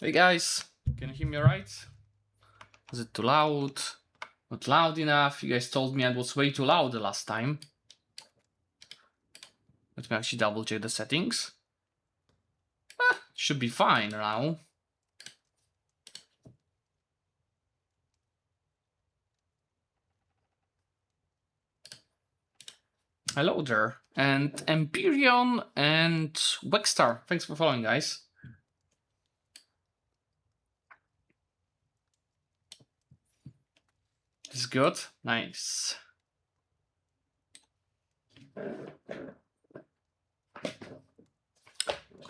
Hey guys, can you hear me right? Is it too loud? Not loud enough? You guys told me I was way too loud the last time. Let me actually double check the settings. Should be fine now. Hello there. And Empyrean and Wexstar. Thanks for following, guys. This is good. Nice.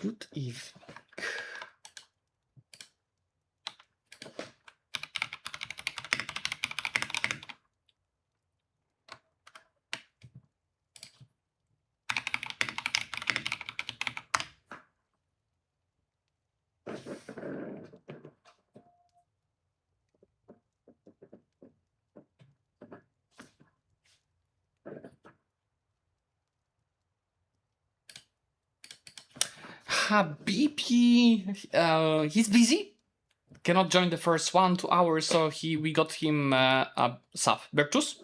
Good evening. Habibi, he's busy. Cannot join the first 2 hours, so we got him a sub. Bertus,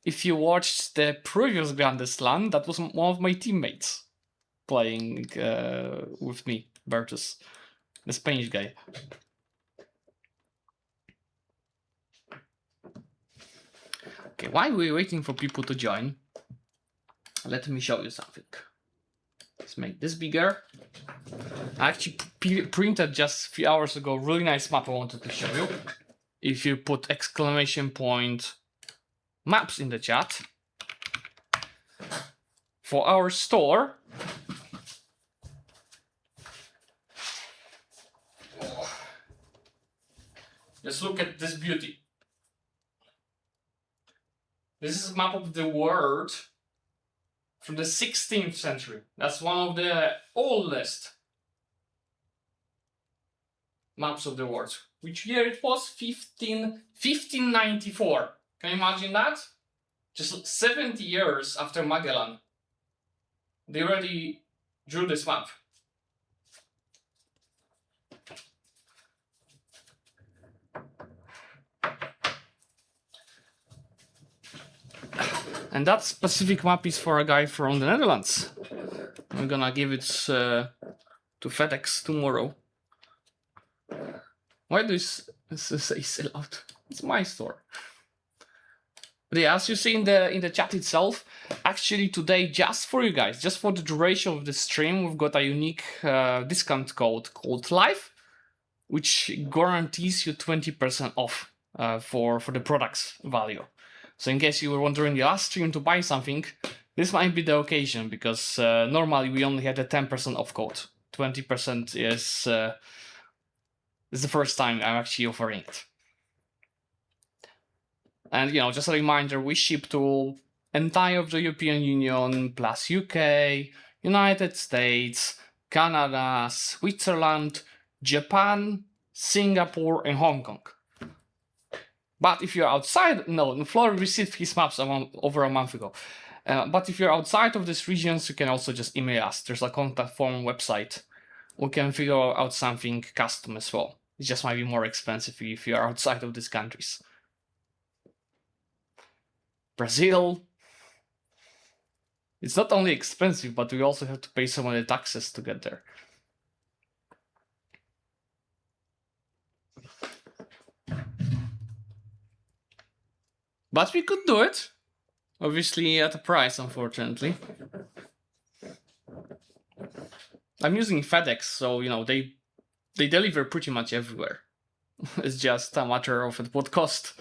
if you watched the previous Grandest Slam, that was one of my teammates playing with me, Bertus, the Spanish guy. Okay, while we're waiting for people to join, let me show you something. Let's make this bigger. I actually printed just a few hours ago a really nice map I wanted to show you. If you put exclamation point maps in the chat for our store, just look at this beauty. This is a map of the world from the 16th century. That's one of the oldest maps of the world. Which year it was? 1594. Can you imagine that? Just 70 years after Magellan, they already drew this map. And that specific map is for a guy from the Netherlands. I'm gonna give it to FedEx tomorrow. Why do you say sell out? It's my store. But yeah, as you see in the chat itself, actually today, just for you guys, just for the duration of the stream, we've got a unique discount code called LIVE, which guarantees you 20% off for the product's value. So in case you were wondering the last stream to buy something, this might be the occasion, because normally we only had a 10% off code. 20% is the first time I'm actually offering it. And just a reminder, we ship to entire of the European Union, plus UK, United States, Canada, Switzerland, Japan, Singapore, and Hong Kong. But if you're outside, no, Flora received his maps over a month ago. But if you're outside of these regions, you can also just email us. There's a contact form website. We can figure out something custom as well. It just might be more expensive if you're outside of these countries. Brazil. It's not only expensive, but we also have to pay some of the taxes to get there. But we could do it. Obviously at a price, unfortunately. I'm using FedEx, so they deliver pretty much everywhere. It's just a matter of at what cost.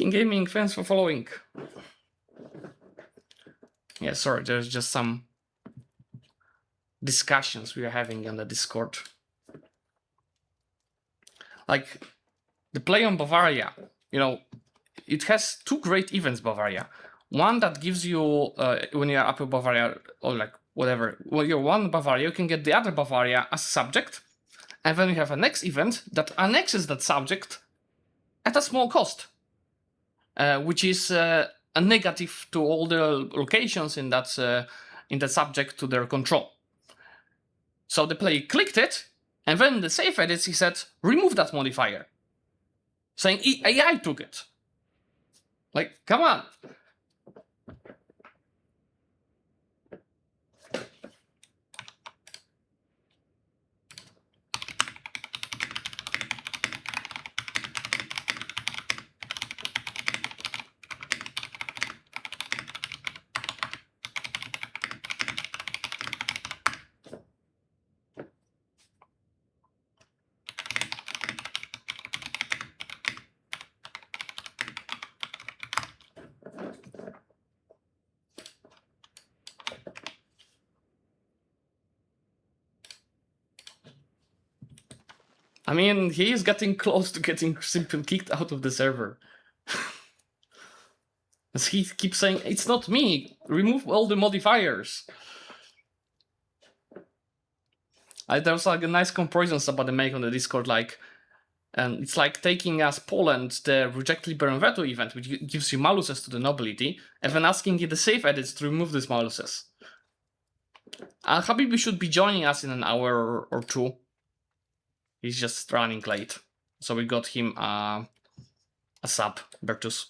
King Gaming, thanks for following. Yeah, sorry, there's just some discussions we are having on the Discord. Like, the play on Bavaria, you know, it has two great events, Bavaria. One that gives you, when you're up in Bavaria, or like whatever, when you're one Bavaria, you can get the other Bavaria as subject. And then you have a next event that annexes that subject at a small cost, which is a negative to all the locations in that subject to their control. So the player clicked it, and then in the save edits he said, remove that modifier, saying AI took it. Like, come on. I mean, he is getting close to getting simply kicked out of the server. As he keeps saying, it's not me, remove all the modifiers. There was like a nice comparison somebody make on the Discord, like, it's like taking as Poland the Reject Liberum Veto event, which gives you maluses to the nobility, and then asking you the save edits to remove these maluses. Habibi should be joining us in an hour or two. He's just running late. So we got him a sub, Bertus.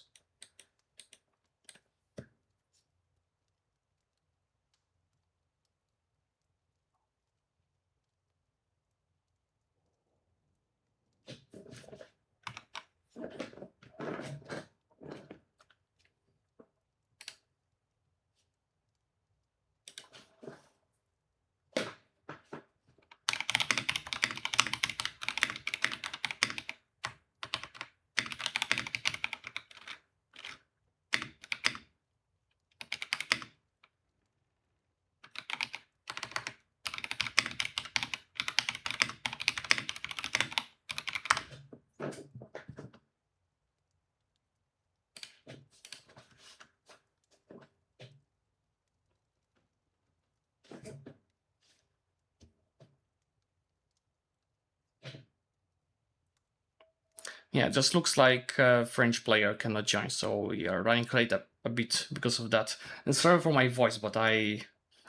Yeah, it just looks like a French player cannot join, so we are running late a bit because of that. And sorry for my voice, but I'm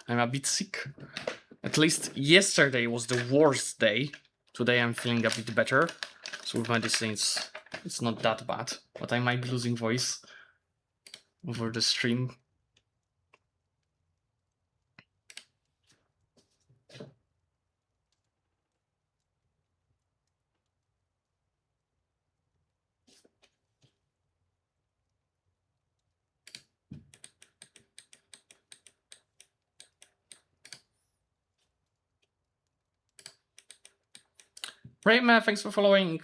a bit sick. At least yesterday was the worst day. Today I'm feeling a bit better. So with medicines, it's not that bad, but I might be losing voice over the stream. Rayma, thanks for following.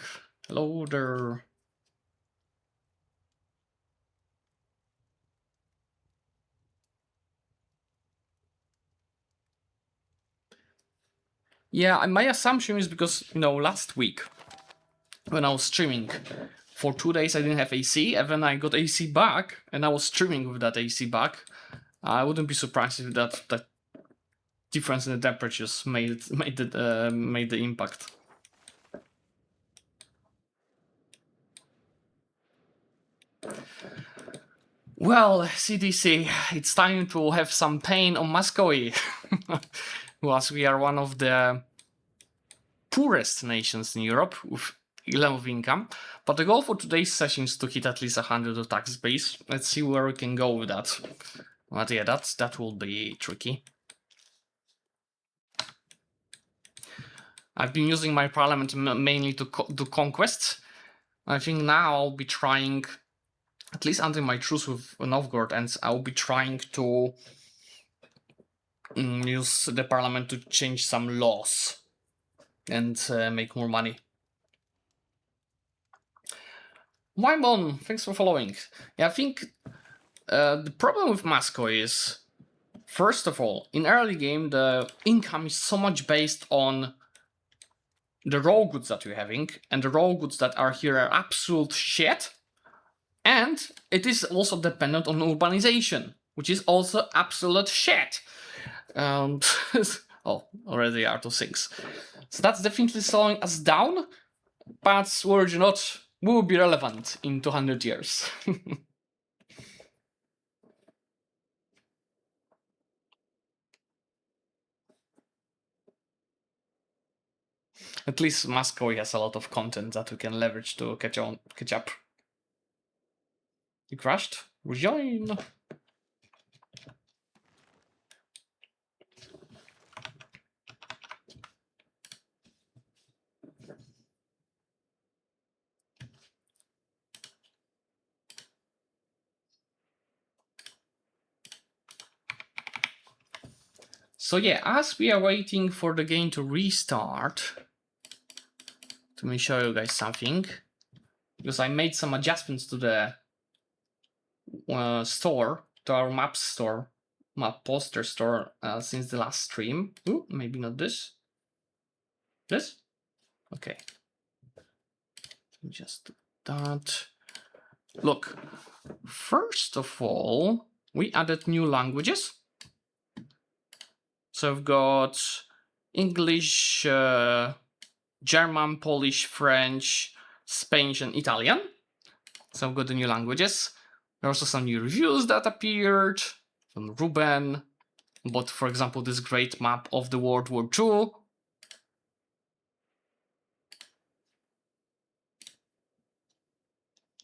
Hello there. Yeah, my assumption is because, you know, last week when I was streaming for 2 days, I didn't have AC, and then I got AC back, and I was streaming with that AC back. I wouldn't be surprised if that difference in the temperatures made the impact. Well, CDC, it's time to have some pain on Muscovy, as we are one of the poorest nations in Europe with level of income. But the goal for today's session is to hit at least 100 of tax base. Let's see where we can go with that. But yeah, that will be tricky. I've been using my parliament mainly to do conquests. I think now I'll be trying, at least under my truce with Novgorod, and I'll be trying to use the parliament to change some laws and make more money. Wymon, thanks for following. Yeah, I think the problem with Muscovy is, first of all, in early game, the income is so much based on the raw goods that you're having, and the raw goods that are here are absolute shit. And it is also dependent on urbanization, which is also absolute shit. Oh, already out of things. So that's definitely slowing us down, but worry not, we will be relevant in 200 years. At least Muscovy has a lot of content that we can leverage to catch up. You crashed? Rejoin! So yeah, as we are waiting for the game to restart, let me show you guys something, because I made some adjustments to the store, to our maps store, map poster store, since the last stream. Ooh, maybe not this. This? Okay. Just do that. Look, first of all, we added new languages. So I've got English, German, Polish, French, Spanish, and Italian. So I've got the new languages. There are also some new reviews that appeared from Ruben, but for example, this great map of the World War II.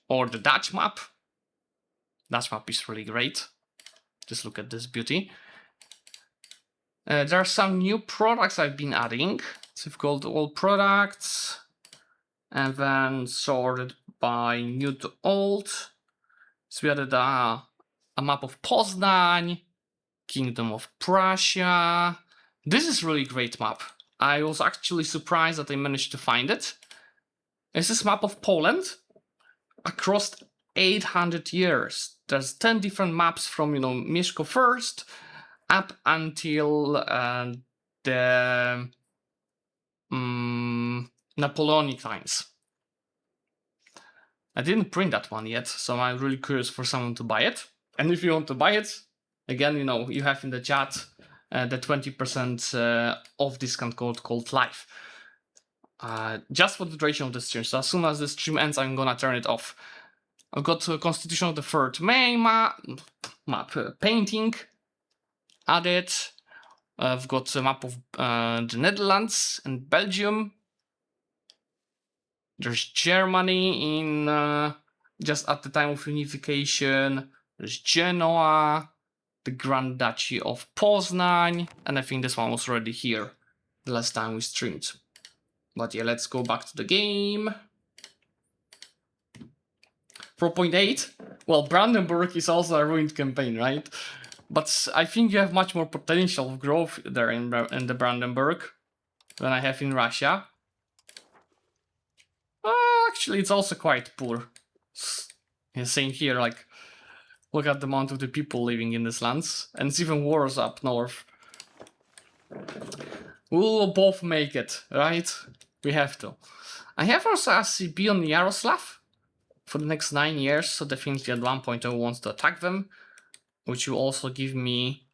Or the Dutch map. Dutch map is really great. Just look at this beauty. There are some new products I've been adding. So we've got all products and then sorted by new to old. So we added a map of Poznań, Kingdom of Prussia. This is really great map. I was actually surprised that I managed to find it. It's this map of Poland across 800 years. There's 10 different maps from, Mieszko first up until the Napoleonic times. I didn't print that one yet, so I'm really curious for someone to buy it. And if you want to buy it, again, you have in the chat the 20% off discount code called LIVE. Just for the duration of the stream. So as soon as the stream ends, I'm gonna turn it off. I've got Constitution of the 3rd May map painting added. I've got a map of the Netherlands and Belgium. There's Germany in just at the time of unification. There's Genoa, the Grand Duchy of Poznań, and I think this one was already here the last time we streamed. But yeah, let's go back to the game. 4.8. Well, Brandenburg is also a ruined campaign, right? But I think you have much more potential of growth there in the Brandenburg than I have in Russia. Actually, it's also quite poor. Yeah, same here, like, look at the amount of the people living in these lands. And it's even worse up north. We'll both make it, right? We have to. I have also a CB on Yaroslav for the next 9 years, so definitely at one point I want to attack them, which will also give me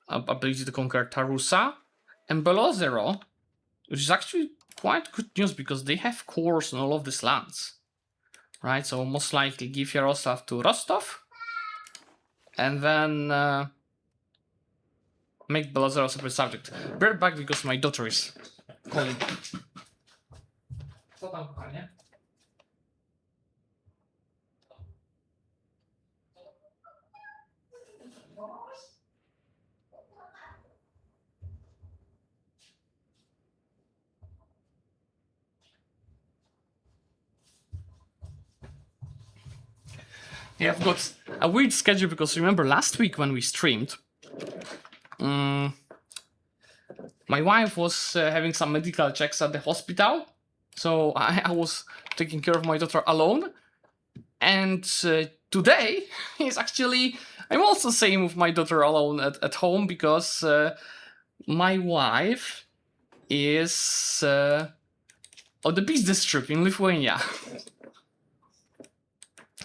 ability to conquer Tarusa. And Belozero, which is actually quite good news because they have cores on all of these lands, right? So most likely give Yaroslav to Rostov, and then make Belozero a separate subject. Be right back because my daughter is calling. Co tam, kochanie? Yeah, I've got a weird schedule because remember last week when we streamed, my wife was having some medical checks at the hospital, so I was taking care of my daughter alone, And today is actually, I'm also staying with my daughter alone at home because my wife is on the business trip in Lithuania.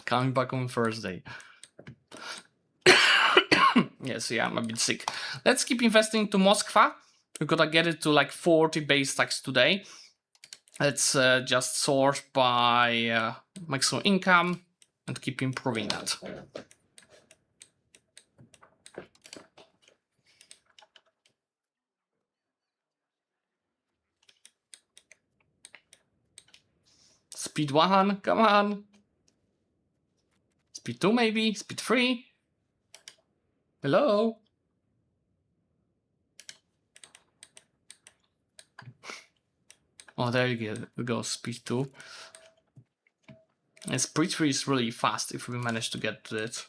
Coming back on Thursday. Yes, yeah, I'm a bit sick. Let's keep investing to Muscovy. We're gonna get it to like 40 base stacks today. Let's just sort by maximum income and keep improving that. Speed 1, come on. Speed 2 maybe, speed 3. Hello? Oh, there you go, speed 2. And speed 3 is really fast if we manage to get to it.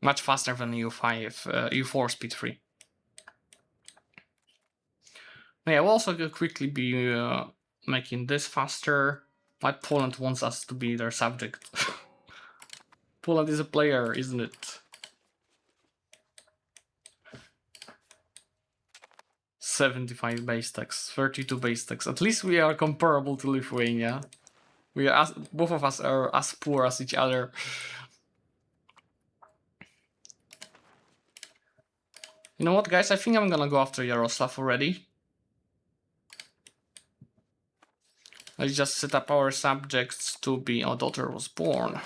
Much faster than EU5, EU4 speed 3. Yeah, we'll also quickly be making this faster. Like Poland wants us to be their subject. Poland is a player, isn't it? 75 base stacks, 32 base stacks. At least we are comparable to Lithuania. We are both of us are as poor as each other. You know what, guys? I think I'm gonna go after Yaroslav already. Let's just set up our subjects to be... Our daughter was born.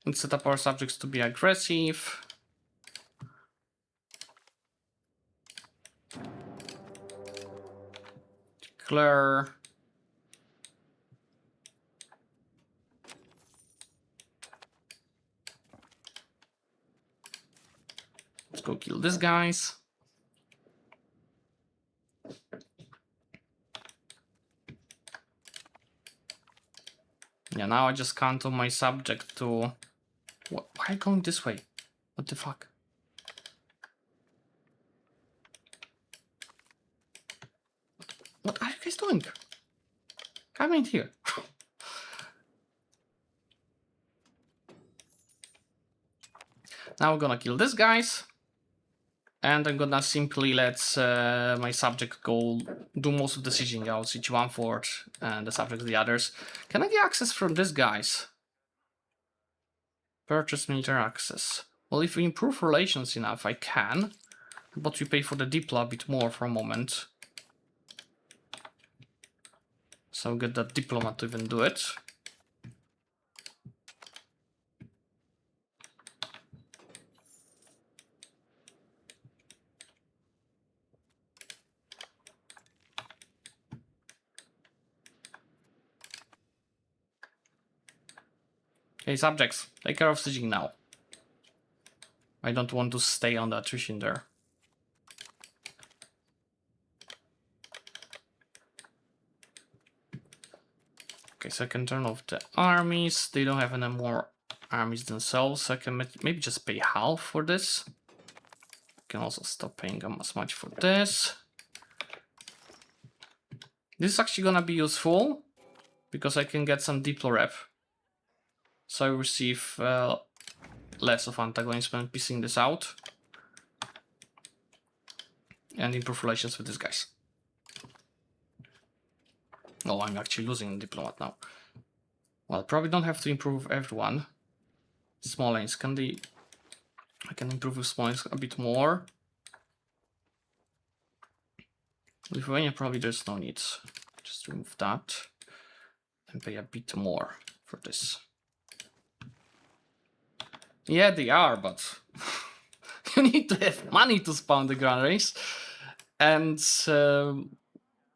Let's set up our subjects to be aggressive. Declare. Let's go kill these guys. Yeah, now I just can't on my subject to... Why are you going this way? What the fuck? What are you guys doing? Come in here. Now we're gonna kill these guys. And I'm gonna simply let my subject go do most of the sieging. I'll siege one fort and the subject the others. Can I get access from these guys? Purchase military access. Well, if we improve relations enough, I can. But we pay for the diplo a bit more for a moment. So I'll get that diplomat to even do it. Okay, subjects, take care of sieging now. I don't want to stay on the attrition there. Okay, so I can turn off the armies. They don't have any more armies themselves. So I can maybe just pay half for this. I can also stop paying them as much for this. This is actually gonna be useful because I can get some diplo rep. So I receive less of antagonism and piecing this out. And improve relations with these guys. Oh, I'm actually losing diplomat now. Well, probably don't have to improve everyone. Small lanes, I can improve with small lanes a bit more. Lithuania, probably there's no need. Just remove that. And pay a bit more for this. Yeah, they are, but you need to have money to spawn the Grand Race. And,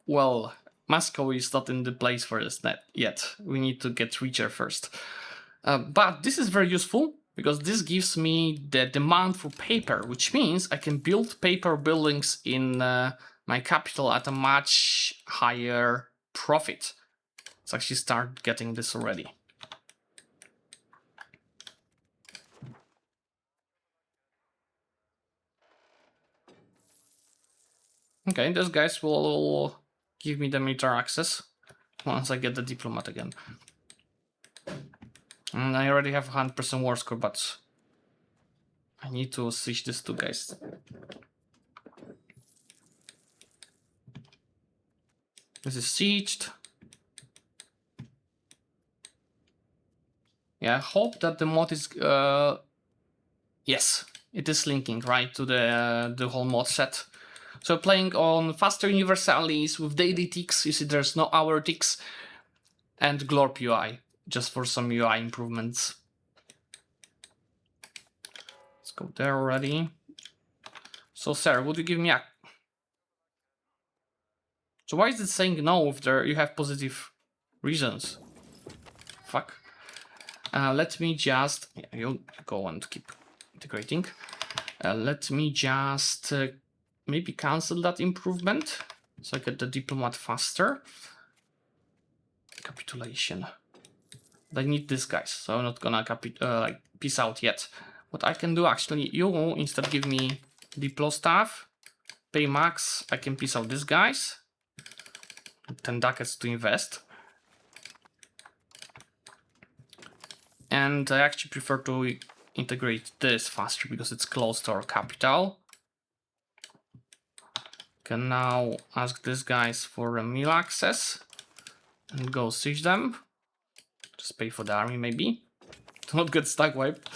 well, Muscovy is not in the place for this net yet. We need to get richer first. But this is very useful because this gives me the demand for paper, which means I can build paper buildings in my capital at a much higher profit. Let's actually start getting this already. Okay, those guys will give me the military access once I get the diplomat again. I already have 100% war score, but I need to switch this to guys. This is sieged. Yeah, I hope that the mod is yes, it is linking right to the whole mod set. So playing on faster universalis with daily ticks, you see there's no hour ticks, and Glorp UI, just for some UI improvements. Let's go there already. So Sarah, would you give me a... So why is it saying no if there you have positive reasons? Fuck. Let me just... Yeah, you'll go and keep integrating. Let me just maybe cancel that improvement so I get the diplomat faster. Capitulation. I need this, guys, so I'm not gonna like peace out yet. What I can do actually, you instead give me diplo staff, pay max. I can peace out this guys. 10 ducats to invest. And I actually prefer to integrate this faster because it's close to our capital. Can now ask these guys for a meal access and go siege them. Just pay for the army maybe. Do not get stack wiped.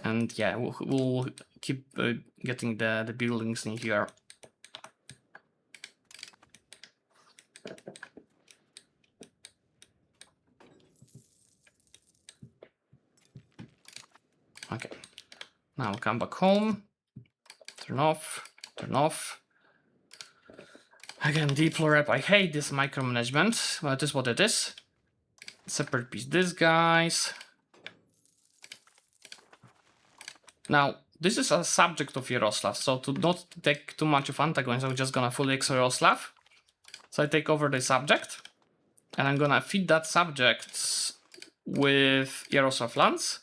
And yeah, we'll keep getting the buildings in here. Okay, now come back home. Turn off, turn off. Again, deploy rep. I hate this micromanagement, but it is what it is. Separate piece this guys. Now, this is a subject of Yaroslav, so to not take too much of antagonism, I'm just gonna fully X Yaroslav. So I take over the subject, and I'm gonna feed that subject with Yaroslav lands.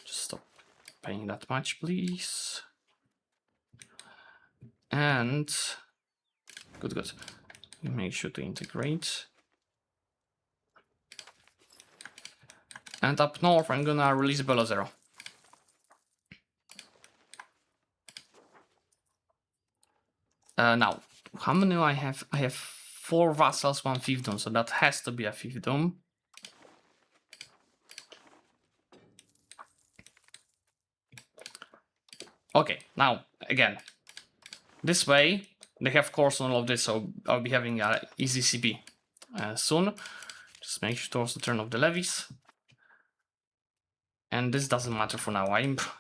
Just stop paying that much, please. And good. Make sure to integrate. And up north, I'm gonna release Belozero. Now, how many do I have? I have 4 vassals, 1 fiefdom, so that has to be a fiefdom. Okay, now, again, this way, they have course on all of this, so I'll be having an easy CB soon. Just make sure to also turn off the levies. And this doesn't matter for now.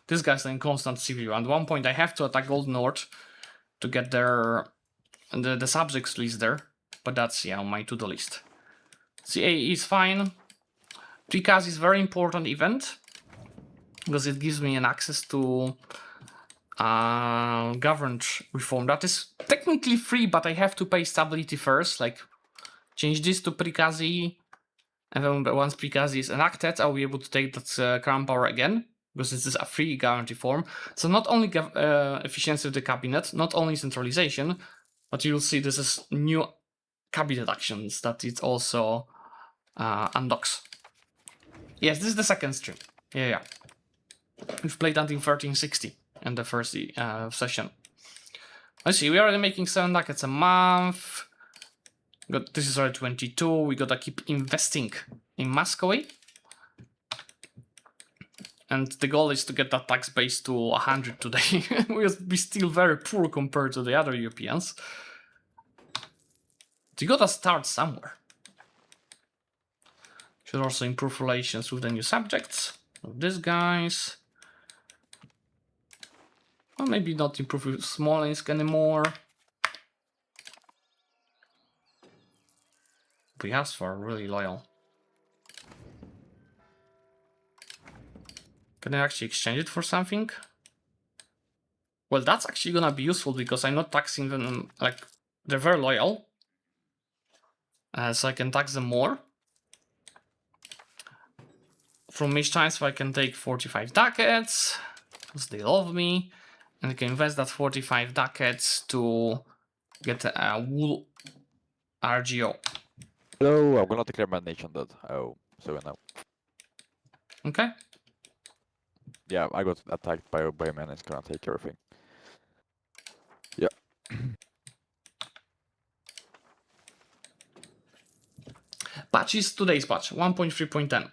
This guy's in constant CB. At one point, I have to attack Gold North to get the subjects list there. But that's, yeah, on my to-do list. CA is fine. Tricas is very important event because it gives me an access to governed reform. That is technically free, but I have to pay stability first. Like, change this to Prikazi. And then once Prikazi is enacted, I'll be able to take that crown power again, because this is a free guarantee form. So not only efficiency of the cabinet, not only centralization, but you'll see this is new cabinet actions that it also undocks. Yes, this is the second stream. Yeah. We've played until 1360 in the first session. Let's see, we're already making 7 ducats a month. This is already 22. We gotta keep investing in Muscovy. And the goal is to get that tax base to 100 today. We'll be still very poor compared to the other Europeans. You gotta start somewhere. Should also improve relations with the new subjects. With these guys. Or maybe not improve with Smolensk anymore. We asked for really loyal. Can I actually exchange it for something? Well, that's actually gonna be useful because I'm not taxing them, like, they're very loyal. So I can tax them more. From Mishtainstvo I can take 45 ducats, because they love me. And I can invest that 45 ducats to get a wool RGO. Hello, I'm gonna declare my nation dead. Oh, so now. Okay. Yeah, I got attacked by a man. It's gonna take everything. Yeah. Patch is today's patch, 1.3.10.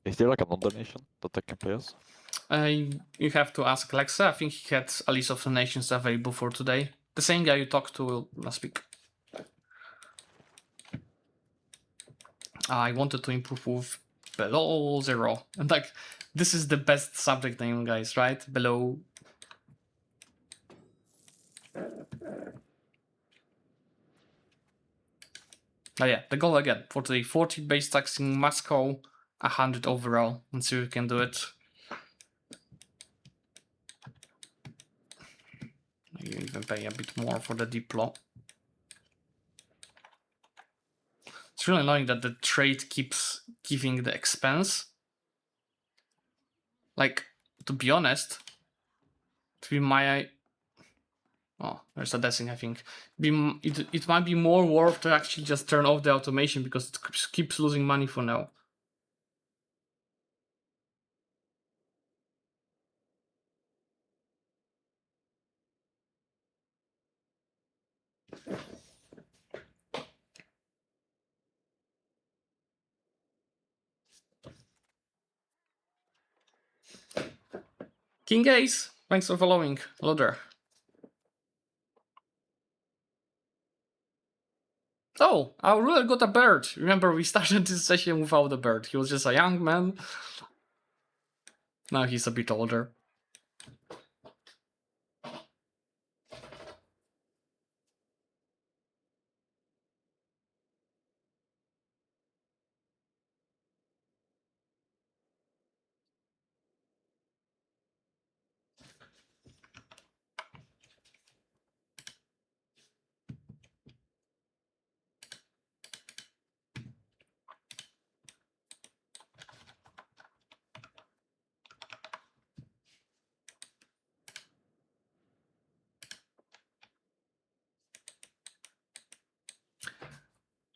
Is there like another nation that I can play as? You have to ask Alexa. I think he had a list of the nations available for today. The same guy you talked to last week. I wanted to improve with below 0. And like, this is the best subject name, guys, right? Below. Oh yeah, the goal again for today: 40 base tax in Moscow, 100 overall. Let's see if we can do it. You even pay a bit more for the diplo. It's really annoying that the trade keeps giving the expense. Like, to be honest, to be my... Oh, there's a desing, I think. It might be more worth to actually just turn off the automation because it keeps losing money for now. King Ace, thanks for following. Hello there. Oh, I really got a bird. Remember, we started this session without a bird. He was just a young man. Now he's a bit older.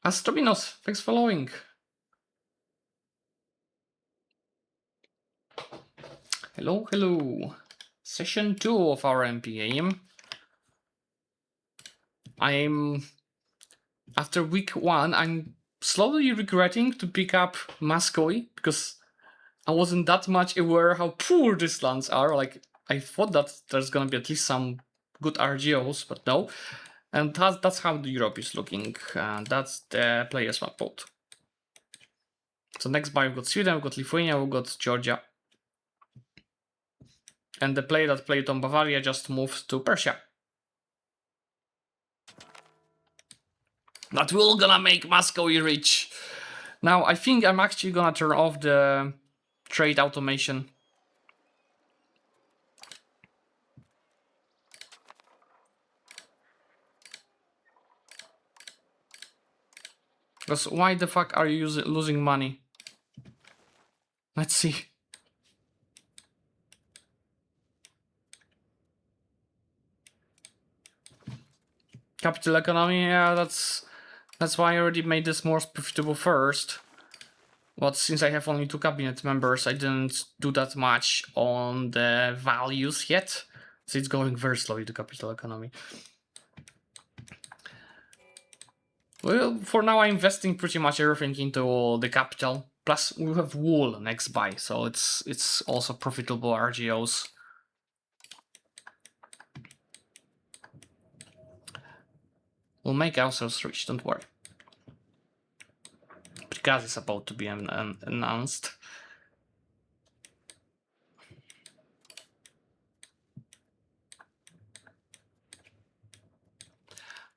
Astrobinos, thanks for following. Hello, hello. Session 2 of our MP game. After week 1, I'm slowly regretting to pick up Muscovy because I wasn't that much aware how poor these lands are. Like, I thought that there's gonna be at least some good RGOs, but no. And that's how the Europe is looking. That's the players map vote. So next buy we've got Sweden, we've got Lithuania, we've got Georgia. And the player that played on Bavaria just moved to Persia. That will gonna make Muscovy rich. Now, I think I'm actually gonna turn off the trade automation. Because why the fuck are you losing money? Let's see. Capital economy, yeah, that's why I already made this more profitable first. But since I have only 2 cabinet members, I didn't do that much on the values yet. So it's going very slowly to capital economy. Well, for now I'm investing pretty much everything into the capital. Plus we have wool next buy, so it's also profitable RGOs. We'll make ourselves rich, don't worry. Because it's about to be announced.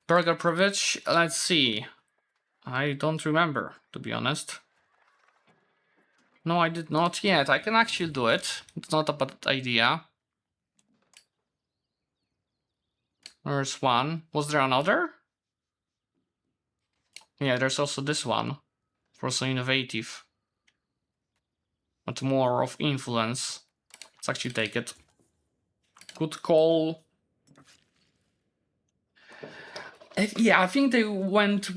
Burger privilege, let's see. I don't remember, to be honest. No, I did not yet. I can actually do it. It's not a bad idea. There's one. Was there another? Yeah, there's also this one. For so innovative. but more of influence. Let's actually take it. Good call. Yeah, I think they went.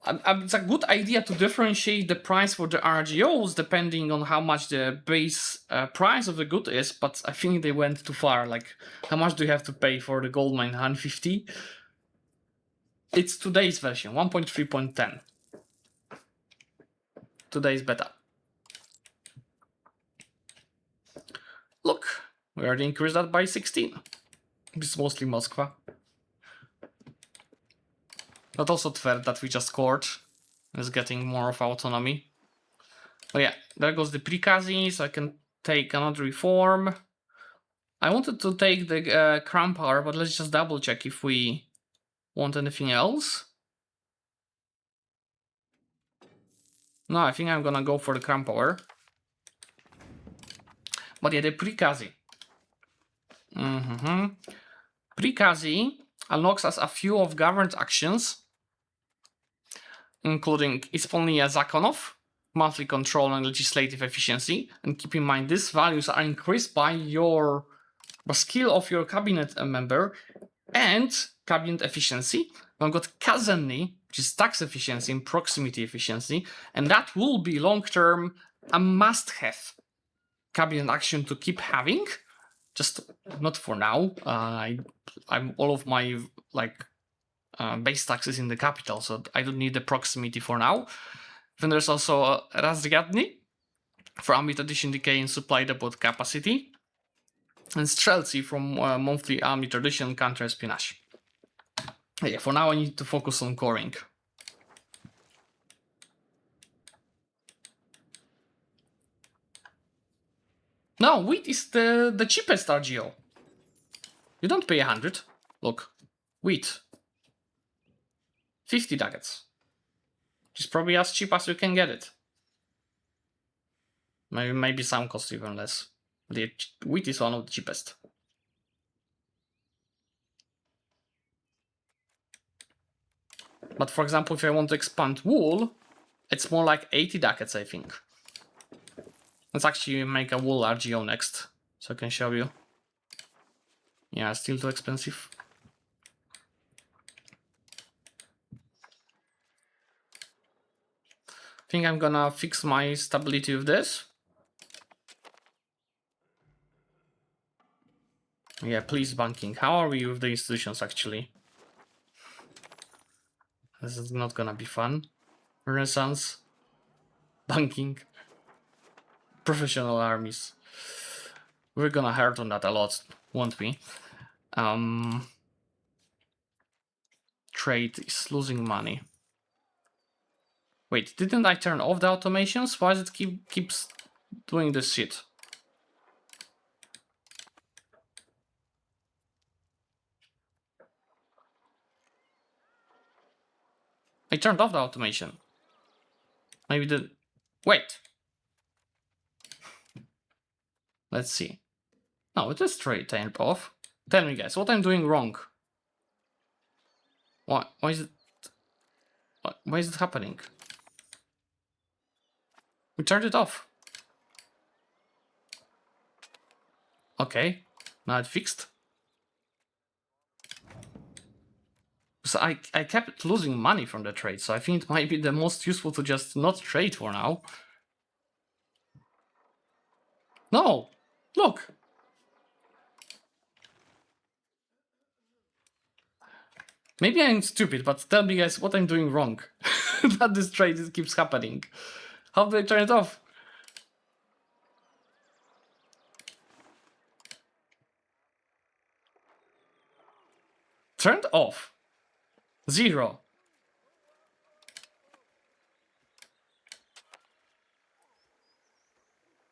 It's a good idea to differentiate the price for the RGOs depending on how much the base price of the good is, but I think they went too far. Like, how much do you have to pay for the gold mine? 150? It's today's version, 1.3.10. Today's beta. Look, we already increased that by 16. It's mostly Moskva. But also Tver that we just scored is getting more of autonomy. Oh yeah, there goes the Prikazi, so I can take another reform. I wanted to take the Crown Power, but let's just double check if we want anything else. No, I think I'm gonna go for the Crown Power. But yeah, the Prikazi. Prikazi unlocks us a few of governed actions, including Isponia Zakonov, monthly control and legislative efficiency. And keep in mind, these values are increased by your skill of your cabinet member and cabinet efficiency. I've got Kazenny, which is tax efficiency and proximity efficiency, and that will be long-term a must-have cabinet action to keep having. Just not for now. I'm all of my base taxes in the capital, so I don't need the proximity for now. Then there's also Razryadny for ambit addition, decay, and supply depot capacity, and Strelcy from monthly army tradition counter espionage. Yeah, for now I need to focus on coring. No, wheat is the cheapest RGO. You don't pay 100. Look, wheat. 50 ducats. Which is probably as cheap as you can get it. Maybe some cost even less. The wheat is one of the cheapest. But for example, if I want to expand wool, it's more like 80 ducats, I think. Let's actually make a wool RGO next, so I can show you. Yeah, still too expensive. I think I'm gonna fix my stability with this. Yeah, please banking. How are we with the institutions actually? This is not gonna be fun. Renaissance. Banking. Professional armies. We're gonna hurt on that a lot, won't we? Trade is losing money. Wait, didn't I turn off the automations? Why does it keeps doing this shit? I turned off the automation. Maybe the... Wait. Let's see. No, it is trade turned off. Tell me guys, what I'm doing wrong? Why is it... Why is it happening? We turned it off. Okay, now it fixed. So I kept losing money from the trade, so I think it might be the most useful to just not trade for now. No! Look! Maybe I'm stupid, but tell me guys what I'm doing wrong. That this trade keeps happening. How do I turn it off? Turned off. 0.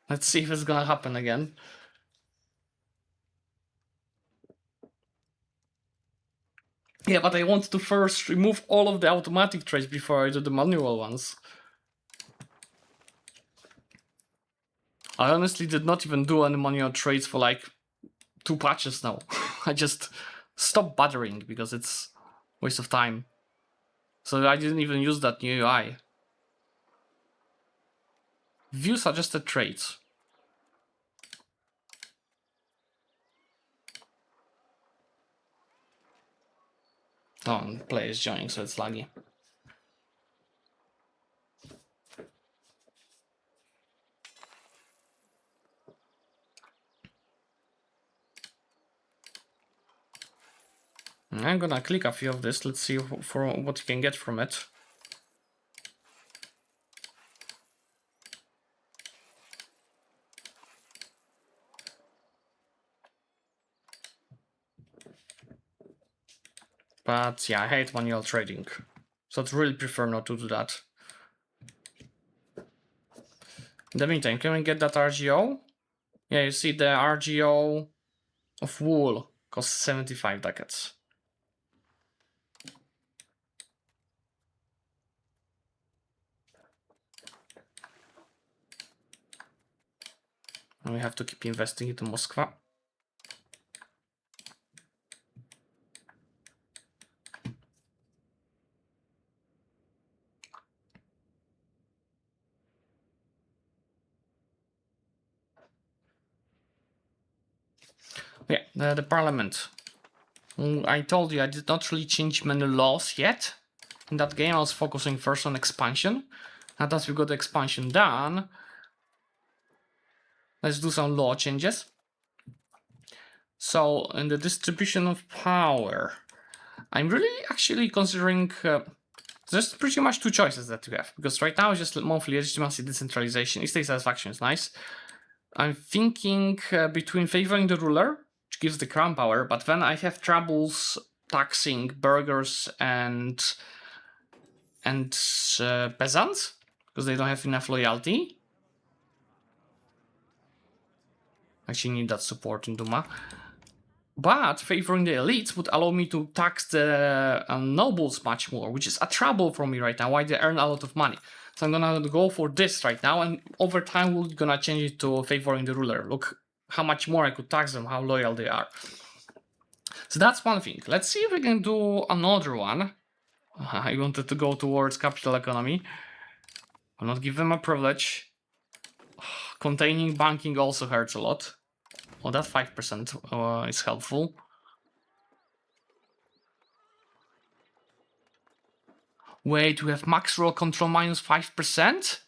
Let's see if it's gonna happen again. Yeah, but I want to first remove all of the automatic trades before I do the manual ones. I honestly did not even do any manual trades for like 2 patches now. I just stopped bothering because it's waste of time. So I didn't even use that new UI. View suggested trades. Oh, players joining, so it's laggy. I'm gonna click a few of this. Let's see for what you can get from it. But yeah, I hate manual trading, so I'd really prefer not to do that. In the meantime, can we get that RGO? Yeah, you see the RGO of wool costs 75 ducats. And we have to keep investing into Muscovy. Yeah, the parliament. I told you I did not really change many laws yet. In that game I was focusing first on expansion. Now that we got the expansion done, let's do some law changes. So in the distribution of power, I'm really actually considering there's pretty much two choices that you have, because right now it's just monthly legitimacy, decentralization, state satisfaction is nice. I'm thinking between favoring the ruler, which gives the crown power, but then I have troubles taxing burghers and peasants because they don't have enough loyalty. Actually need that support in Duma. But favoring the elites would allow me to tax the nobles much more, which is a trouble for me right now, why they earn a lot of money. So I'm gonna go for this right now, and over time we're gonna change it to favoring the ruler. Look how much more I could tax them, how loyal they are. So that's one thing. Let's see if we can do another one. I wanted to go towards capital economy. I'll not give them a privilege. Containing banking also hurts a lot. Oh, that 5% is helpful. Wait, we have max roll control minus 5%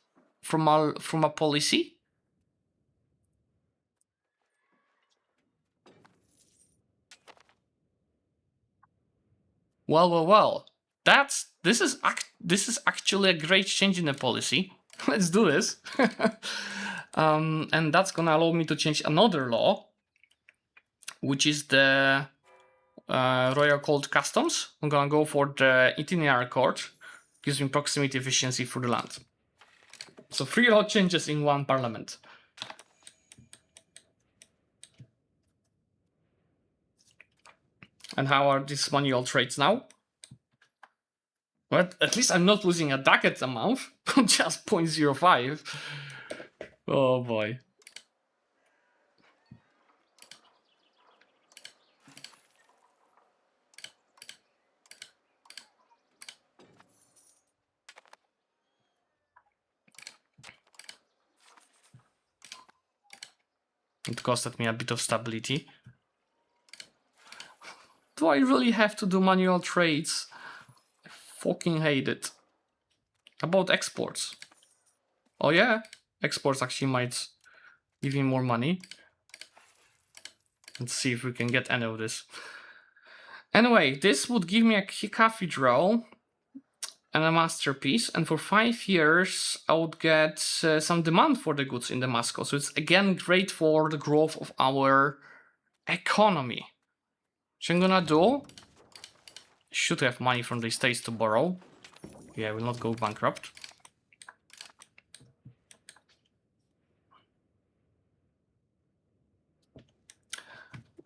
from a policy? Well. This is actually a great change in the policy. Let's do this. And that's gonna allow me to change another law, which is the Royal Court Customs. I'm gonna go for the itinerary court. Gives me proximity efficiency for the land. So 3 law changes in one parliament. And how are these manual trades now? But at least I'm not losing a ducat a month, just 0.05. Oh boy. It costed me a bit of stability. Do I really have to do manual trades? I fucking hate it. About exports. Oh yeah, exports actually might give me more money. Let's see if we can get any of this. Anyway, this would give me a cathedral and a masterpiece, and for 5 years I would get some demand for the goods in the Moscow. So it's again great for the growth of our economy. What I'm gonna do, should have money from the states to borrow. Yeah, I will not go bankrupt.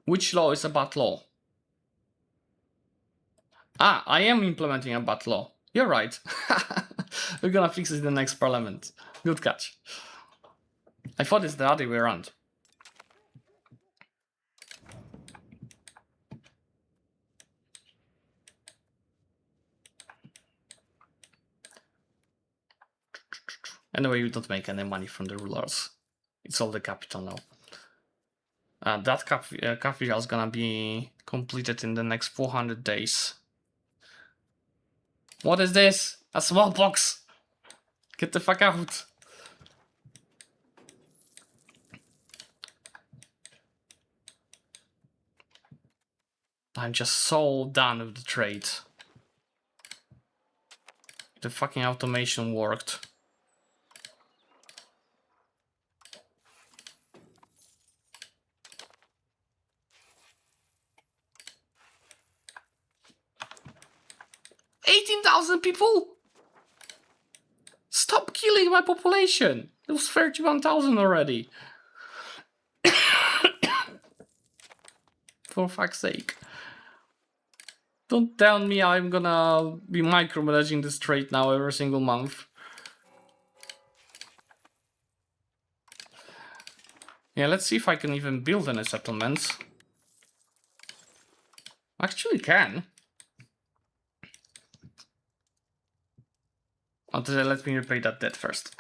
Which law is a bad law? Ah, I am implementing a bad law. You're right. We're gonna fix it in the next parliament. Good catch. I thought it's the other way around. Anyway, we don't make any money from the rulers. It's all the capital now. That capital is gonna be completed in the next 400 days. What is this? A smallpox! Get the fuck out! I'm just so done with the trade. The fucking automation worked. $18,000 people? Stop killing my population! It was 31,000 already. For fuck's sake. Don't tell me I'm gonna be micromanaging this trade now every single month. Yeah, let's see if I can even build any settlements. Actually can. But let me repay that debt first.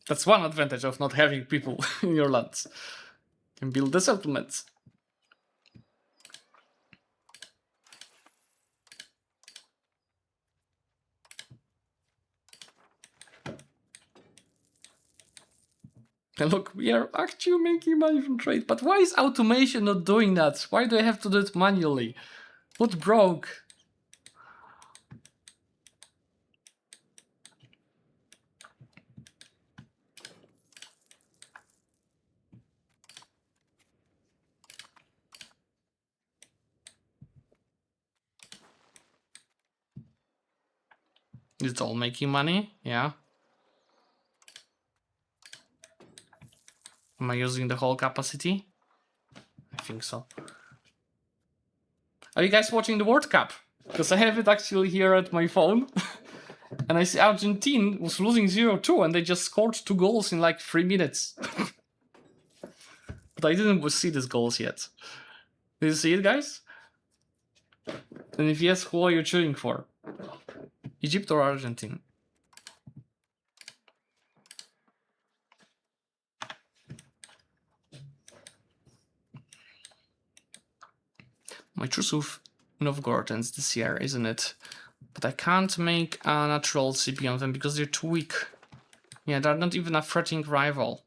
That's one advantage of not having people in your lands. You can build the settlements. And look, we are actually making money from trade, but why is automation not doing that? Why do I have to do it manually? What broke? Is it all making money? Yeah. Am I using the whole capacity? I think so. Are you guys watching the World Cup? Because I have it actually here at my phone. And I see Argentina was losing 0-2 and they just scored 2 goals in like 3 minutes. But I didn't see these goals yet. Did you see it, guys? And if yes, who are you cheering for? Egypt or Argentina? My truce with Novgorod ends this year, isn't it? But I can't make a natural CP on them because they're too weak. Yeah, they're not even a threatening rival.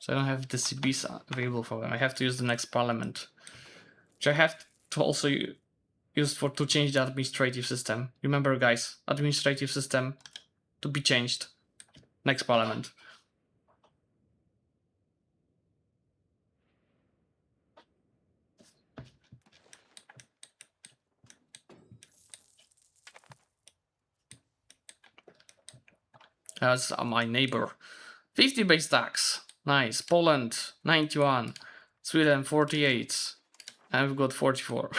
So I don't have the CBs available for them. I have to use the next parliament. Which I have to also use to change the administrative system. Remember, guys, administrative system to be changed. Next parliament. That's my neighbor. 50 base tax. Nice. Poland, 91. Sweden, 48. And we've got 44.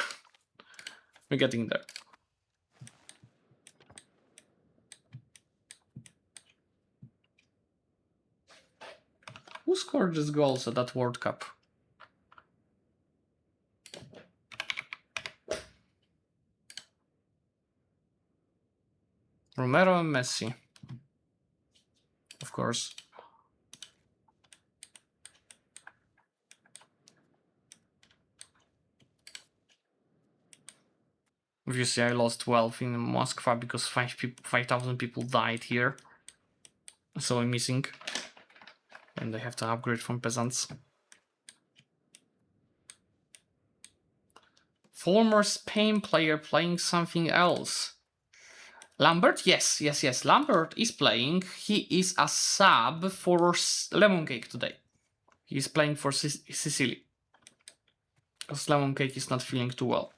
We're getting there. Who scored these goals at that World Cup? Romero and Messi. Of course. Obviously, I lost 12 in Muscovy because 5,000 people died here. So I'm missing. And they have to upgrade from peasants. Former Spain player playing something else. Lambert? Yes. Lambert is playing. He is a sub for Lemon Cake today. He's playing for Sicily. Because Lemon Cake is not feeling too well.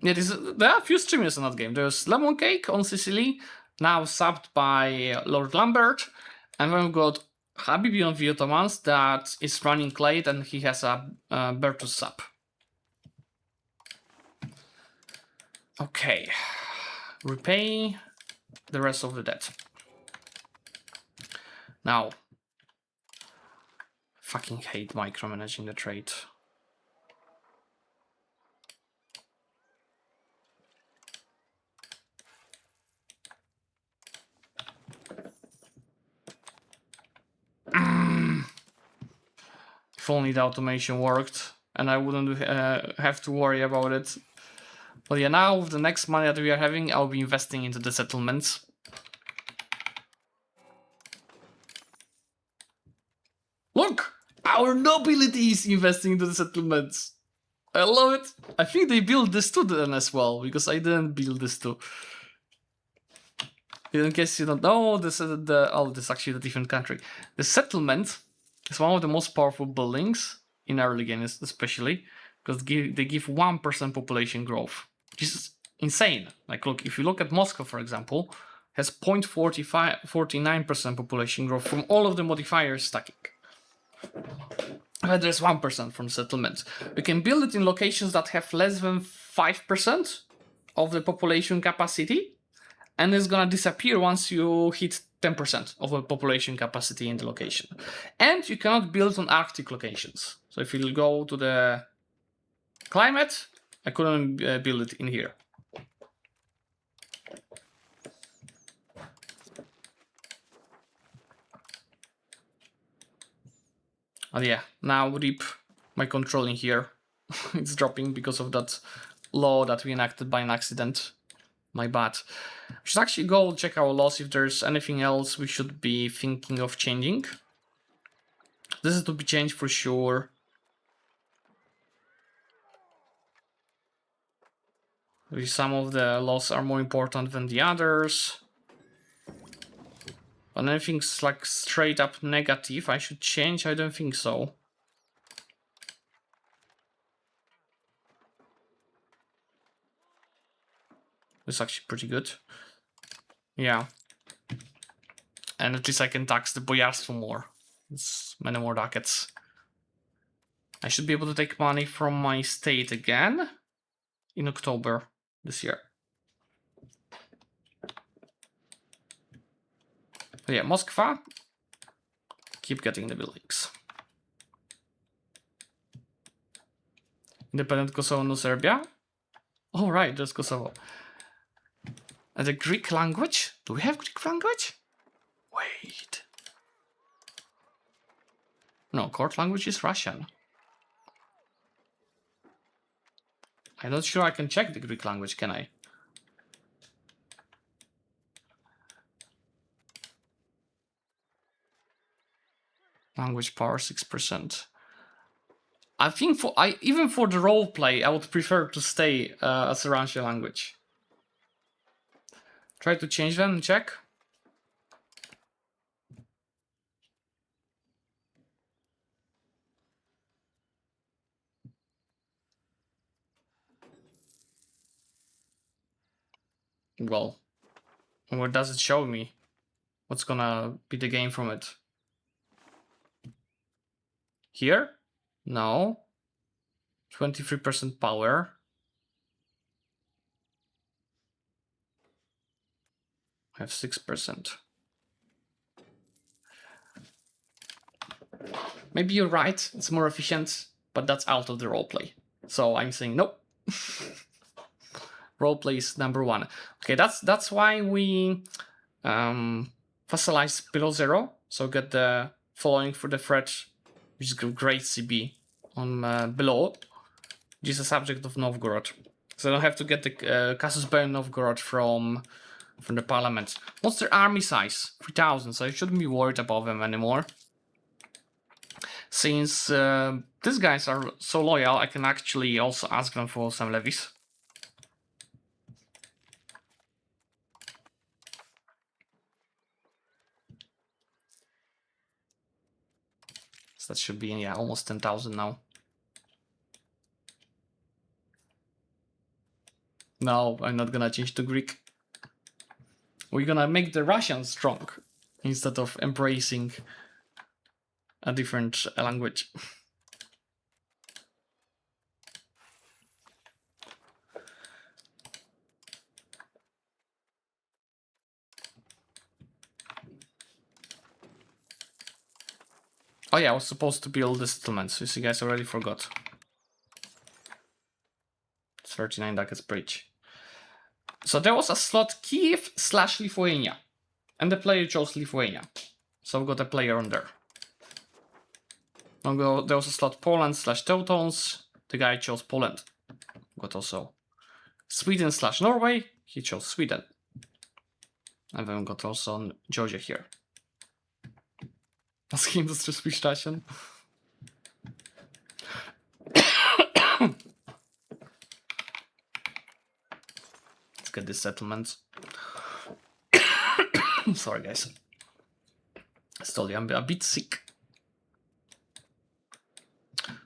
Yeah, there are a few streamers in that game. There's Lemon Cake on Sicily, now subbed by Lord Lambert. And then we've got Habibi on the Ottomans that is running late and he has a Bertus sub. Okay. Repay the rest of the debt. Now. Fucking hate micromanaging the trade. If only the automation worked and I wouldn't have to worry about it. But yeah, now with the next money that we are having, I'll be investing into the settlements. Look! Our nobility is investing into the settlements. I love it. I think they built this too then as well, because I didn't build this too. In case you don't know, this is this is actually a different country. The settlement is one of the most powerful buildings in early games, especially because they give 1% population growth, which is insane. Like, look, if you look at Moscow, for example, has 0.49% population growth from all of the modifiers stacking. But there's 1% from settlements. We can build it in locations that have less than 5% of the population capacity, and it's gonna disappear once you hit 10% of the population capacity in the location. And you cannot build on Arctic locations. So if you go to the climate, I couldn't build it in here. Oh yeah, now RIP my control in here. It's dropping because of that law that we enacted by an accident. My bad. We should actually go check our laws if there's anything else we should be thinking of changing. This is to be changed for sure. Maybe some of the laws are more important than the others. But anything's like straight up negative I should change? I don't think so. It's actually pretty good. Yeah. And at least I can tax the boyarstwo more. It's many more ducats. I should be able to take money from my state again in October this year. But yeah, Muscovy. Keep getting the buildings. Independent Kosovo, no Serbia. Oh right, there's Kosovo. And the Greek language? Do we have Greek language? Wait. No, court language is Russian. I'm not sure I can check the Greek language, can I? Language power 6%. I think even for the roleplay, I would prefer to stay as a Russian language. Try to change them and check. Well, what does it show me? What's gonna be the gain from it? Here? No. 23% power. I have 6%. Maybe you're right, it's more efficient, but that's out of the roleplay. So I'm saying nope. Roleplay is number one. Okay, that's why we fossilize below 0. So get the following for the threat, which is great CB on below, which is a subject of Novgorod. So I don't have to get the Casus Belli Novgorod from the parliament. What's their army size? 3,000, so I shouldn't be worried about them anymore. Since these guys are so loyal, I can actually also ask them for some levies. So that should be, yeah, almost 10,000 now. No, I'm not gonna change to Greek. We're gonna make the Russians strong instead of embracing a different language. Oh yeah, I was supposed to build the settlements. You see, guys, already forgot. It's 39 ducats per each. So there was a slot Kiev / Lithuania, and the player chose Lithuania. So we've got a player on there. There was a slot Poland/Teutons. The guy chose Poland. Got also Sweden/Norway. He chose Sweden. And then we got also Georgia here. Polski industry speech station. Let's get this settlement. Sorry, guys. Still, I'm a bit sick.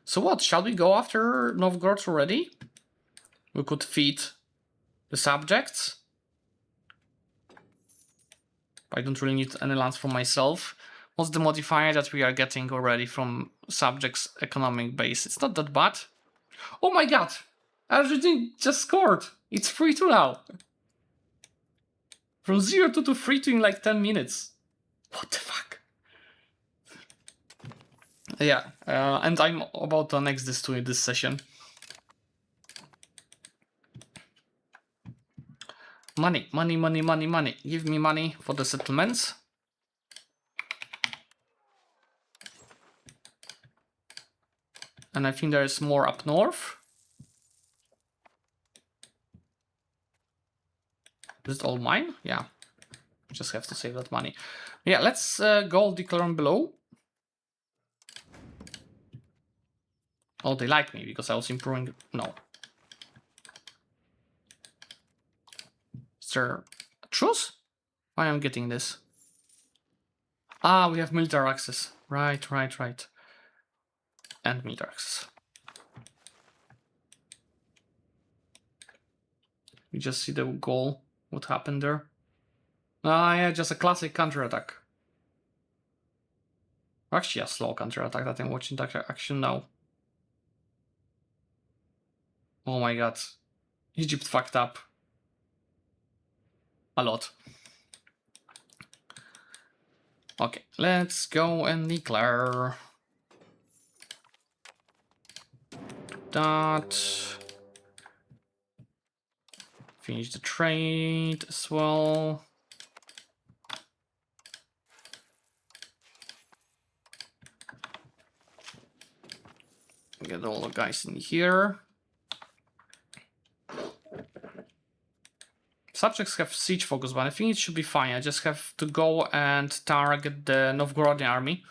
So what? Shall we go after Novgorod already? We could feed the subjects. I don't really need any lands for myself. What's the modifier that we are getting already from subjects economic base? It's not that bad. Oh my god! Argentina just scored! It's 3-2 now! From 0-2 to 3-2 in like 10 minutes. What the fuck? Yeah, and I'm about to annex this to this session. Money, money, money, money, money. Give me money for the settlements. And I think there is more up north. Is it all mine? Yeah. Just have to save that money. Yeah, let's go declare on below. Oh, they like me because I was improving. No. Is there a truce? Why am I getting this? Ah, we have military access. Right. And military access. We just see the goal. What happened there? Ah, yeah, just a classic counterattack. Actually, a slow counterattack that I'm watching that action now. Oh my god. Egypt fucked up. A lot. Okay, let's go and declare. That. Finish the trade as well. Get all the guys in here. Subjects have siege focus, but I think it should be fine. I just have to go and target the Novgorodian army.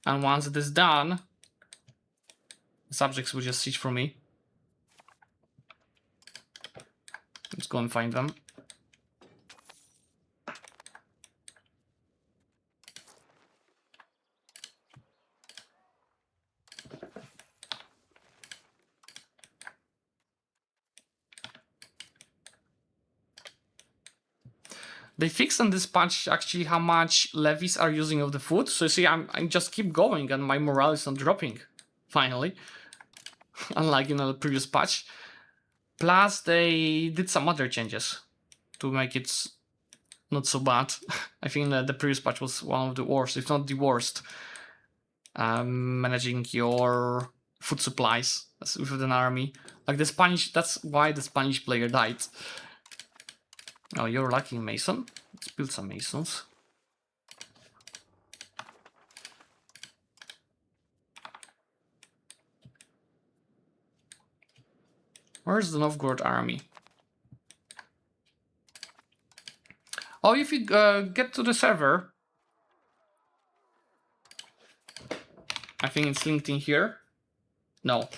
And once it is done, the subjects will just siege for me. Let's go and find them. They fixed on this patch actually how much levies are using of the food. So you see, I just keep going and my morale is not dropping, finally. Unlike, the previous patch. Plus, they did some other changes to make it not so bad. I think the previous patch was one of the worst, if not the worst. Managing your food supplies with an army. Like the Spanish, that's why the Spanish player died. Oh, you're lacking Mason? Let's build some Masons. Where's the Novgorod army? Oh, if you get to the server, I think it's linked in here. No,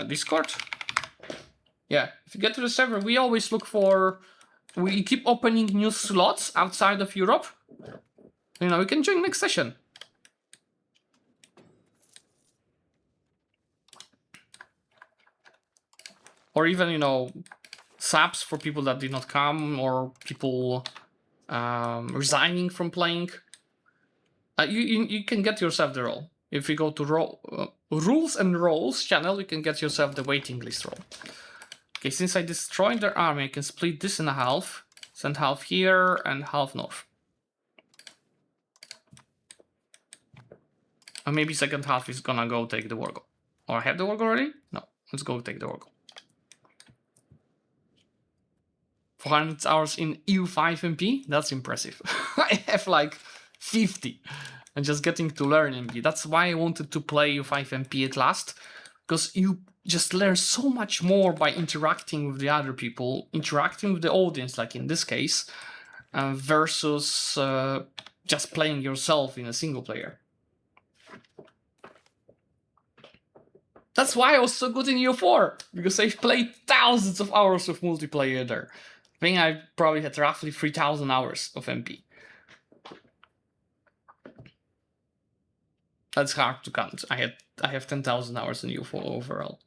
Discord. Yeah, if you get to the server, we always look for. We keep opening new slots outside of Europe. We can join next session. Or even, subs for people that did not come, or people resigning from playing. You can get yourself the role. If you go to Rules and Roles channel, you can get yourself the waiting list role. Okay, since I destroyed their army, I can split this in half, send half here and half north. And maybe second half is gonna go take the war goal. Or I have the war goal already? No, let's go take the war goal. 400 hours in EU5 MP? That's impressive. I have like 50. and just getting to learn MP. That's why I wanted to play EU5 MP at last, because you just learn so much more by interacting with the other people, interacting with the audience, like in this case, versus just playing yourself in a single player. That's why I was so good in EU4, because I've played thousands of hours of multiplayer there. I think I probably had roughly 3,000 hours of MP. That's hard to count. I have 10,000 hours in EU4 overall.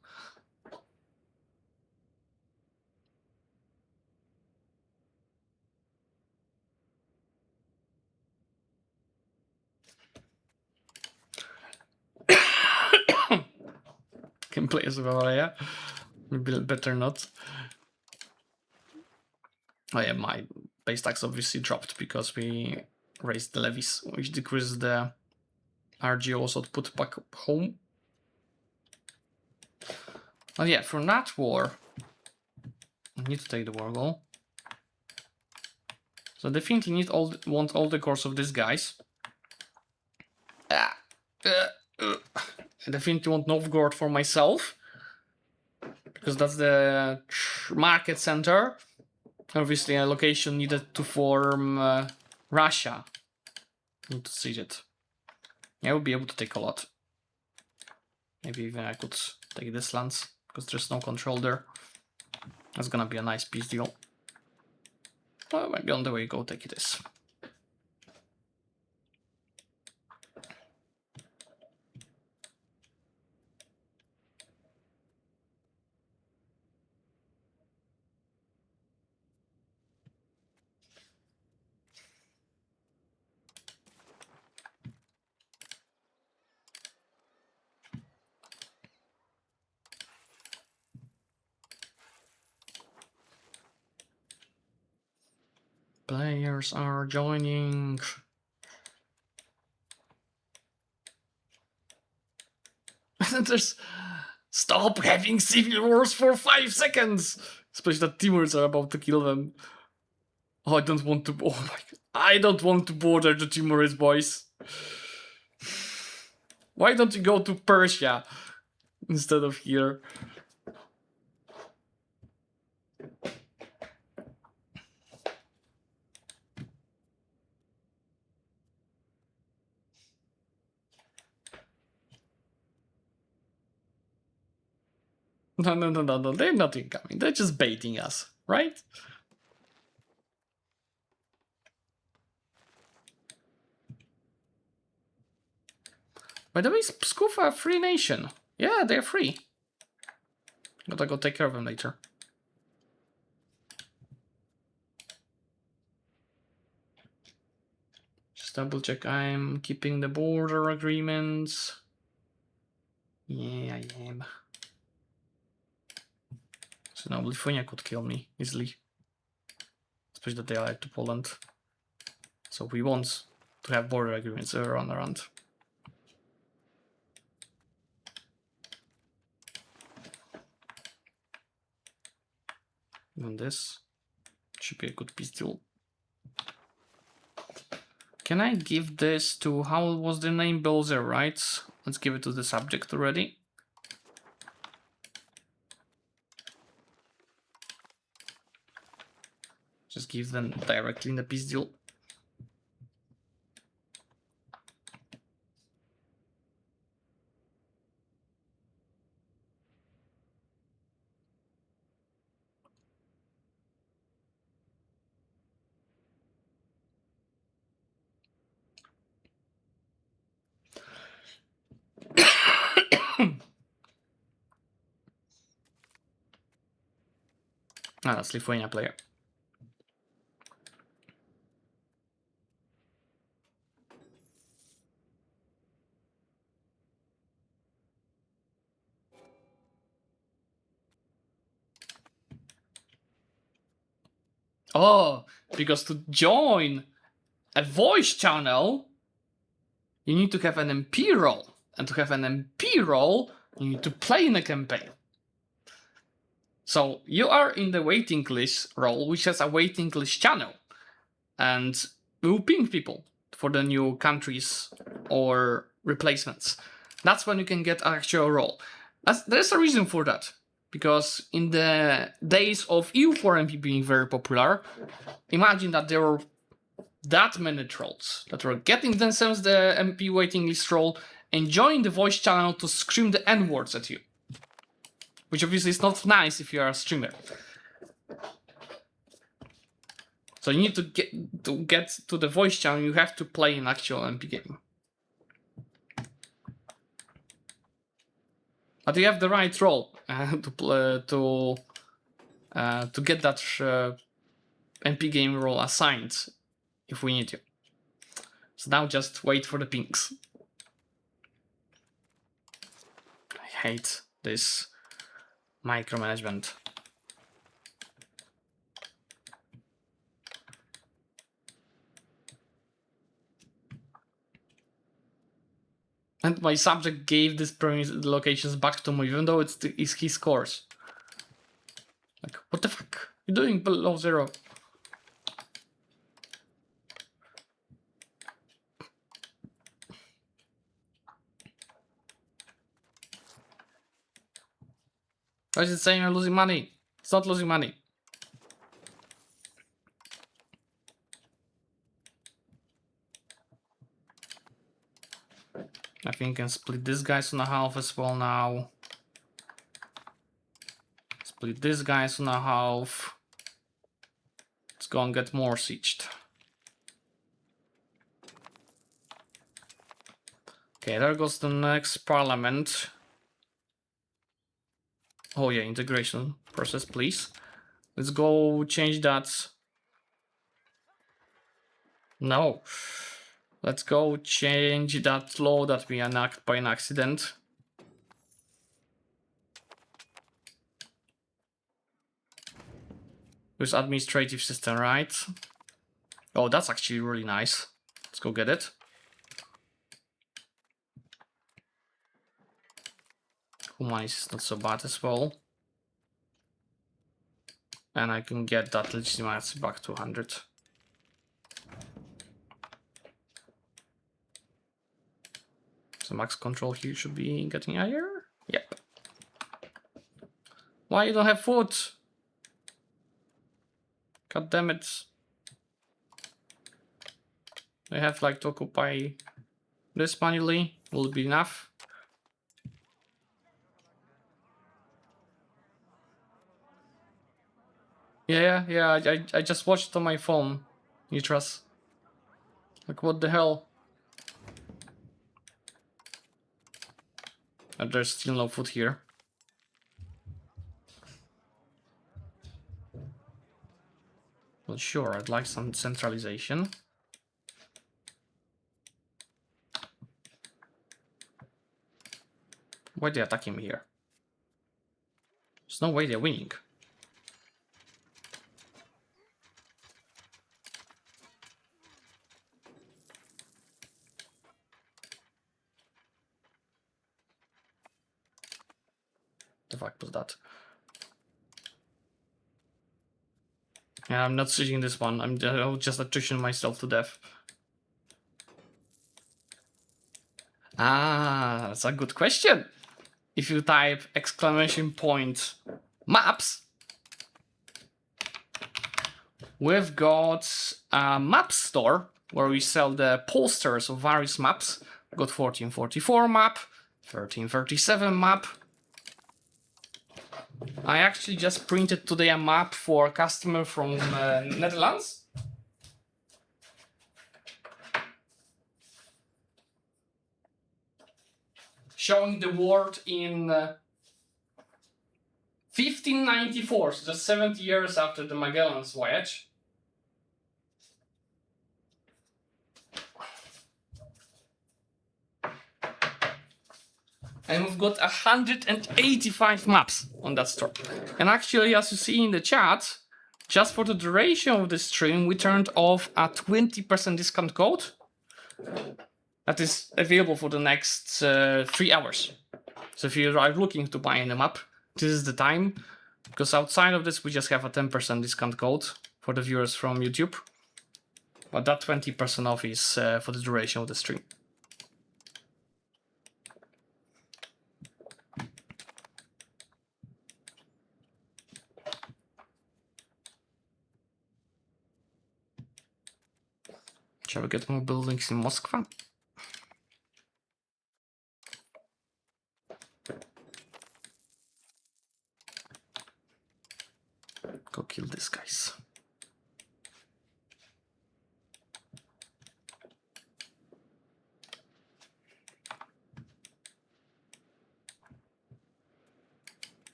Can play as well, yeah. Maybe better not. Oh yeah, my base tax obviously dropped because we raised the levies, which decreased the RGO's output back home. Oh yeah, for that war, I need to take the war goal. So definitely want all the cores of these guys. I definitely want Novgorod for myself, because that's the market center. Obviously, a location needed to form Russia. Need to see it. Yeah, I would be able to take a lot. Maybe even I could take this lands, because there's no control there. That's gonna be a nice peace deal. Well, maybe on the way go take this. Players are joining. There's stop having civil wars for 5 seconds. Especially that Timurs are about to kill them. Oh, I don't want to. Oh my god. I don't want to border the Timurids, boys. Why don't you go to Persia instead of here? No. They're not incoming. They're just baiting us, right? By the way, is Muscovy a free nation? Yeah, they're free. Gotta go take care of them later. Just double check I'm keeping the border agreements. Yeah, I am. So now Lithuania could kill me easily. Especially that they are allied to Poland. So we want to have border agreements around. And this should be a good peace deal. Can I give this to, how was the name below there, right? Let's give it to the subject already. Just give them directly in the peace deal. Ah, that's Lithuania player. Oh, because to join a voice channel, you need to have an MP role. And to have an MP role, you need to play in a campaign. So you are in the waiting list role, which has a waiting list channel. And we will ping people. for the new countries or replacements. That's when you can get actual role. There's a reason for that, because in the days of EU4 MP being very popular, imagine that there were that many trolls that were getting themselves the MP waiting list role and joining the voice channel to scream the N-words at you. Which obviously is not nice if you are a streamer. So you need to get to the voice channel, you have to play an actual MP game. But you have the right role to get that MP game role assigned if we need you. So now just wait for the pinks. I hate this micromanagement. And my subject gave this locations back to me, even though it's his course. Like, what the fuck? You're doing below 0. Why is it saying I'm losing money? It's not losing money. I think I can split these guys on a half as well now. Split these guys on a half. Let's go and get more sieged. Okay, there goes the next parliament. Oh yeah, integration process, please. Let's go change that. No. Let's go change that law that we enacted by an accident. With administrative system, right? Oh, that's actually really nice. Let's go get it. Humanist is not so bad as well. And I can get that legitimacy back to 100. So max control here should be getting higher. Yep. Why you don't have food? God damn it. I have like to occupy this manually. Will it be enough? Yeah, I just watched it on my phone. Nitras. Like, what the hell? There's still no food here. Well, sure, I'd like some centralization. Why are they attacking me here? There's no way they're winning. The fuck was that? Yeah, I'm not switching this one. I'll just attrition myself to death. Ah, that's a good question. If you type exclamation point maps, we've got a map store where we sell the posters of various maps. We've got 1444 map, 1337 map. I actually just printed today a map for a customer from Netherlands. Showing the world in 1594, so just 70 years after the Magellan's voyage. And we've got 185 maps on that store. And actually, as you see in the chat, just for the duration of the stream, we turned off a 20% discount code that is available for the next 3 hours. So if you are looking to buy a map, this is the time. Because outside of this, we just have a 10% discount code for the viewers from YouTube. But that 20% off is for the duration of the stream. Shall we get more buildings in Moscow? Go kill these guys.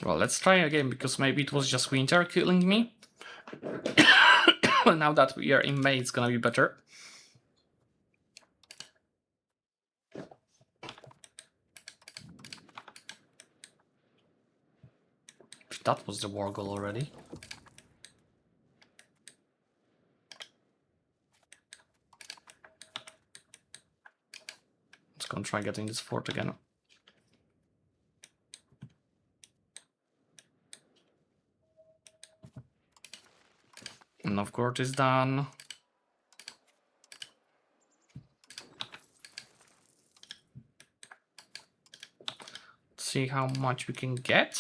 Well, let's try again, because maybe it was just winter killing me. Now that we are in May, it's gonna be better. That was the war goal already. Let's go and try getting this fort again. Novgorod is done. Let's see how much we can get.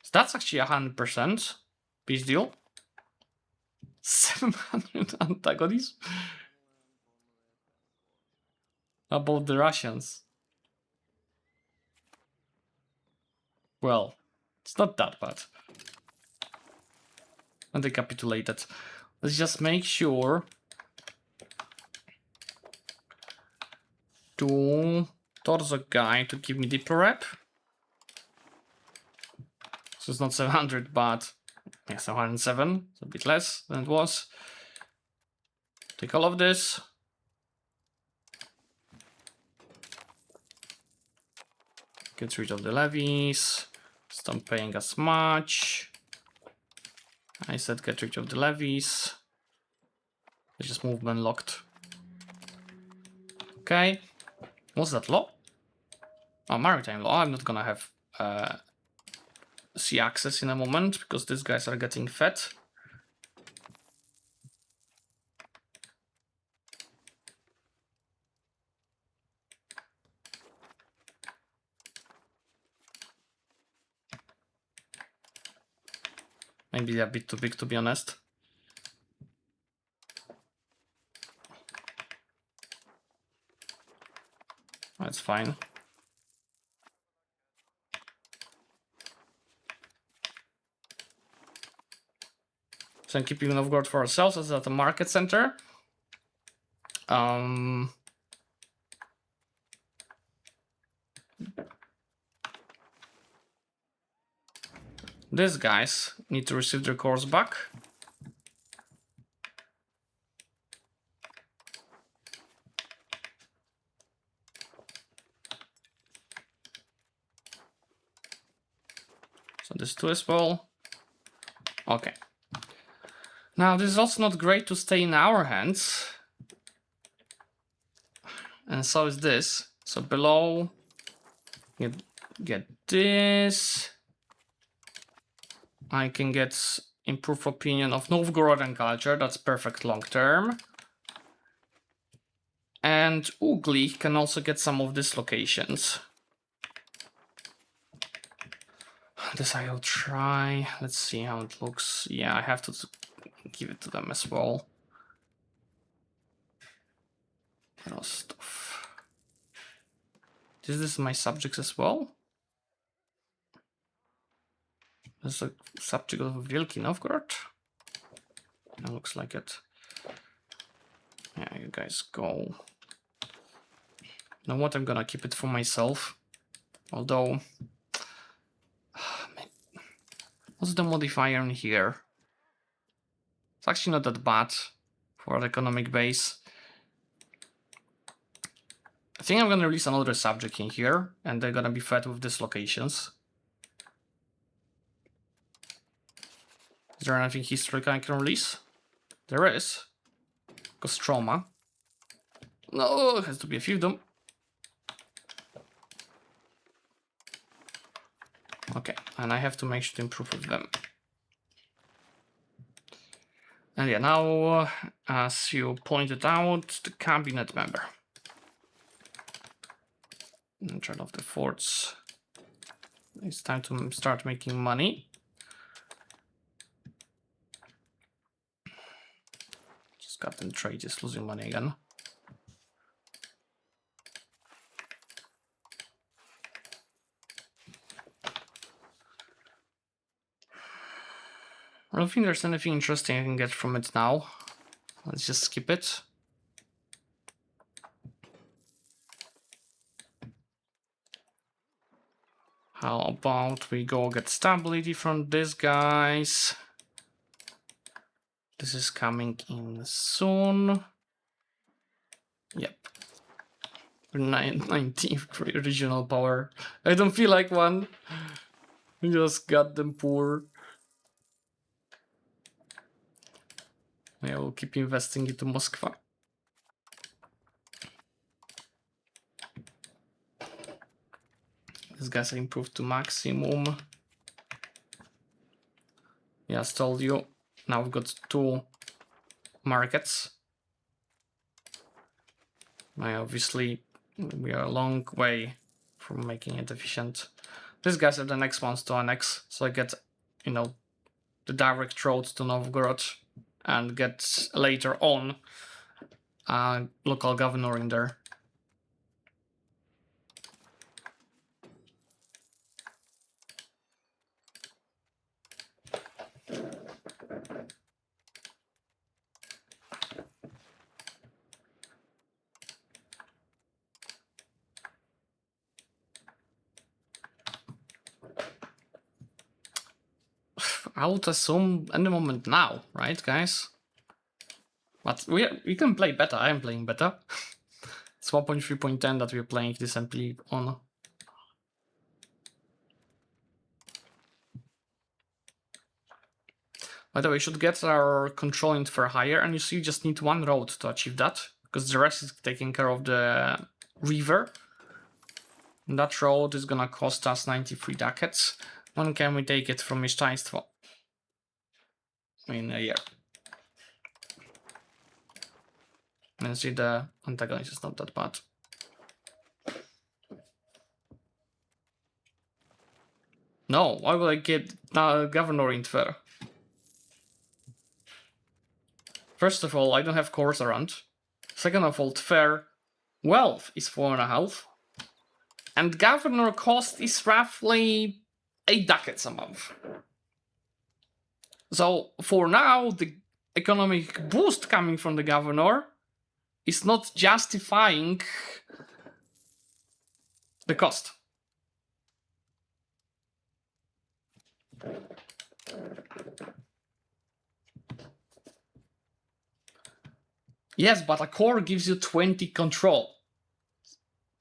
So that's actually 100%. Peace deal. 700 antagonists. About the Russians. Well, it's not that bad. And they capitulated. Let's just make sure to torso guy to give me deeper rep. So it's not 700, but yeah, 707. It's a bit less than it was. Take all of this. Get rid of the levies. Stop paying as much. I said get rid of the levies. It's just movement locked. Okay. What's that law? Oh, maritime law. I'm not gonna have sea access in a moment because these guys are getting fed. Maybe they're a bit too big, to be honest. That's fine. So I'm keeping Novgorod for ourselves as at the market center. These guys need to receive their cores back. So this too as well. Okay. Now this is also not great to stay in our hands. And so is this. So below, get this. I can get improved opinion of Novgorodian culture. That's perfect long term. And Ugly can also get some of these locations. This I will try. Let's see how it looks. Yeah, I have to give it to them as well. Rostov. Is this my subjects as well? There's a subject of Wielki Novgorod. That looks like it. Yeah, you guys go. You know what? I'm gonna keep it for myself. Although, what's the modifier in here? It's actually not that bad for the economic base. I think I'm gonna release another subject in here, and they're gonna be fed with dislocations. Is there anything historical I can release? There is. Kostroma. No, it has to be a few of them. Okay, and I have to make sure to improve with them. And yeah, now, as you pointed out, the cabinet member. And turn off the forts. It's time to start making money. Just Captain Trade is losing money again. I don't think there's anything interesting I can get from it now. Let's just skip it. How about we go get stability from these guys? This is coming in soon. Yep. 19th regional power. I don't feel like one. We just got them poor. I will keep investing into Muscovy. These guys are improved to maximum. Yes, told you. Now we've got 2 markets. Obviously, we are a long way from making it efficient. These guys are the next ones to annex, so I get, you know, the direct road to Novgorod and get later on a local governor in there. I would assume any moment now, right, guys? But we can play better. I am playing better. It's 1.3.10 that we're playing this MP on. By the way, we should get our control infer higher, and you see you just need 1 road to achieve that, because the rest is taking care of the river. And that road is gonna cost us 93 ducats. When can we take it from Mieszczaństwo? In a year. And see, the antagonist is not that bad. No, why would I get governor infer? First of all, I don't have cores around. Second of all, fair wealth is 4.5. And governor cost is roughly 8 ducats a month. So for now, the economic boost coming from the governor is not justifying the cost. Yes, but a core gives you 20 control.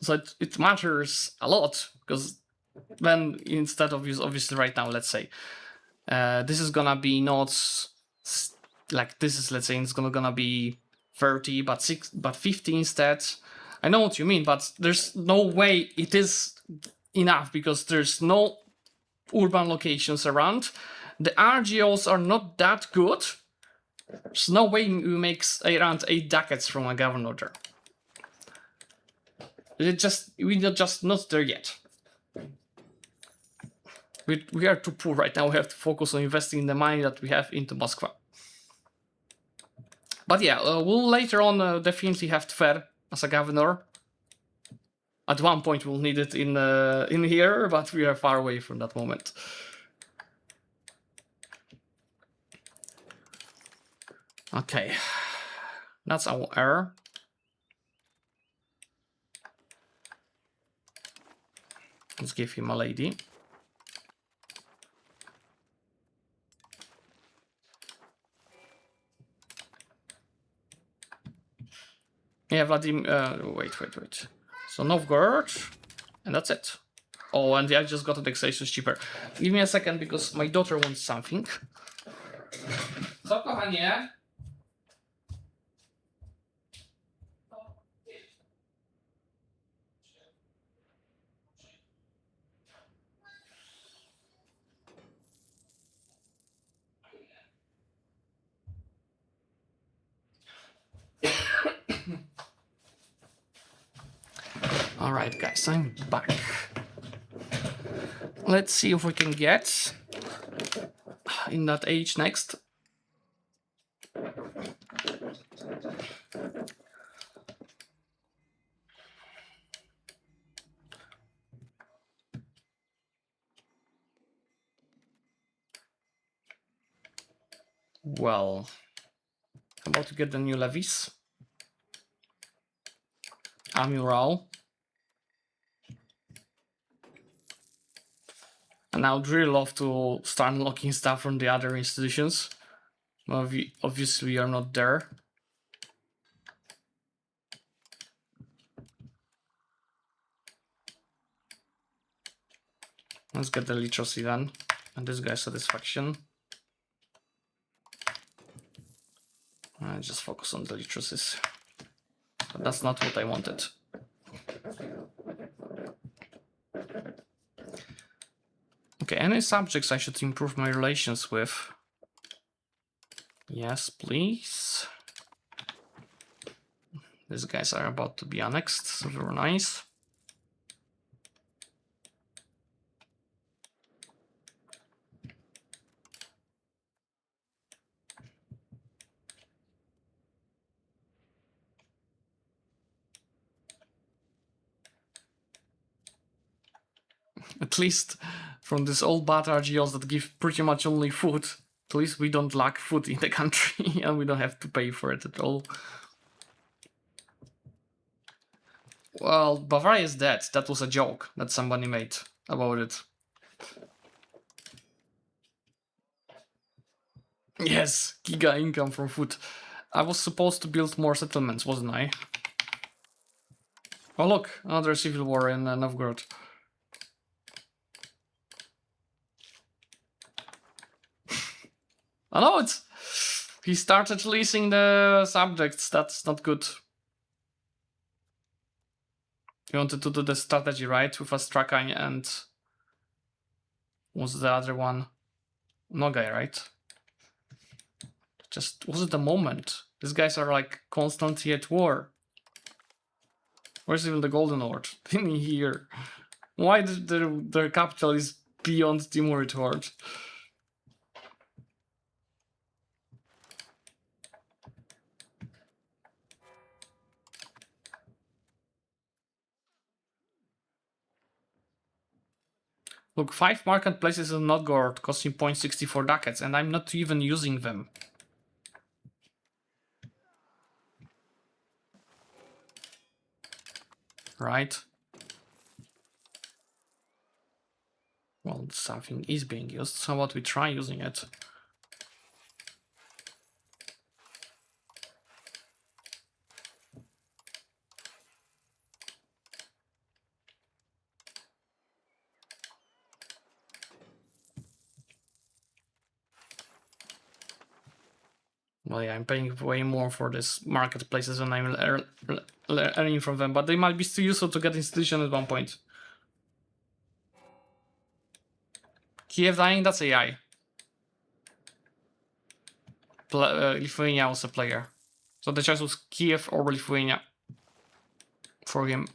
So it matters a lot, because then instead of obviously right now, let's say, this is gonna be not like this is, let's say, it's gonna be 30, but 50 instead. I know what you mean, but there's no way it is enough, because there's no urban locations around. The RGOs are not that good. There's no way we make around 8 ducats from a governor there. We're just not there yet. We are too poor right now. We have to focus on investing the money that we have into Moskva. But yeah, we'll later on definitely have Tver as a governor. At one point we'll need it in here, but we are far away from that moment. Okay, that's our error. Let's give him a lady. Yeah, Vladimir. Wait. So Novgorod, and that's it. Oh, and I just got indexation cheaper. Give me a second, because my daughter wants something. Co, kochanie? Alright, guys, I'm back. Let's see if we can get in that age next. Well, about to get the new levies. Amural. And I would really love to start unlocking stuff from the other institutions. Well, obviously, we are not there. Let's get the literacy then. And this guy's satisfaction. I just focus on the literacies. But that's not what I wanted. Okay, any subjects I should improve my relations with? Yes, please. These guys are about to be annexed, so very nice. At least from these old bad RGOs that give pretty much only food, at least we don't lack food in the country and we don't have to pay for it at all. Well, Bavaria is dead. That was a joke that somebody made about it. Yes, giga income from food. I was supposed to build more settlements, wasn't I? Oh look, another civil war in Novgorod. Oh no, he started leasing the subjects. That's not good. You wanted to do the strategy, right? With Astrakhan and what's the other one? Nogai, right? Just was it a moment? These guys are like constantly at war. Where's even the Golden Horde? In here. Why their capital is beyond Timurid Horde? Look, 5 marketplaces in Novgorod cost me 0.64 ducats, and I'm not even using them. Right? Well, something is being used, so what we try using it. Well, yeah, I'm paying way more for this marketplaces than I'm earning from them, but they might be still useful to get institution at one point. Kiev dying, that's AI. Lithuania was a player. So the choice was Kiev or Lithuania for him.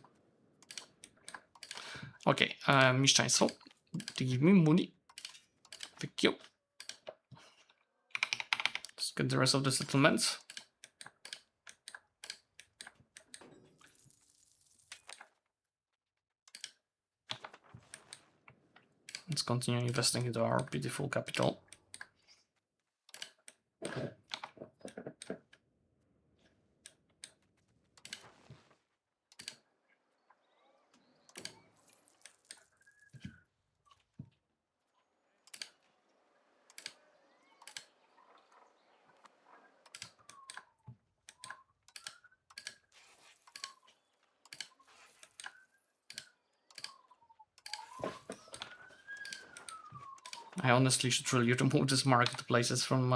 Okay, mieszczaństwo. To give me money. Thank you. Let's get the rest of the settlements. Let's continue investing into our beautiful capital. I honestly should really remove these marketplaces from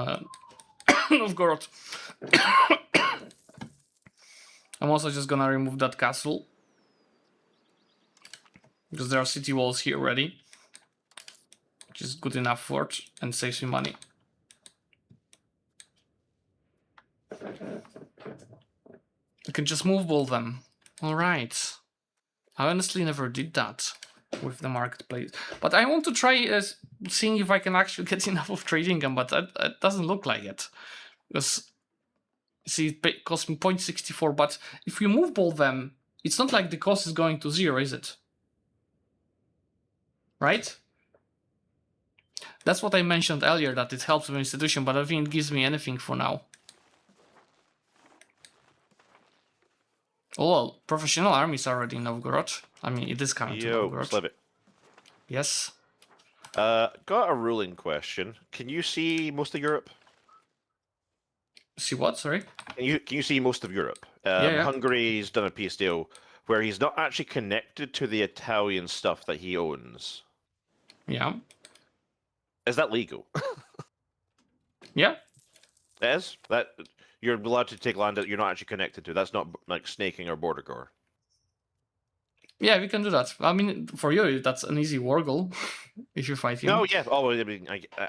Novgorod. I'm also just gonna remove that castle. Because there are city walls here already. Which is good enough for it and saves me money. I can just move all them. Alright. I honestly never did that with the marketplace. But I want to try seeing if I can actually get enough of trading them, but it doesn't look like it. Because, see, it cost me 0.64, but if we move both them, it's not like the cost is going to 0, is it? Right? That's what I mentioned earlier, that it helps with institution, but I don't think it gives me anything for now. Oh, well, professional armies are already in Novgorod. I mean, it is coming to Novgorod. Zlewikk. Yes. Got a ruling question. Can you see most of Europe? See what? Sorry? Can you see most of Europe? Yeah. Hungary's done a peace deal where he's not actually connected to the Italian stuff that he owns. Yeah. Is that legal? Yeah. It is? That you're allowed to take land that you're not actually connected to. That's not like snaking or border gore. Yeah, we can do that. I mean, for you, that's an easy war goal if you fight him. No, yeah. Oh, I mean,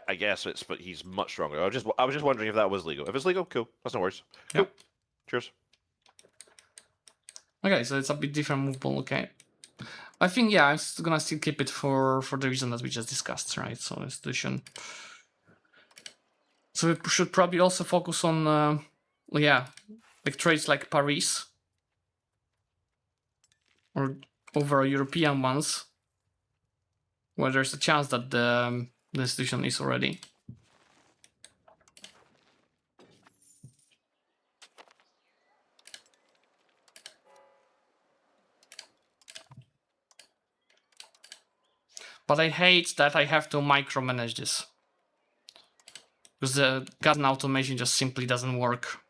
I guess it's, but he's much stronger. I was just wondering if that was legal. If it's legal, cool. That's no worries. Cool. Yeah. Cheers. Okay, so it's a bit different movable. Okay. I think, yeah, I'm gonna still keep it for the reason that we just discussed, right? So institution. So we should probably also focus on, yeah, like trades like Paris or over European ones, where there's a chance that the institution is already. But I hate that I have to micromanage this, because the garden automation just simply doesn't work.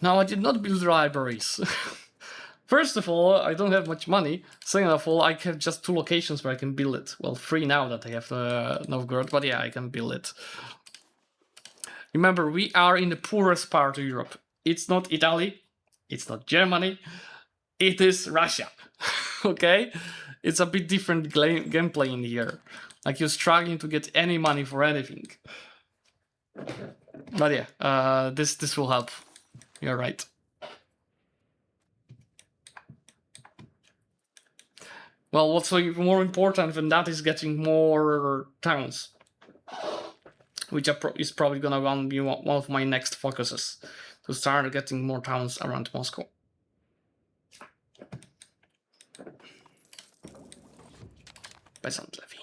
Now, I did not build libraries. First of all, I don't have much money. Second of all, I have just 2 locations where I can build it. Well, 3 now that I have Novgorod, but yeah, I can build it. Remember, we are in the poorest part of Europe. It's not Italy, it's not Germany, it is Russia. Okay? It's a bit different gameplay in here. Like, you're struggling to get any money for anything. But yeah, this will help. You're right. Well, what's even more important than that is getting more towns, which is probably gonna be one of my next focuses, to start getting more towns around Moscow. Peasant levy.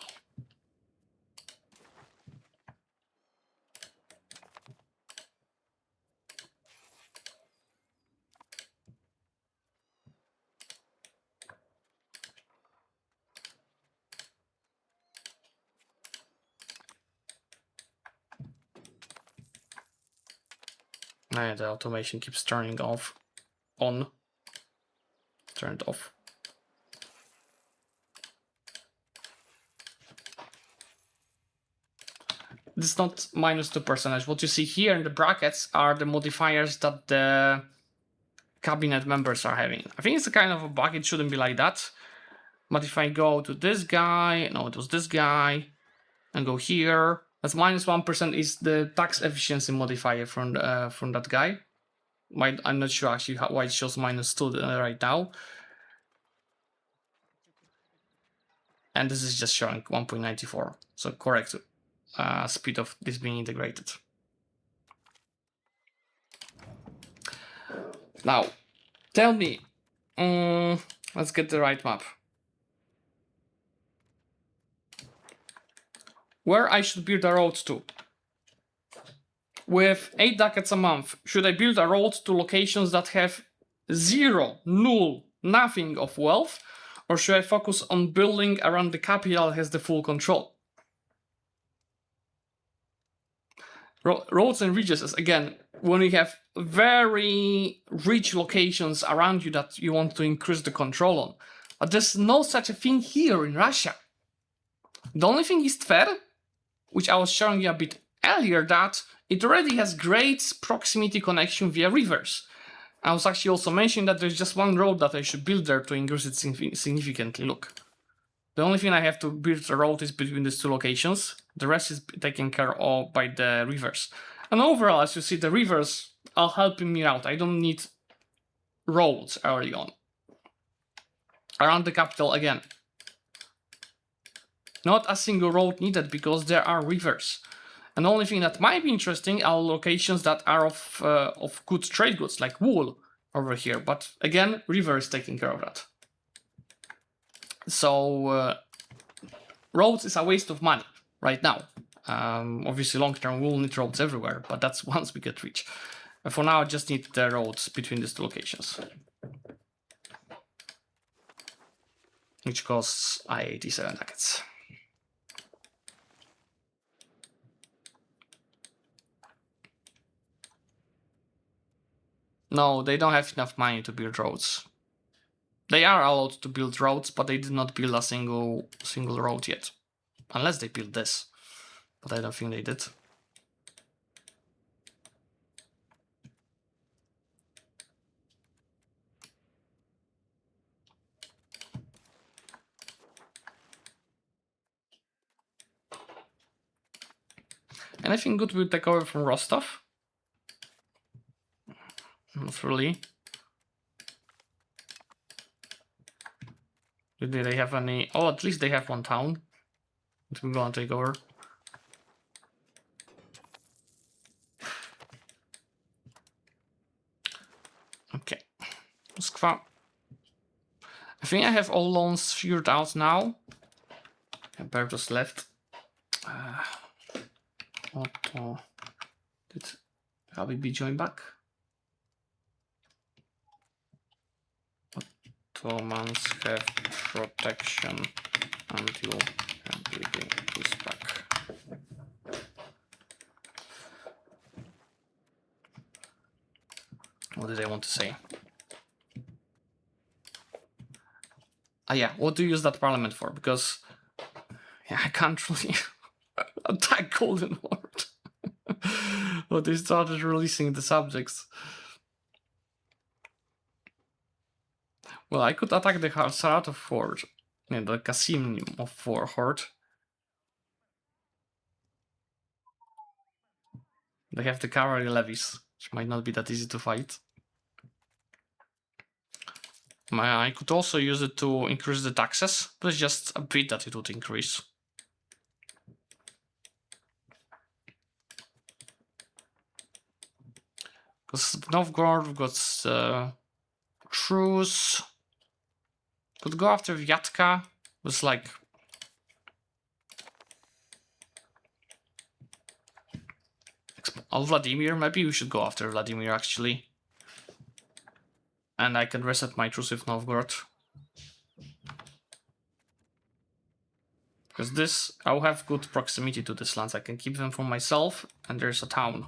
And the automation keeps turning off, on, turned off. This is not minus 2%. What you see here in the brackets are the modifiers that the cabinet members are having. I think it's a kind of a bug, it shouldn't be like that. But if I go to this guy, no, it was this guy, and go here, that's minus 1% is the tax efficiency modifier from that guy. I'm not sure actually why it shows minus 2 right now. And this is just showing 1.94. So correct speed of this being integrated. Now, tell me, let's get the right map. Where I should build a road to. With 8 ducats a month, should I build a road to locations that have 0, null, nothing of wealth? Or should I focus on building around the capital that has the full control? Roads and ridges, again, when you have very rich locations around you that you want to increase the control on. But there's no such a thing here in Russia. The only thing is Tver, which I was showing you a bit earlier, that it already has great proximity connection via rivers. I was actually also mentioning that there's just one road that I should build there to increase it significantly. Look, the only thing I have to build a road is between these 2 locations. The rest is taken care of by the rivers. And overall, as you see, the rivers are helping me out. I don't need roads early on. Around the capital again. Not a single road needed because there are rivers. And the only thing that might be interesting are locations that are of good trade goods, like wool over here. But again, river is taking care of that. So roads is a waste of money right now. Obviously, long term we'll need roads everywhere, but that's once we get rich. For now, I just need the roads between these two locations, which costs I-87 ducats. No, they don't have enough money to build roads. They are allowed to build roads, but they did not build a single road yet. Unless they built this. But I don't think they did. Anything good will take over from Rostov? Not really. Did they have any? Oh, at least they have one town that we're gonna take over. Okay, Muscovy. I think I have all loans figured out now. Bertus left. Otto. Did Habibi join back? Ottomans have protection until Habibi is back. What did I want to say? Ah, yeah, what do you use that parliament for? Because yeah, I can't really attack Golden Horde. But they started releasing the subjects. Well, I could attack the Saratov Horde, yeah, the Kasim of Horde. They have the cavalry levies, which might not be that easy to fight. I could also use it to increase the taxes, but it's just a bit that it would increase. Because Novgorod, we've got truce. Could go after Vyatka. Was like Vladimir. Maybe we should go after Vladimir actually. And I can reset my truce with Novgorod. Because this, I'll have good proximity to these lands. I can keep them for myself, and there's a town.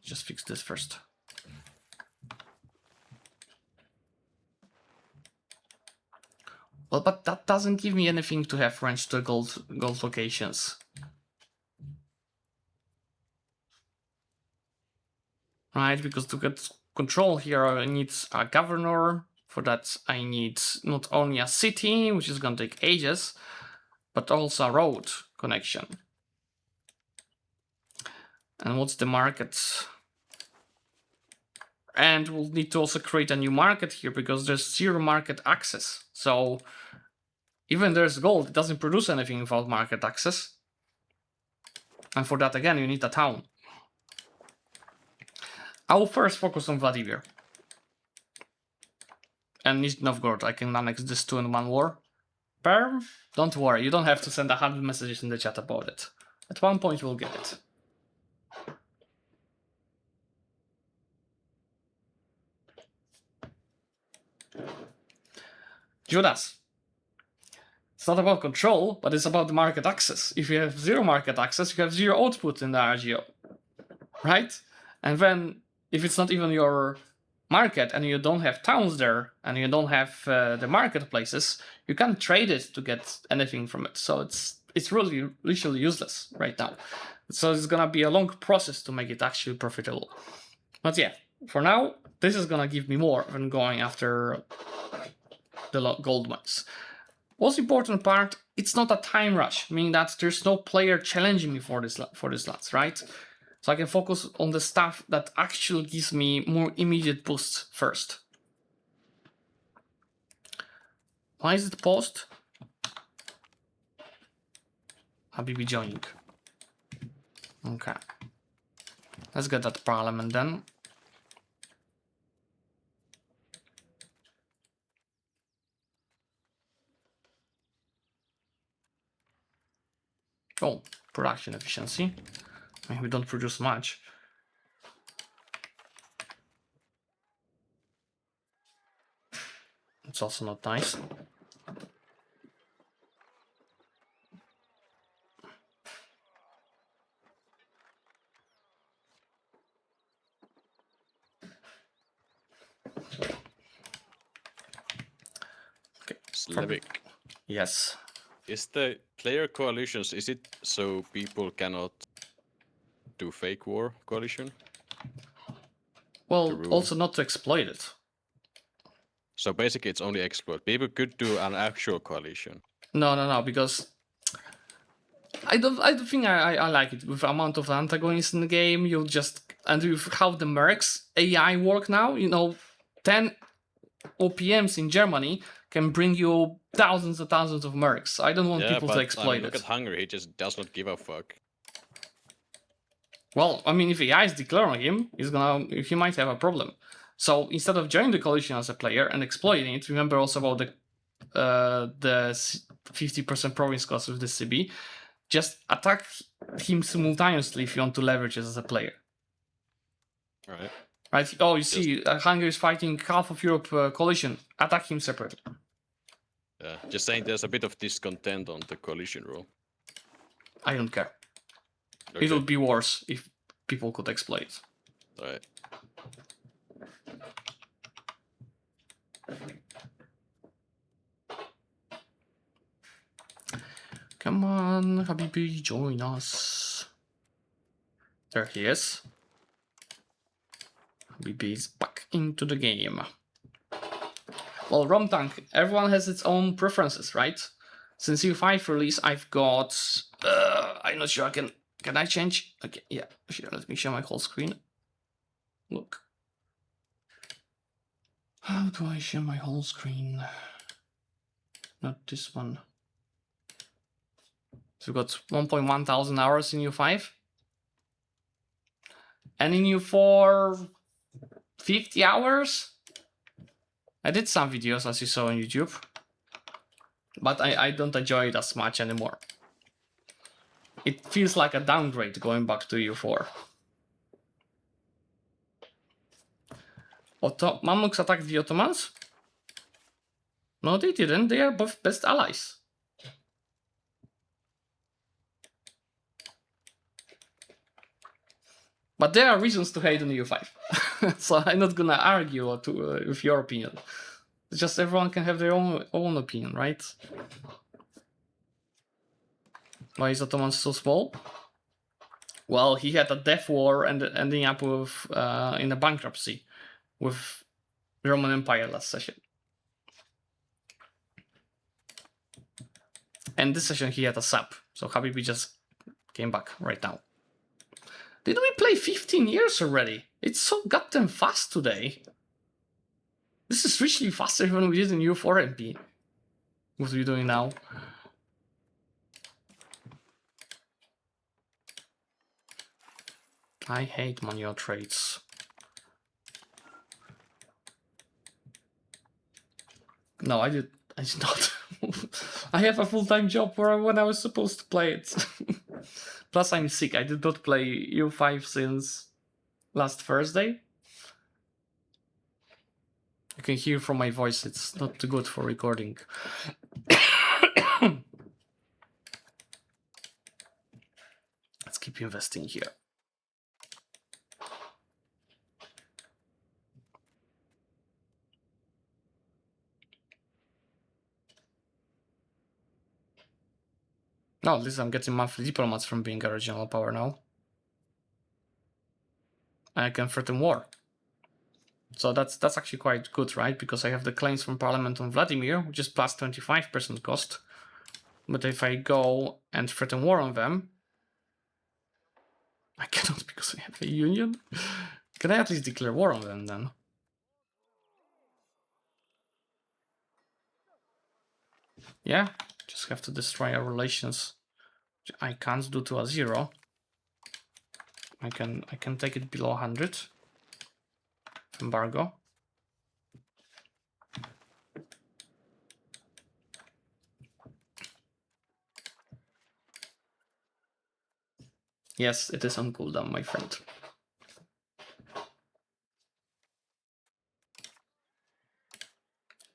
Just fix this first. Well, but that doesn't give me anything to have range to gold locations. Right, because to get control here I need a governor. For that I need not only a city, which is gonna take ages, but also a road connection. And what's the market? And we'll need to also create a new market here because there's zero market access. So even there's gold, it doesn't produce anything without market access. And for that, again, you need a town. I will first focus on Vladimir. And Nizhny Novgorod, I can annex this 2 in 1 war. Perm, don't worry, you don't have to send 100 messages in the chat about it. At one point we'll get it. Judas. It's not about control, but it's about the market access. If you have zero market access, you have zero output in the RGO. Right? And then, if it's not even your market and you don't have towns there and you don't have the marketplaces, you can't trade it to get anything from it. So it's really literally useless right now. So it's gonna be a long process to make it actually profitable. But yeah, for now, this is gonna give me more than going after the gold mines. Most important part, it's not a time rush, meaning that there's no player challenging me for this slots, right? So I can focus on the stuff that actually gives me more immediate boosts first. Why is it paused? Habibi joining. Okay. Let's get that parliament then. Oh, production efficiency. I mean, we don't produce much. It's also not nice. Okay. Zlewikk, Yes. is the player coalitions, is it so people cannot do fake war coalition? Well, rule. also not to exploit it. So basically it's only exploit. People could do an actual coalition. No, because I don't think I like it. With the amount of antagonists in the game, you'll just, and with how the mercs AI work now, you know, 10 OPMs in Germany can bring you thousands and thousands of mercs. I don't want Yeah, people but to I exploit mean, look it. at Hungary, he just does not give a fuck. Well, I mean, if AI is declaring him, he might have a problem. So instead of joining the coalition as a player and exploiting it, remember also about the 50% province cost with the CB. Just attack him simultaneously if you want to leverage it as a player. Right. Right? Oh, you see, Hungary is fighting half of Europe coalition. Attack him separately. Yeah, just saying there's a bit of discontent on the coalition rule. I don't care. Okay. It would be worse if people could exploit. Right. Come on, Habibi, join us. There he is. Habibi is back into the game. Well, ROM tank, everyone has its own preferences, right? Since EU5 release, I've got... I'm not sure I can... Can I change? Okay, yeah, sure, let me share my whole screen. Look. How do I share my whole screen? Not this one. So we've got 1.1 thousand hours in EU5. And in EU4, 50 hours? I did some videos, as you saw on YouTube. But I don't enjoy it as much anymore. It feels like a downgrade going back to EU4. Mamluks attacked the Ottomans? No, they didn't. They are both best allies. But there are reasons to hate on EU5. So I'm not gonna argue with your opinion. It's just everyone can have their own opinion, right? Why is Ottoman so small? Well, he had a death war and ending up with in a bankruptcy with the Roman Empire last session. And this session he had a sub, so Habibi just came back right now. Did we play 15 years already? It's so goddamn fast today. This is richly faster than we did in EU4 MP. What are we doing now? I hate manual trades. No, I did not. I have a full-time job when I was supposed to play it. Plus, I'm sick. I did not play EU5 since last Thursday. You can hear from my voice, it's not too good for recording. Let's keep investing here. No, at least I'm getting monthly diplomats from being a regional power now. I can threaten war. So that's actually quite good, right? Because I have the claims from Parliament on Vladimir, which is plus 25% cost. But if I go and threaten war on them, I cannot because I have a union. Can I at least declare war on them then? Yeah, just have to destroy our relations. I can't do to a 0. I can take it below 100. Embargo. Yes, it is on cooldown, my friend.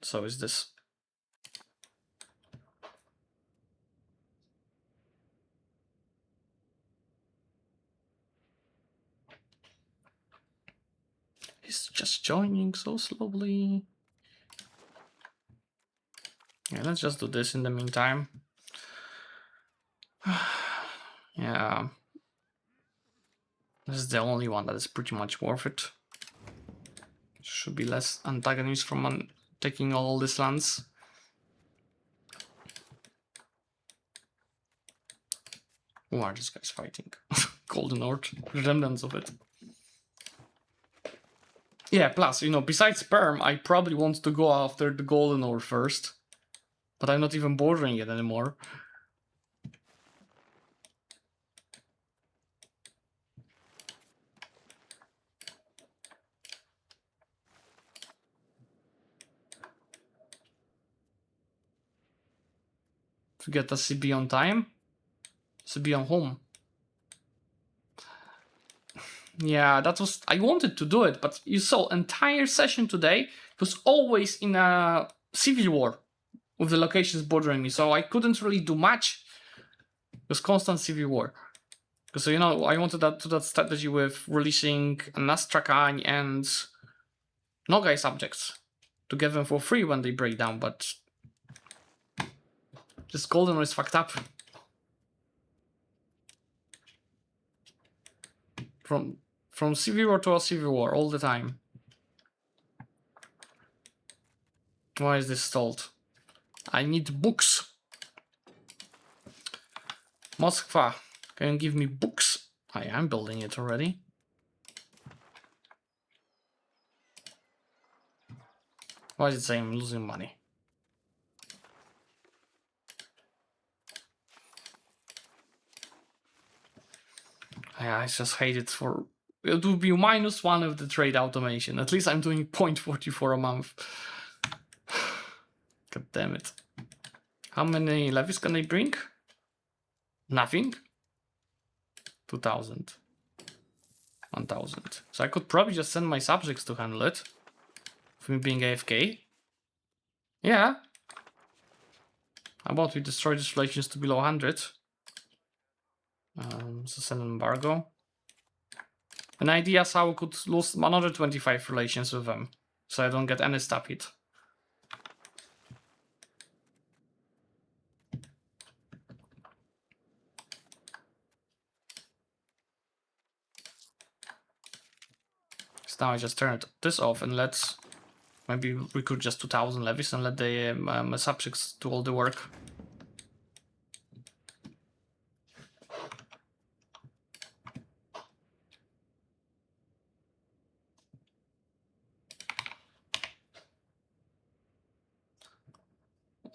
So is this. He's just joining so slowly. Yeah, let's just do this in the meantime. Yeah. This is the only one that is pretty much worth it. Should be less antagonist from taking all these lands. Who are these guys fighting? Golden Horde, remnants of it. Yeah, plus, you know, besides Perm, I probably want to go after the Golden Horde first. But I'm not even bordering it anymore. To get a CB on time? CB on home. Yeah, that was... I wanted to do it, but you saw entire session today was always in a civil war with the locations bordering me, so I couldn't really do much. It was constant civil war. Because, you know, I wanted that strategy with releasing Nastrakhan and Nogai subjects to get them for free when they break down, but this Golden is fucked up. From civil war to a civil war all the time. Why is this stalled? I need books. Moskva, can you give me books? I am building it already. Why is it saying I'm losing money? I just hate it for... It would be -1 of the trade automation. At least I'm doing 0.44 a month. God damn it. How many levies can I bring? Nothing. 2,000. 1,000. So I could probably just send my subjects to handle it. For me being AFK. Yeah. How about we destroy these relations to below 100? So send an embargo. An idea is how I could lose another 25 relations with them. So I don't get any stab hit. So now I just turn this off and let's maybe recruit just 2,000 levies and let the subjects do all the work.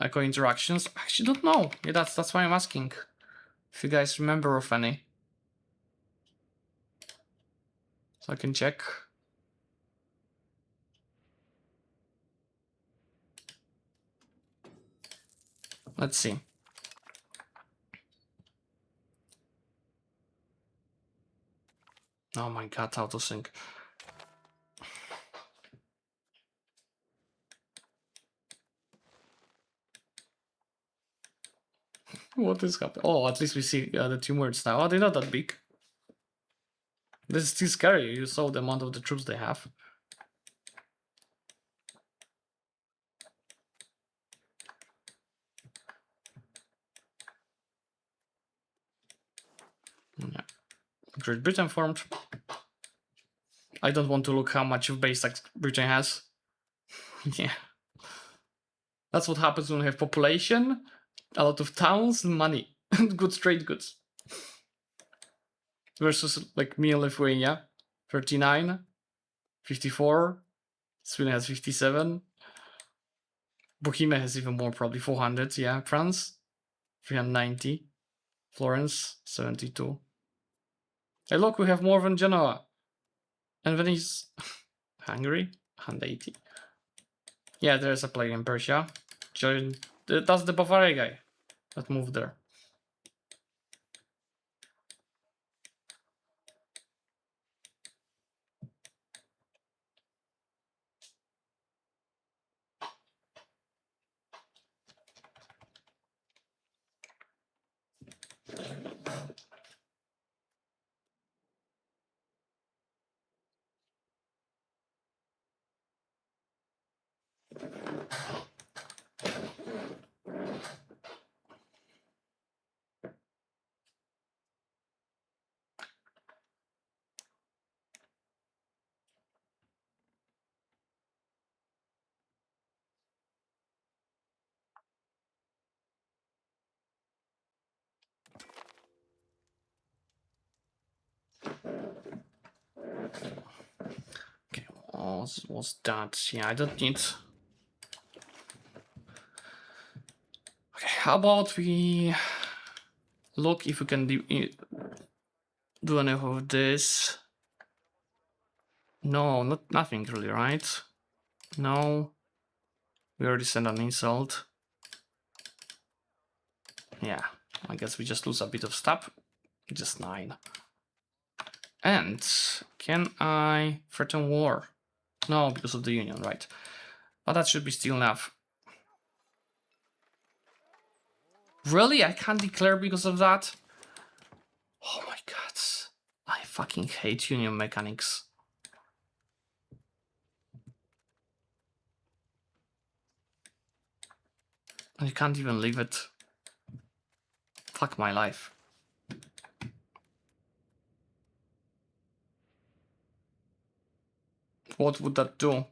Echo interactions? I actually don't know. Yeah, that's why I'm asking. If you guys remember of any. So I can check. Let's see. Oh my god, autosync. What is happening? Oh, at least we see the 2 words now. Oh, they're not that big. This is still scary. You saw the amount of the troops they have. Yeah. Great Britain formed. I don't want to look how much of base tax Britain has. Yeah. That's what happens when we have population, a lot of towns, and money. Good trade goods. Versus like me and Lithuania, 39, 54. Sweden has 57. Bohemia has even more, probably 400. Yeah, France, 390. Florence, 72. Hey, look, we have more than Genoa. And Venice, Hungary, 180. Yeah, there's a player in Persia. That's the Bavaria guy that moved there. Okay, what's that? Yeah, I don't need. Okay, how about we look if we can do any of this? No, nothing really, right? No, we already sent an insult. Yeah, I guess we just lose a bit of stuff. Just 9. And can I threaten war? No, because of the union, right? But that should be still enough. Really? I can't declare because of that? Oh my god. I fucking hate union mechanics. I can't even leave it. Fuck my life. What would that do?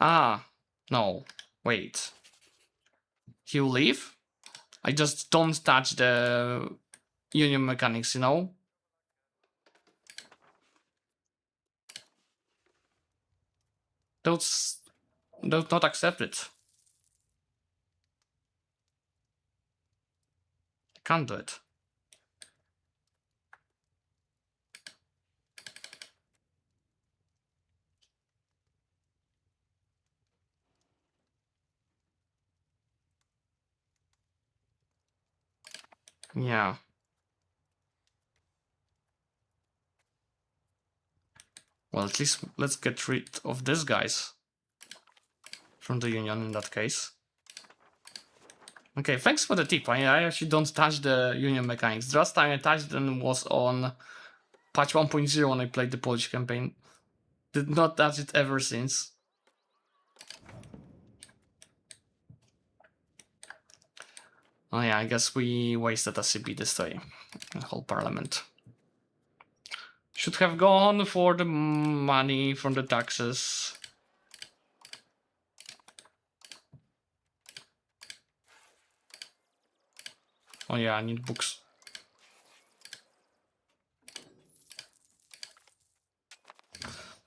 Ah, no. Wait. He'll leave? I just don't touch the union mechanics, you know? Those not accept it. Can't do it. Yeah. Well, at least let's get rid of these guys from the union in that case. Okay, thanks for the tip. I actually don't touch the union mechanics. The last time I touched them was on patch 1.0 when I played the Polish campaign. Did not touch it ever since. Oh yeah, I guess we wasted a CP this day. The whole parliament. Should have gone for the money from the taxes. Oh yeah, I need books.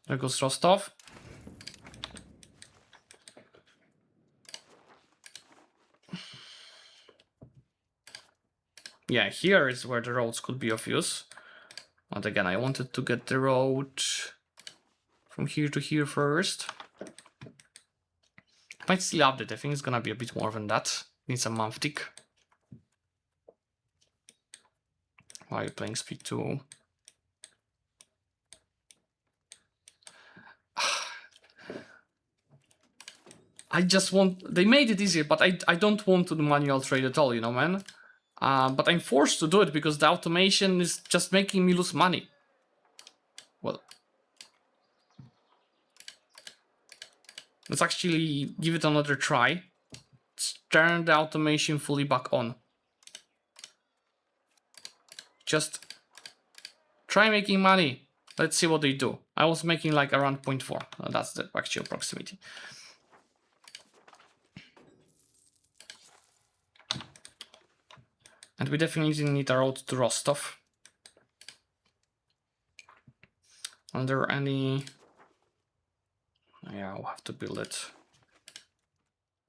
There goes Rostov. Yeah, here is where the roads could be of use. But again, I wanted to get the road from here to here first. Might still update. I think it's gonna be a bit more than that. Needs a month tick. Why are you playing speed 2? I just want... They made it easier, but I don't want to do manual trade at all, you know, man? But I'm forced to do it because the automation is just making me lose money. Well... Let's actually give it another try. Let's turn the automation fully back on. Just try making money. Let's see what they do. I was making like around 0.4. That's the actual proximity. And we definitely need a road to Rostov. Are there any... Yeah, I'll have to build it.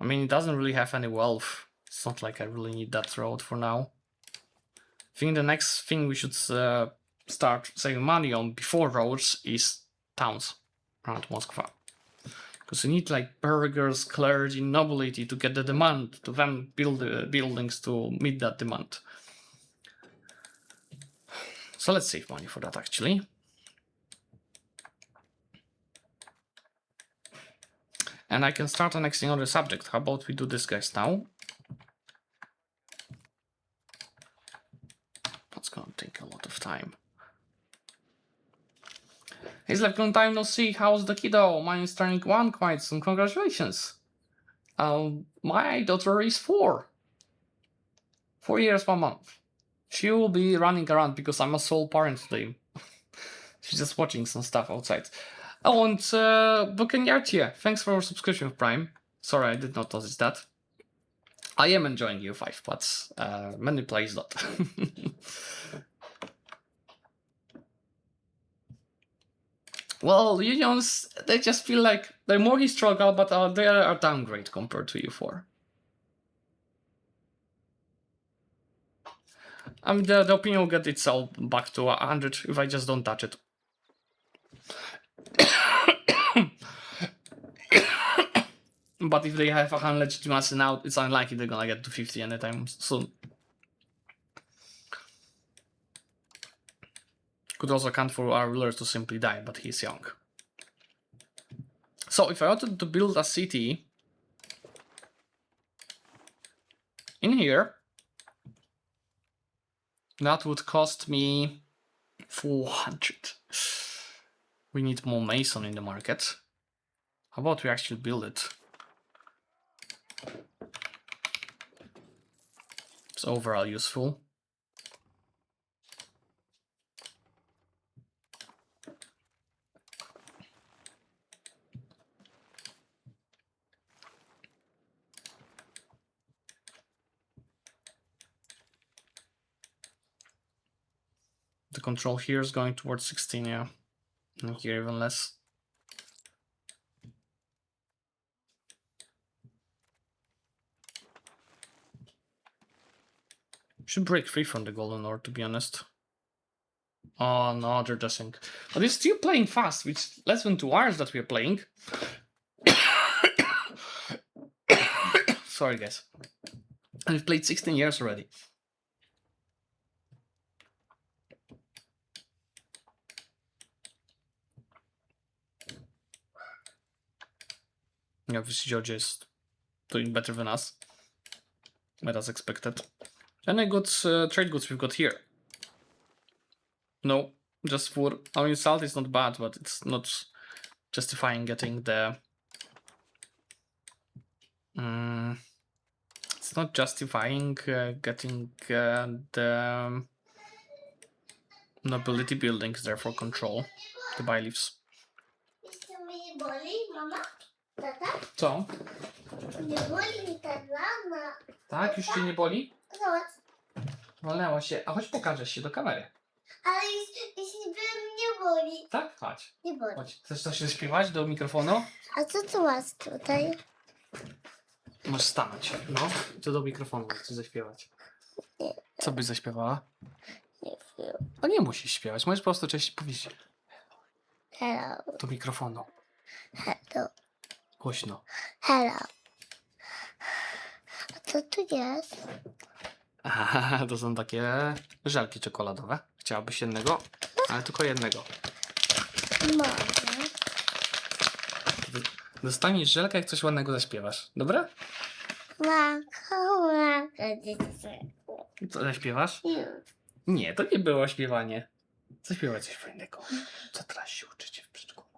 I mean, it doesn't really have any wealth. It's not like I really need that road for now. I think the next thing we should start saving money on before roads is towns around Muscovy. Because you need like burghers, clergy, nobility to get the demand, to then build the buildings to meet that demand. So let's save money for that actually. And I can start annexing other subject. How about we do this guys now? That's gonna take a lot of time. It's like long time no see. How's the kiddo? Mine is turning 1 quite soon. Congratulations. My daughter is 4. 4 years, 1 month. She will be running around because I'm a sole parent today. She's just watching some stuff outside. Oh, and Bukeniartia, thanks for your subscription Prime. Sorry, I did not notice that. I am enjoying EU5, but many players not. Well, unions, they just feel like they're more historical, but they are a downgrade compared to EU4. I mean, the opinion will get itself back to 100 if I just don't touch it. But if they have a hand legitimacy now, it's unlikely they're gonna get to 50 anytime soon. Could also account for our ruler to simply die, but he's young. So if I wanted to build a city in here, that would cost me 400. We need more mason in the market. How about we actually build it? It's overall useful. The control here is going towards 16, yeah. And here even less. Should break free from the golden ore, to be honest. Oh no, they're dashing. But they're still playing fast, which less than 2 hours that we are playing. Sorry guys. And we've played 16 years already. Yeah, obviously Georgia is doing better than us. But as expected. Any good trade goods we've got here? No, just for... I mean, salt is not bad, but it's not justifying getting the... it's not justifying getting the nobility buildings there for control, the bylieves. Jeszcze mnie boli, mama? Tata? Co? Nie boli mi ta rana. Tak? Już cię nie boli? Zobacz. Walnęła się. A chodź pokażesz się do kamery. Ale jeśli nie boli. Tak? Chodź. Nie boli. Chodź. Chcesz coś zaśpiewać do mikrofonu? A co tu masz tutaj? Możesz stanąć. No. To do mikrofonu chcesz zaśpiewać. Nie. Co byś zaśpiewała? Nie wiem. No nie musisz śpiewać. Możesz po prostu cześć powiedzieć Hello. do mikrofonu. Hello. Głośno. Hello. A co tu jest? Aha, to są takie żelki czekoladowe. Chciałabyś jednego? Ale tylko jednego. Może. Dostaniesz żelkę, jak coś ładnego zaśpiewasz. Dobra? Maka. Co zaśpiewasz? Nie. Nie, to nie było śpiewanie. Zaśpiewaj coś fajnego. Co teraz się uczycie w przedszkolu?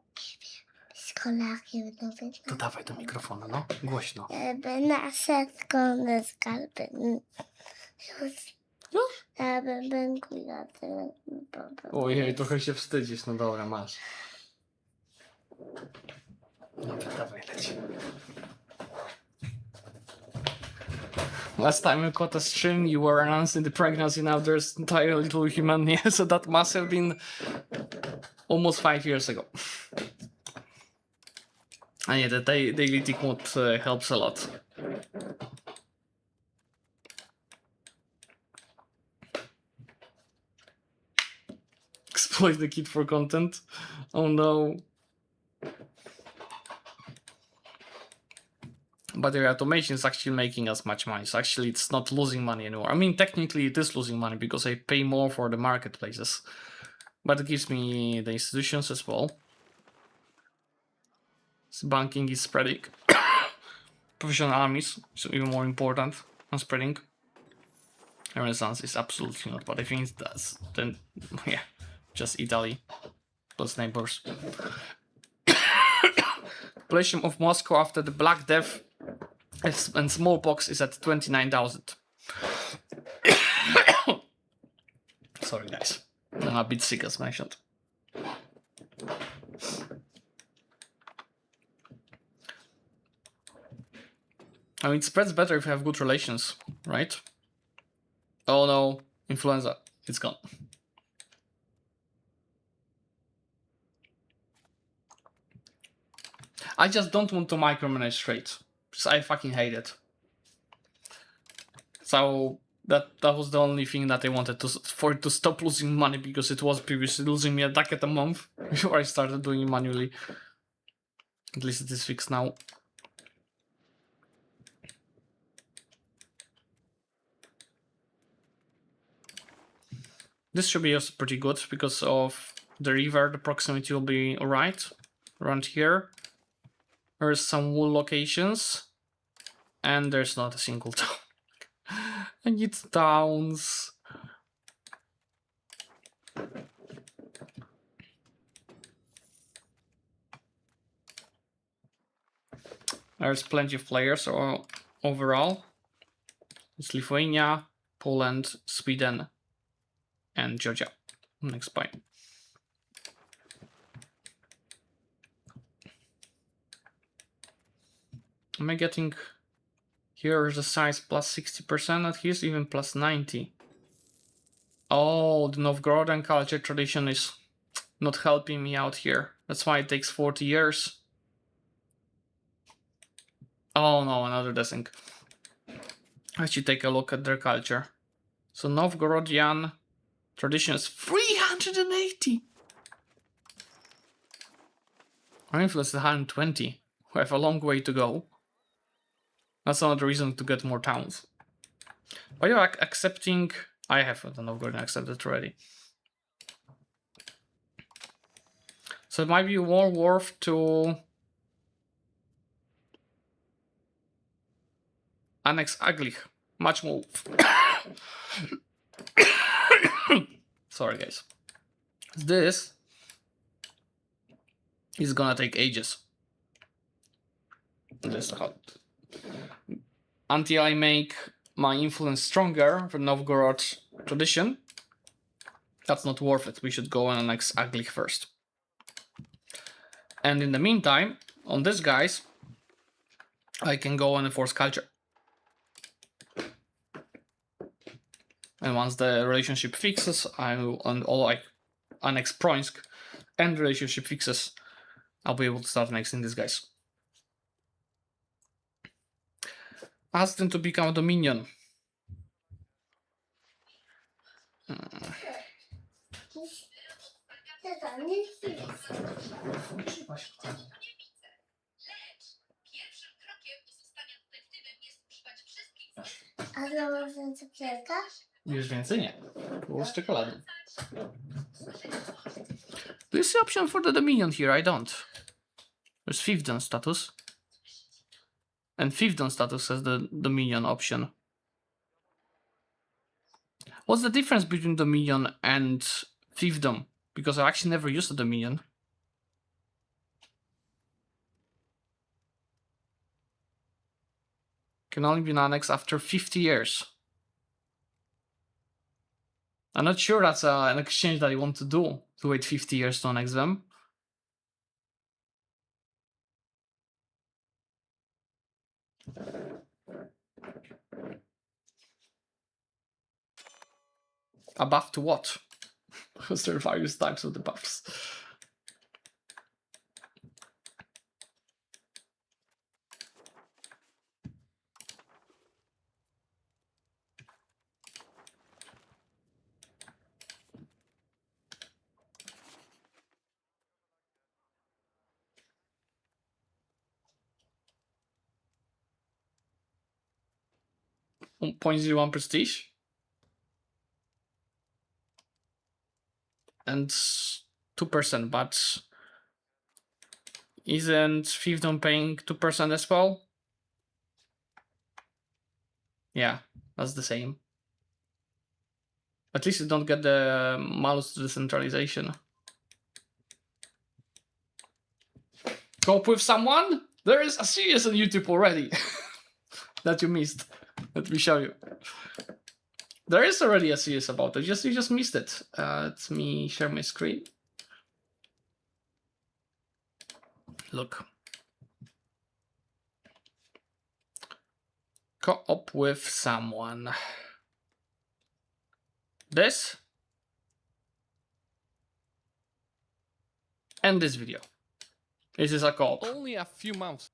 Z kolakiem nawet. To dawaj do mikrofonu, no. Głośno. Żeby nasze szkolne skarby. Już? Ja bym kupiła Ojej, trochę się wstydzisz. No dobra, masz. Dobra, dawaj, leci. Last time we caught a stream, you were announcing the pregnancy. Now there's entire little human here, so that must have been almost 5 years ago. And yeah, the daily tick mode helps a lot. Exploit the kid for content. Oh no. But the automation is actually making us much money. So actually it's not losing money anymore. I mean, technically it is losing money because I pay more for the marketplaces. But it gives me the institutions as well. So banking is spreading. Professional armies is even more important than spreading. Renaissance is absolutely not, but I think it does. Then, yeah, just Italy plus neighbors. Population of Moscow after the Black Death and smallpox is at 29,000. Sorry, guys. I'm a bit sick, as mentioned. I mean, it spreads better if you have good relations, right? Oh no, influenza. It's gone. I just don't want to micromanage trade. Because I fucking hate it. So that was the only thing that I wanted for it to stop losing money, because it was previously losing me a ducat a month before I started doing it manually. At least it is fixed now. This should be also pretty good because of the river. The proximity will be alright around here. There's some wool locations, and there's not a single town. I need towns. There's plenty of players overall. It's Lithuania, Poland, Sweden, and Georgia. Next point. Am I getting here the size plus 60% at least, even plus 90? Oh, the Novgorodian culture tradition is not helping me out here. That's why it takes 40 years. Oh no, another desync. I should take a look at their culture. So Novgorodian tradition is 380. Our influence is 120. We have a long way to go. That's another reason to get more towns. But you're accepting... I have the Novgorodian accepted already. So it might be more worth to annex Aglich. Much more. Sorry, guys. This is gonna take ages. This until I make my influence stronger for Novgorod tradition. That's not worth it. We should go and annex Aglich first. And in the meantime, on this guys, I can go and enforce culture. And once the relationship fixes, I will, and all like annex Proinsk and relationship fixes, I'll be able to start annexing these guys. Ask them to become a dominion. A założę cukierka? Już więcej nie. Było z czekoladą. Do you see option for the dominion here? I don't. There's fiefdom status. And fiefdom status has the dominion option. What's the difference between dominion and fiefdom? Because I actually never used a dominion. Can only be annexed after 50 years. I'm not sure that's an exchange that I want to do, to wait 50 years to annex them. A buff to what? Because there are various types of the buffs. On 0.01 prestige. And 2%, but isn't Fiefdom paying 2% as well? Yeah, that's the same. At least you don't get the malus to decentralization. Cope with someone? There is a series on YouTube already that you missed. Let me show you. There is already a series about it. You just missed it. Let me share my screen. Look. Co-op with someone. This. And this video. This is a co-op. Only a few months.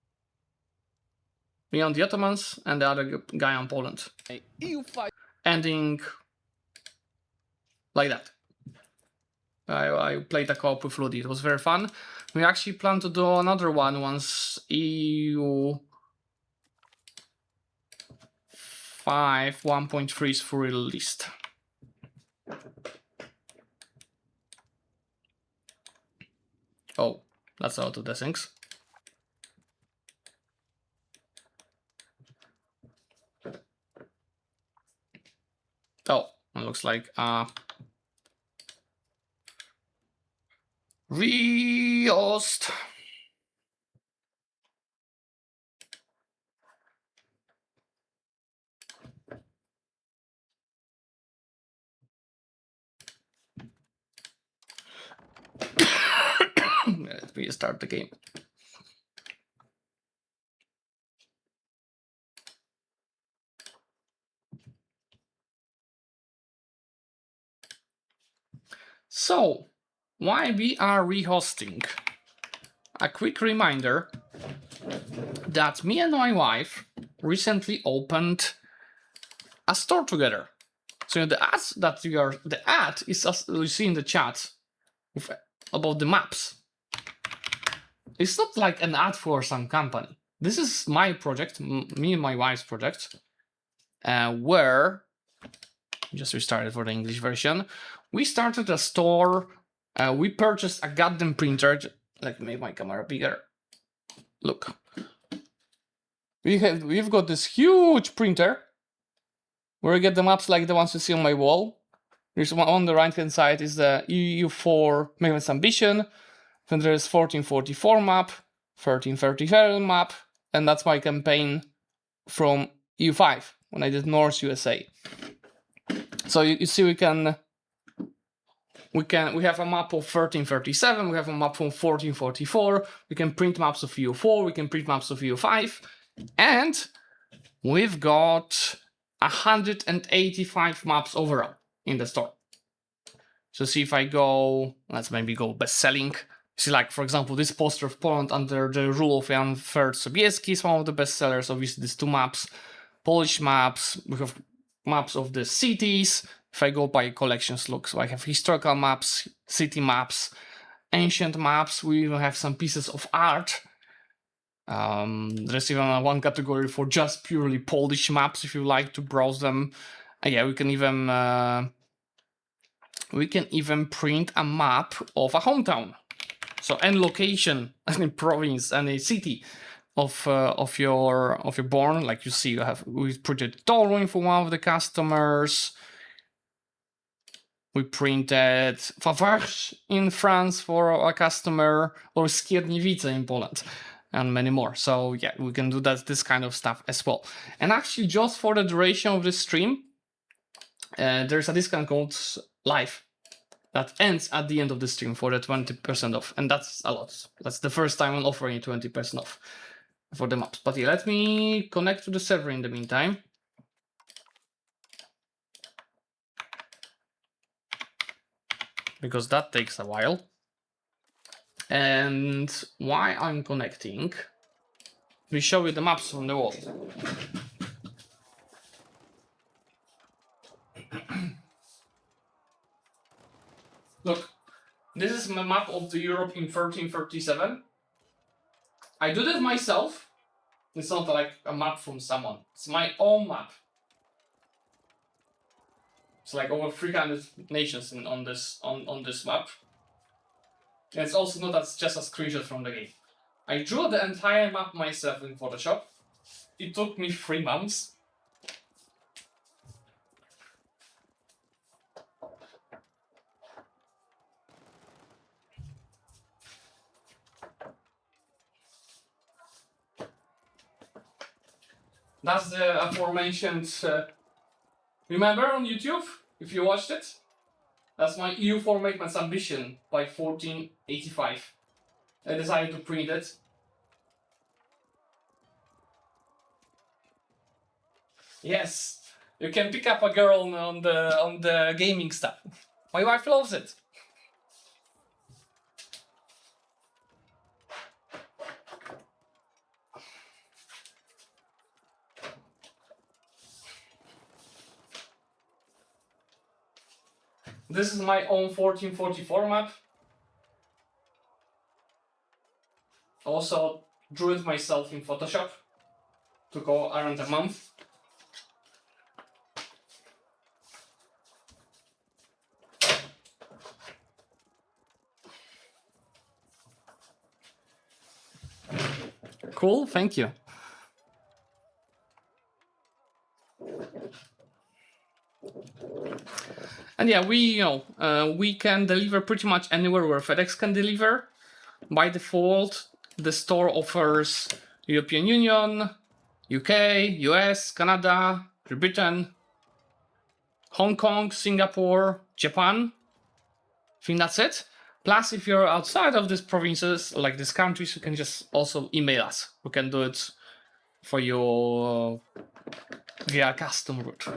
Me on the Ottomans and the other guy on Poland. EU5. Ending like that. I played a co-op with Ludi. It was very fun. We actually plan to do another one once EU5 1.3 is fully released. Oh, that's out of the things. Oh, it looks like rehost. Let me start the game. So, why we are rehosting? A quick reminder that me and my wife recently opened a store together. So the ads that the ad is as you see in the chat about the maps. It's not like an ad for some company. This is my project, me and my wife's project, where just restarted for the English version. We started a store. We purchased a goddamn printer. Like, make my camera bigger. Look, we've got this huge printer where we get the maps like the ones you see on my wall. There's one on the right hand side is the EU4 Maven's Ambition. Then there's 1444 map, 1337 map, and that's my campaign from EU5 when I did North USA. So you see we have a map of 1337, we have a map from 1444, we can print maps of EU4, we can print maps of EU5, and we've got 185 maps overall in the store. So see if I go, let's maybe go best selling. See, like, for example, this poster of Poland under the rule of Jan III Sobieski is one of the best sellers. Obviously, these two maps, Polish maps, we have maps of the cities. If I go by collections, look, so I have historical maps, city maps, ancient maps. We even have some pieces of art. There's even one category for just purely Polish maps if you like to browse them. Yeah, we can even print a map of a hometown. So any location, any province, any city of your born, like you see, we printed Torun for one of the customers. We printed Favarge in France for a customer, or Skierniewice in Poland, and many more. So yeah, we can do this kind of stuff as well. And actually, just for the duration of the stream, there's a discount code live that ends at the end of the stream for the 20% off, and that's a lot. That's the first time I'm offering 20% off. for the maps. But yeah, let me connect to the server in the meantime. Because that takes a while. And why I'm connecting, we show you the maps on the wall. Look, this is my map of the Europe in 1337. I do this myself. It's not like a map from someone. It's my own map. It's like over 300 nations on this map. And it's also not as just a screenshot from the game. I drew the entire map myself in Photoshop. It took me 3 months. That's the aforementioned. Remember on YouTube, if you watched it? That's my EU4 Maintenance Ambition by 1485. I decided to print it. Yes, you can pick up a girl on the gaming stuff. My wife loves it. This is my own 1444 map. Also drew it myself in Photoshop. Took around a month. Cool, thank you. And yeah, we can deliver pretty much anywhere where FedEx can deliver. By default, the store offers European Union, UK, US, Canada, Great Britain, Hong Kong, Singapore, Japan. I think that's it. Plus, if you're outside of these provinces, like these countries, you can just also email us. We can do it for you via custom route.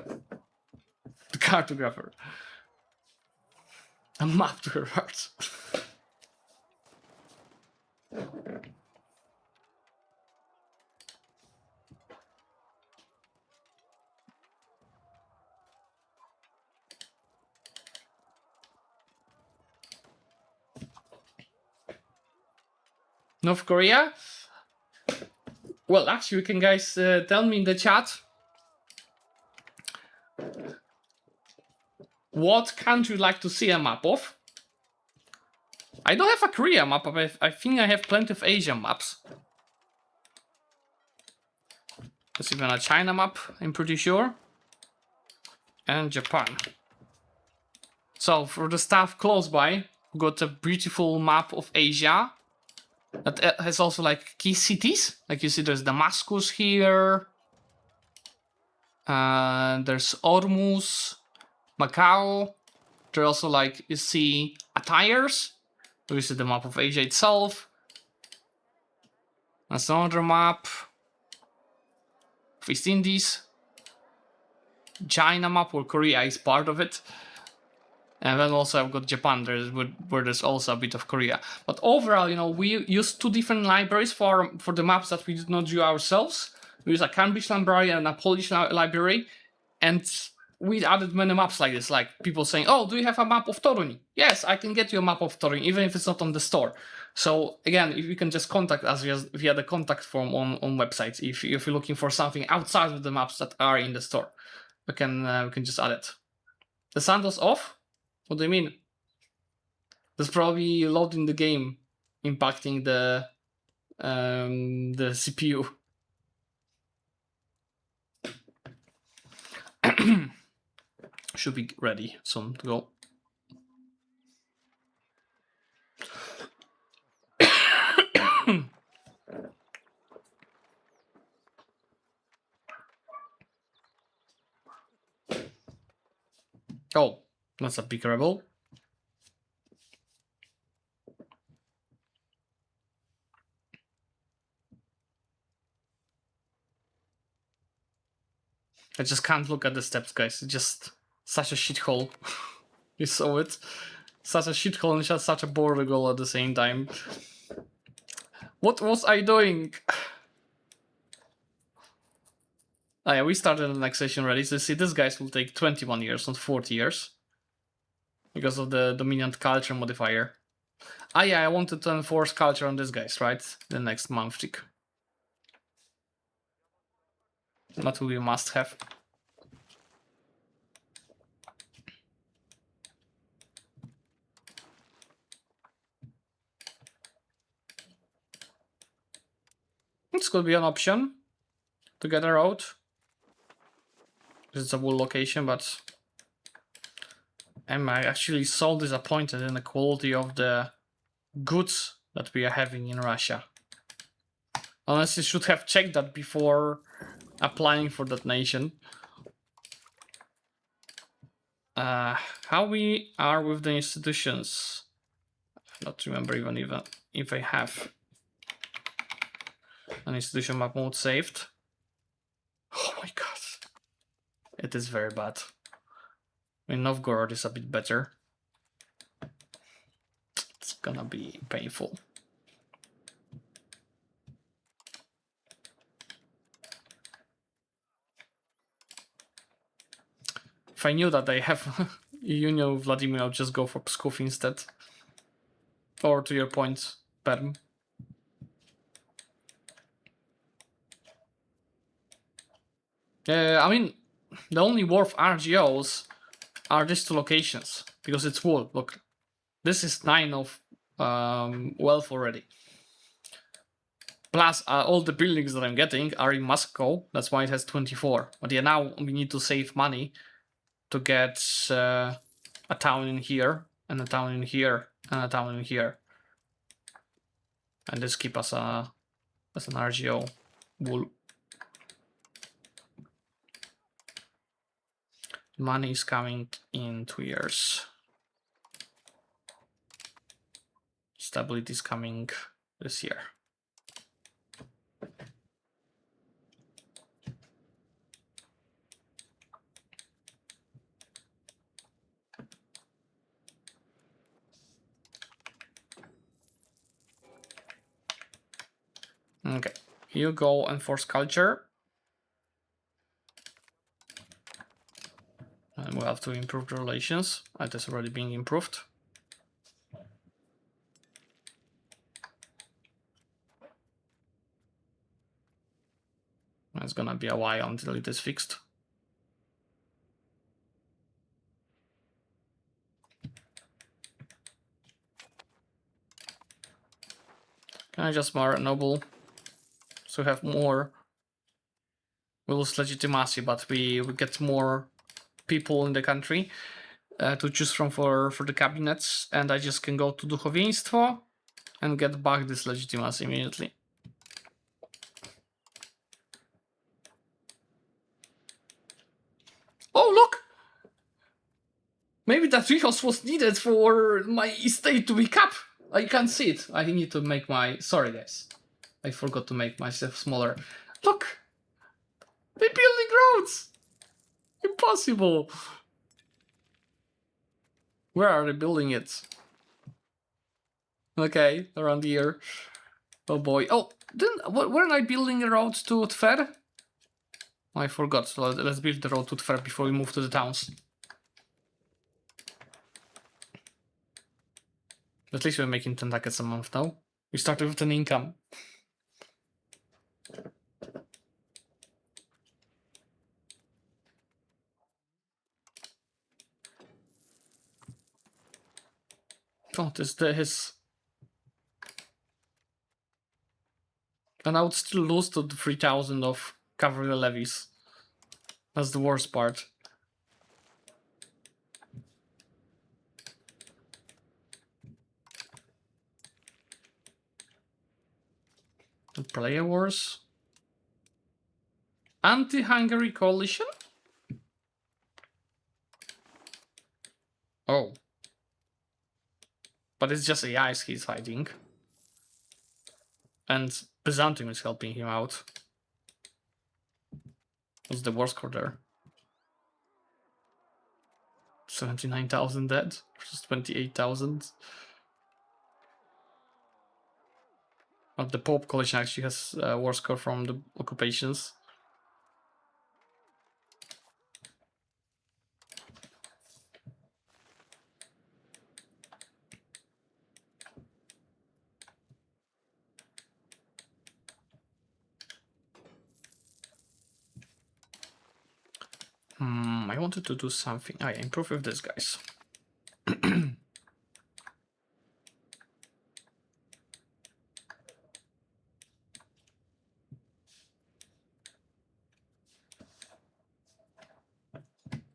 The cartographer. A map to her heart. North Korea? Well, actually, you can guys tell me in the chat what country you'd like to see a map of. I don't have a Korea map, but I think I have plenty of Asian maps. There's even a China map, I'm pretty sure. And Japan. So for the stuff close by, we got a beautiful map of Asia. That has also like key cities. Like you see there's Damascus here. There's Ormuz, Macau. There's also like, you see attires. You see the map of Asia itself. That's another map. East Indies. China map where Korea is part of it. And then also I've got Japan, where there's also a bit of Korea. But overall, we use 2 different libraries for the maps that we did not do ourselves. We use a Cambridge library and a Polish library. And we added many maps like this, like people saying, oh, do you have a map of Toruń? Yes, I can get you a map of Toruń, even if it's not on the store. So again, if you can just contact us via the contact form on websites, if you're looking for something outside of the maps that are in the store, we can just add it. The sound was off? What do you mean? There's probably loading the game impacting the CPU. Should be ready soon to go. Oh, that's a big rebel. I just can't look at the steps, guys. It's just such a shithole. You saw it. Such a shithole and just such a border goal at the same time. What was I doing? Oh yeah, we started the annexation already. So see, these guys will take 21 years, not 40 years. Because of the dominant culture modifier. Ah yeah, I wanted to enforce culture on these guys, right? The next month tick. That will be a must have. This could be an option to get a road. It's a wool location, but am I actually so disappointed in the quality of the goods that we are having in Russia? Honestly, should have checked that before applying for that nation. How we are with the institutions? I don't remember even if I have an institution map mode saved. Oh my god. It is very bad. I mean, Novgorod is a bit better. It's gonna be painful. If I knew that I have Union with Vladimir, I'll just go for Pskov instead. Or to your point, Perm. I mean, the only worth RGOs are these two locations, because it's wool. Look, this is 9 of wealth already. Plus, all the buildings that I'm getting are in Moscow, that's why it has 24. But yeah, now we need to save money to get a town in here, and a town in here, and a town in here. And this keep us as an RGO wool. Money is coming in 2 years. Stability is coming this year. Okay, you go enforce culture. And we'll have to improve the relations. It is already being improved. It's gonna be a while until it is fixed. Can I just mark noble? So we have more. We lose legitimacy, but we get more people in the country to choose from for the cabinets, and I just can go to duchowieństwo and get back this legitimacy immediately. Oh look! Maybe that resource was needed for my estate to be capped. I can't see it. I need to make my... Sorry guys. I forgot to make myself smaller. Look! They're building roads! Impossible! Where are they building it? Okay, around here. Oh boy. Oh, weren't I building a road to Tver? I forgot. So let's build the road to Tver before we move to the towns. At least we're making 10 ducats a month now. We started with an income. Oh, this is his. And I would still lose to the 3,000 of cavalry levies. That's the worst part. The player wars. Anti-Hungary coalition? Oh. But it's just AIs he's fighting. And Byzantium is helping him out. What's the war score there? 79,000 dead versus 28,000. But the Pope coalition actually has war score from the occupations. I wanted to do something. I improve with this, guys.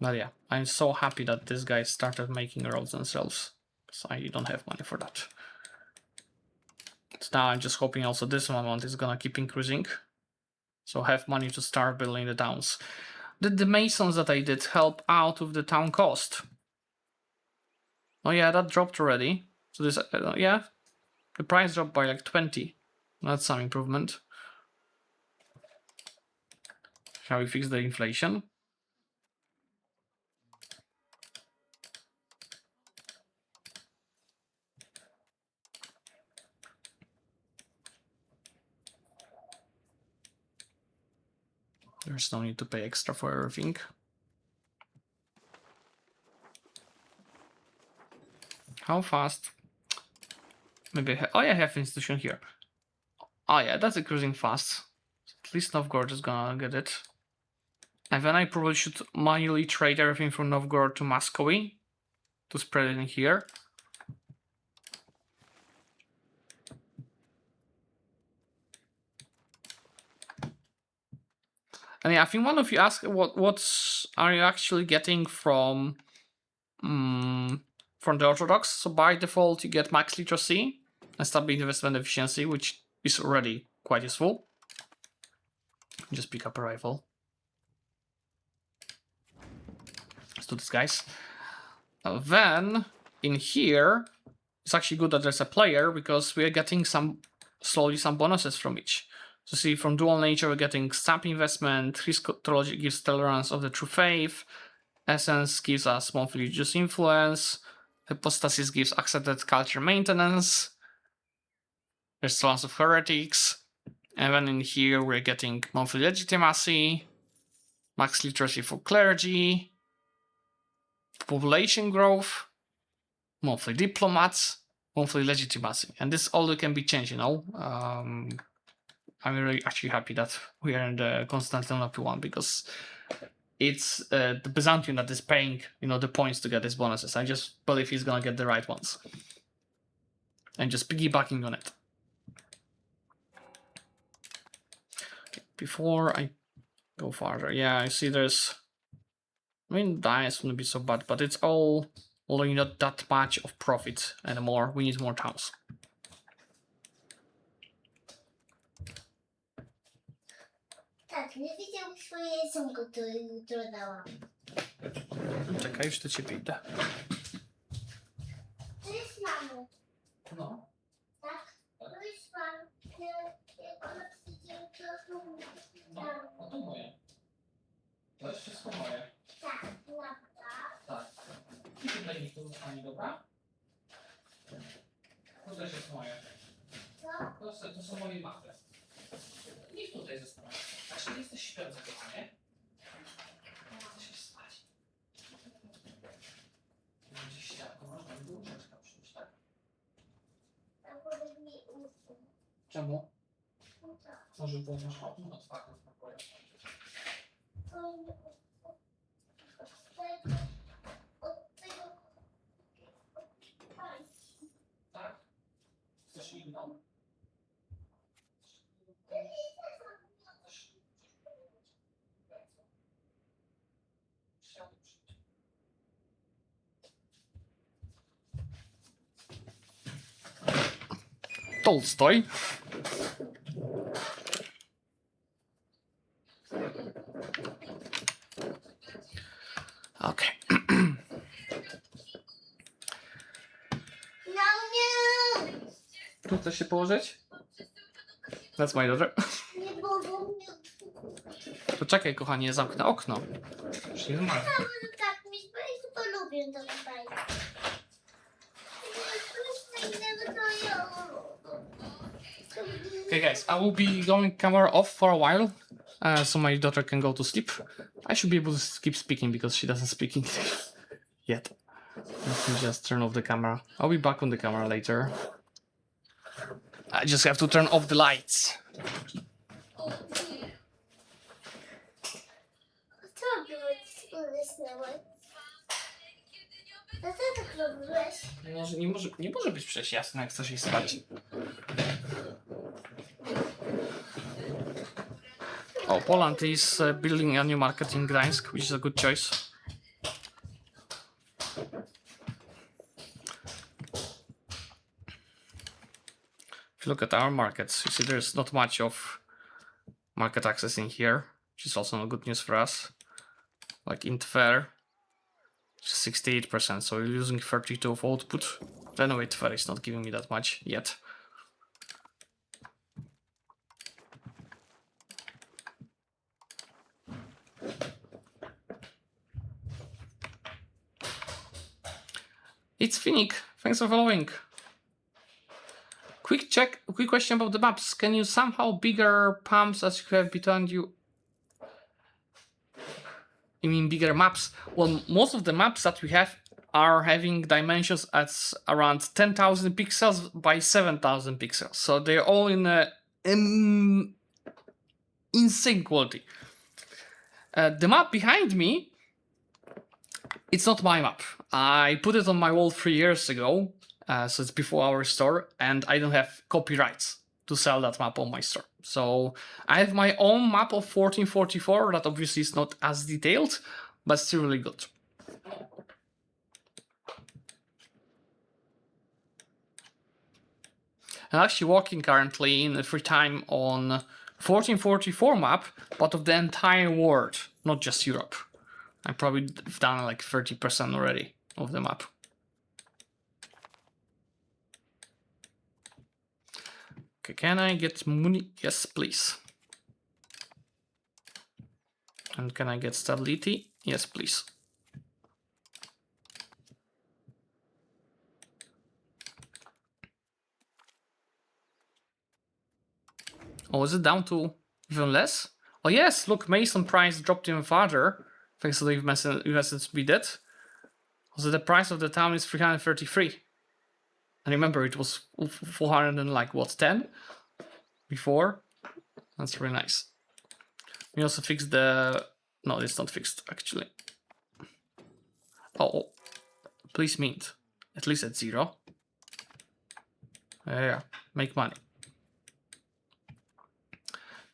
But yeah, I'm so happy that this guy started making roads themselves, because I don't have money for that. So now I'm just hoping also this amount is gonna keep increasing, so I have money to start building the towns. Did the masons that I did help out with the town cost? Oh yeah, that dropped already. So this, yeah, the price dropped by like 20. That's some improvement. Shall we fix the inflation? There's no need to pay extra for everything. How fast? Maybe oh yeah, I have institution here. Oh yeah, that's increasing fast. At least Novgorod is gonna get it. And then I probably should manually trade everything from Novgorod to Muscovy to spread it in here. And yeah, I think one of you asked what's are you actually getting from the Orthodox? So by default you get max literacy and stable investment efficiency, which is already quite useful. Just pick up a rifle. Let's do this, guys. Then in here, it's actually good that there's a player because we are getting slowly some bonuses from each. So see, from dual nature, we're getting stamp investment, Christology gives tolerance of the true faith, essence gives us monthly religious influence, hypostasis gives accepted culture maintenance, there's tolerance of heretics, and then in here we're getting monthly legitimacy, max literacy for clergy, population growth, monthly diplomats, monthly legitimacy, and this all can be changed, you know. I'm really actually happy that we are in the Constantinople one because it's the Byzantium that is paying, you know, the points to get these bonuses. I just believe he's gonna get the right ones, and just piggybacking on it. Before I go farther, yeah, I see there's. I mean, dice wouldn't be so bad, but it's all only not that much of profit anymore. We need more towns. Tak, nie widział swoje jedzonko, które jutro dałam. Czekaj, już do ciebie idę. To jest mamy, No. tak? To jest mam. Jak ona przyjdzie, to No to moje. To jest wszystko moje. tak, prawda? Tak. I tutaj niech to zostanie, dobra? To też jest moje. Co? To są moje mapy. Niech tutaj zostanie. Znaczy, jesteś śpiąca, kochanie. Chcesz się spać. Będzie ścianką, można by było łóżeczka przyjść, tak? To powiedz mi usta. Czemu? No tak. Może było masz okno otwarte w pokoju. Tak? Chcesz inną? Tolstoj. Okay. No nie! Tu chcesz się położyć? That's my daughter. Nie mogą mnie. To czekaj, kochanie, zamknę okno. Już nie ma. Tak, mi bo ja to lubię Okay, guys, I will be going camera off for a while, so my daughter can go to sleep. I should be able to keep speaking because she doesn't speak English yet. Let me just turn off the camera. I'll be back on the camera later. I just have to turn off the lights. Nie może być przecież jasne, jak chcesz jej spać. Oh, Poland is building a new market in Gdańsk, which is a good choice. If you look at our markets, you see there's not much of market access in here, which is also not good news for us. Like Intfer, 68%, so you're losing 32 of output. Then wait, Intfer is not giving me that much yet. It's Finnick, thanks for following. Quick question about the maps. Can you somehow bigger pumps as you have between you? You mean bigger maps? Well, most of the maps that we have are having dimensions at around 10,000 pixels by 7,000 pixels. So they're all in insane quality. The map behind me, it's not my map. I put it on my wall 3 years ago. So it's before our store, and I don't have copyrights to sell that map on my store. So I have my own map of 1444 that obviously is not as detailed, but still really good. I'm actually working currently in the free time on 1444 map, but of the entire world, not just Europe. I probably have done like 30% already of the map. Okay, can I get money? Yes, please. And can I get stability? Yes, please. Oh, is it down to even less? Oh yes, look, Mason price dropped even farther. Thanks to the investors be dead. Also, the price of the town is 333. And remember, it was 400 and like what, 10 before? That's really nice. We also fixed the... No, it's not fixed, actually. Oh, please mint. At least at 0. Yeah, make money.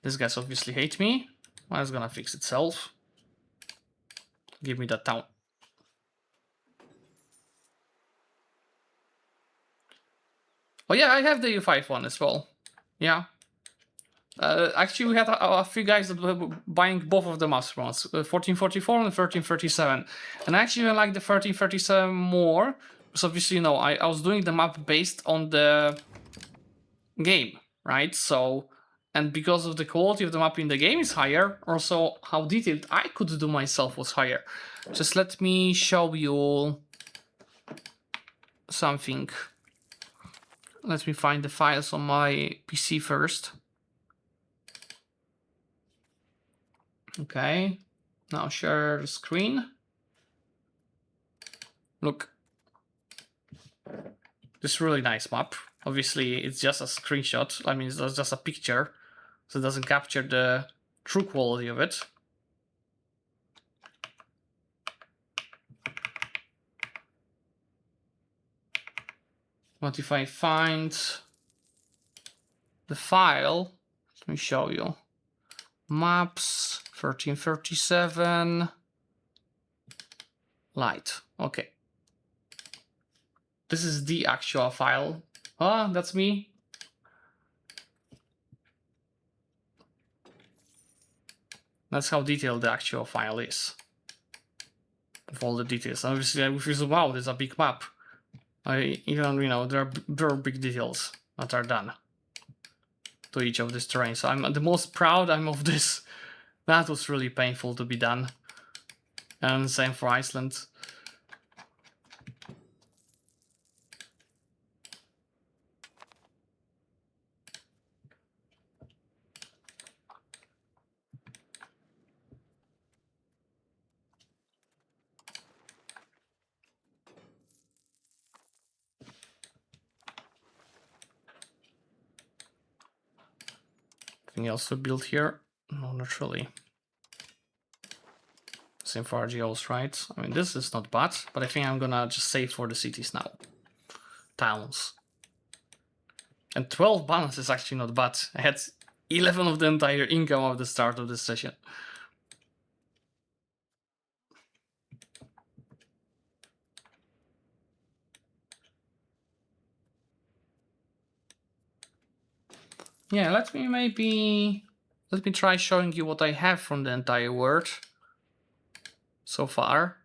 These guys obviously hate me. Well, it's gonna fix itself. Give me that town. Oh yeah, I have the EU5 one as well. Yeah. Actually, we had a few guys that were buying both of the maps once, 1444 and 1337. And I actually like the 1337 more, because obviously, you know, I was doing the map based on the game, right? So, and because of the quality of the map in the game is higher, also how detailed I could do myself was higher. Just let me show you something. Let me find the files on my PC first. Okay, now share the screen. Look, this is really nice map. Obviously, it's just a screenshot. I mean, it's just a picture, so it doesn't capture the true quality of it. What if I find the file? Let me show you. Maps 1337 light. Okay. This is the actual file. Ah, that's me. That's how detailed the actual file is. With all the details. Obviously, I feel wow, there's a big map. Even, you know, there are very big details that are done to each of this terrain. So I'm the most proud I'm of this. That was really painful to be done. And same for Iceland. Anything else to build here? No, not really. Same for RGOs, right? I mean, this is not bad, but I think I'm gonna just save for the cities now. Towns. And 12 balance is actually not bad. I had 11 of the entire income of the start of this session. Yeah, let me try showing you what I have from the entire world so far.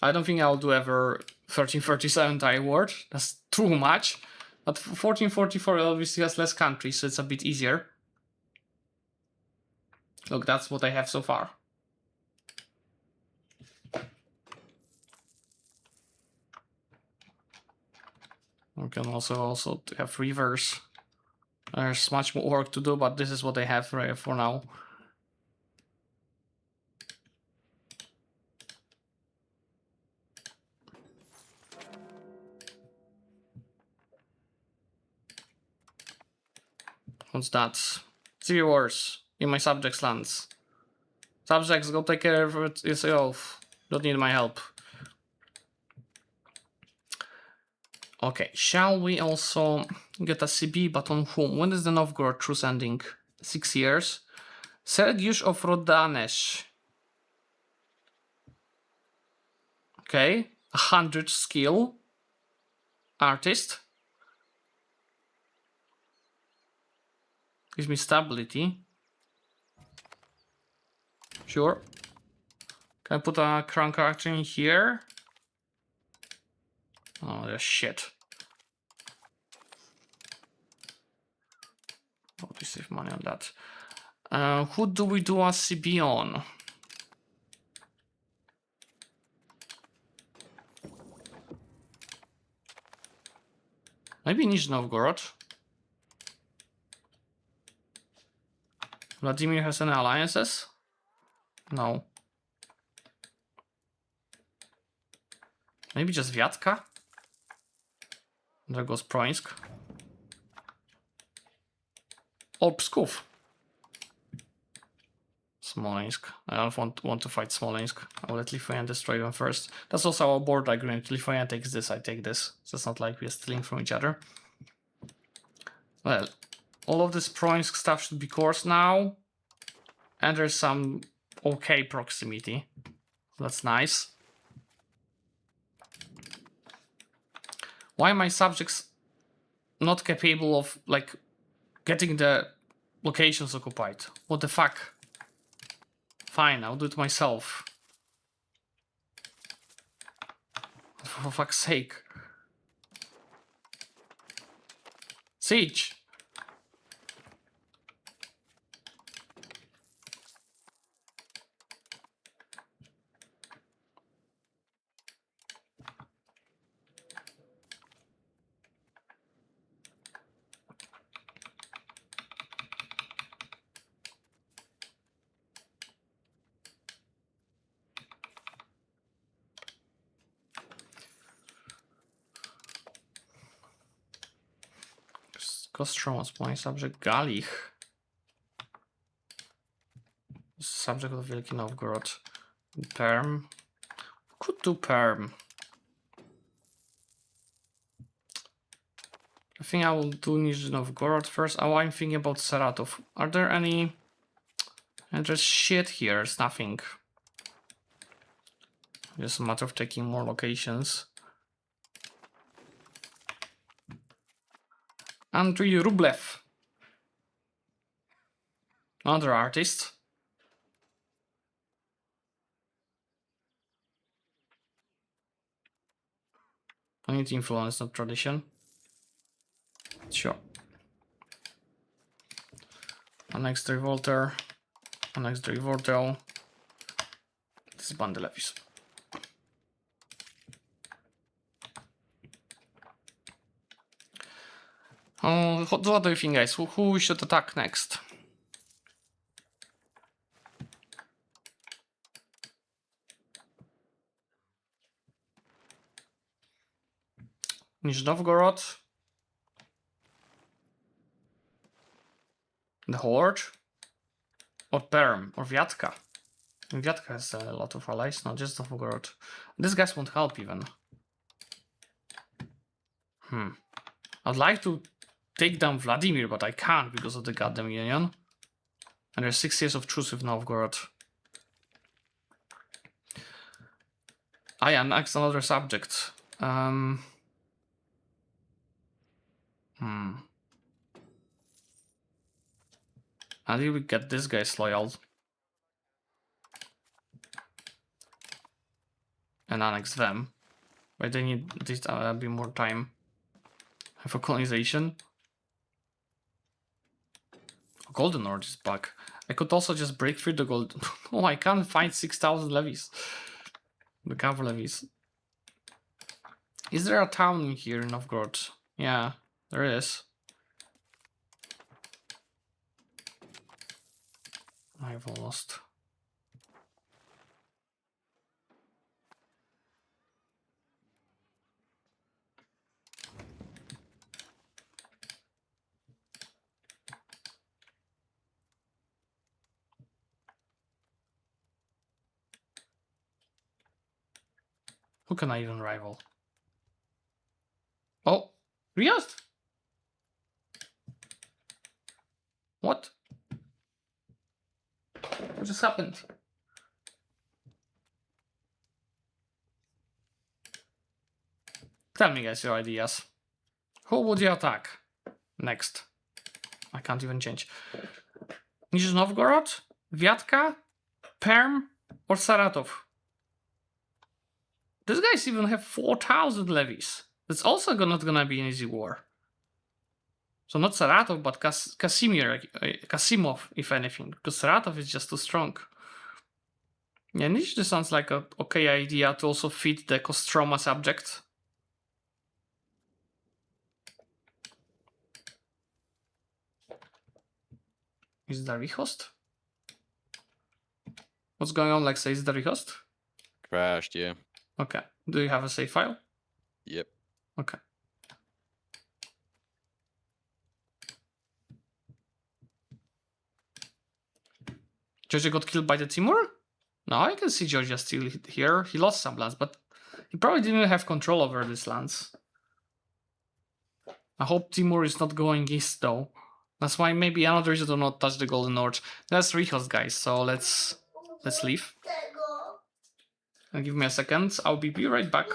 I don't think I'll do ever 1337 entire world. That's too much. But 1444 obviously has less countries, so it's a bit easier. Look, that's what I have so far. We can also have rivers. There's much more work to do, but this is what I have right for now. What's that? Civil wars in my subjects' lands. Subjects, go take care of it yourself. Don't need my help. Okay, shall we also get a CB, but on whom? When is the Novgorod truce ending? 6 years. Sergiusz of Rodanesh. Okay, 100 skill. Artist. Gives me stability. Sure. Can I put a crown character in here? Oh, there's shit. Oh, we save money on that. Who do we do a CB on? Maybe Nizhny Novgorod. Vladimir has any alliances? No. Maybe just Viatka? There goes Proinsk. Or Pskov. Smolensk. I don't want to fight Smolensk. I'll let Lithuania destroy them first. That's also our board agreement. Lithuania takes this, I take this. So it's not like we're stealing from each other. Well, all of this Proinsk stuff should be course now. And there's some okay proximity. That's nice. Why are my subjects not capable of, like, getting the locations occupied? What the fuck? Fine, I'll do it myself. For fuck's sake. Siege! Kostroma is my subject. Galich. Subject of Wielki Novgorod. Perm. Could do Perm. I think I will do Nizhny Novgorod first. Oh, I'm thinking about Saratov. Are there any... And there's shit here. There's nothing. Just a matter of taking more locations. Andrei Rublev. Another artist. I need influence, not tradition. Sure. Next revolter. Next revolter. This is Bandelevis. What do you think, guys? Who we should attack next? Nizhny Novgorod. The Horde. Or Perm. Or Vyatka. Vyatka has a lot of allies, not just Novgorod. These guys won't help even. I'd like to take down Vladimir, but I can't because of the goddamn union. And there's 6 years of truce with Novgorod. I annexed another subject. How do we get this guys loyal? And annex them. But they need at least a bit more time for colonization. Golden Horde is back. I could also just break through the gold. Oh, I can't find 6,000 levies. The cover levies. Is there a town here in Novgorod? Yeah, there is. I've lost. Who can I even rival? Oh, Riaz? What? What just happened? Tell me guys your ideas. Who would you attack next? I can't even change. Nizhny Novgorod, Vyatka, Perm, or Saratov? These guys even have 4,000 levies. That's also not gonna be an easy war. So not Saratov, but Kasimov, if anything, because Saratov is just too strong. Yeah, Nizhny sounds like a okay idea to also feed the Kostroma subject. Is there Rihost? What's going on, like, say, is there Rihost? Crashed, yeah. Okay. Do you have a save file? Yep. Okay. Georgia got killed by the Timur? No, I can see Georgia still here. He lost some lands, but he probably didn't have control over these lands. I hope Timur is not going east, though. That's why maybe another reason to not touch the Golden North. That's Rihost, guys, so let's leave. And give me a second. I'll be right back.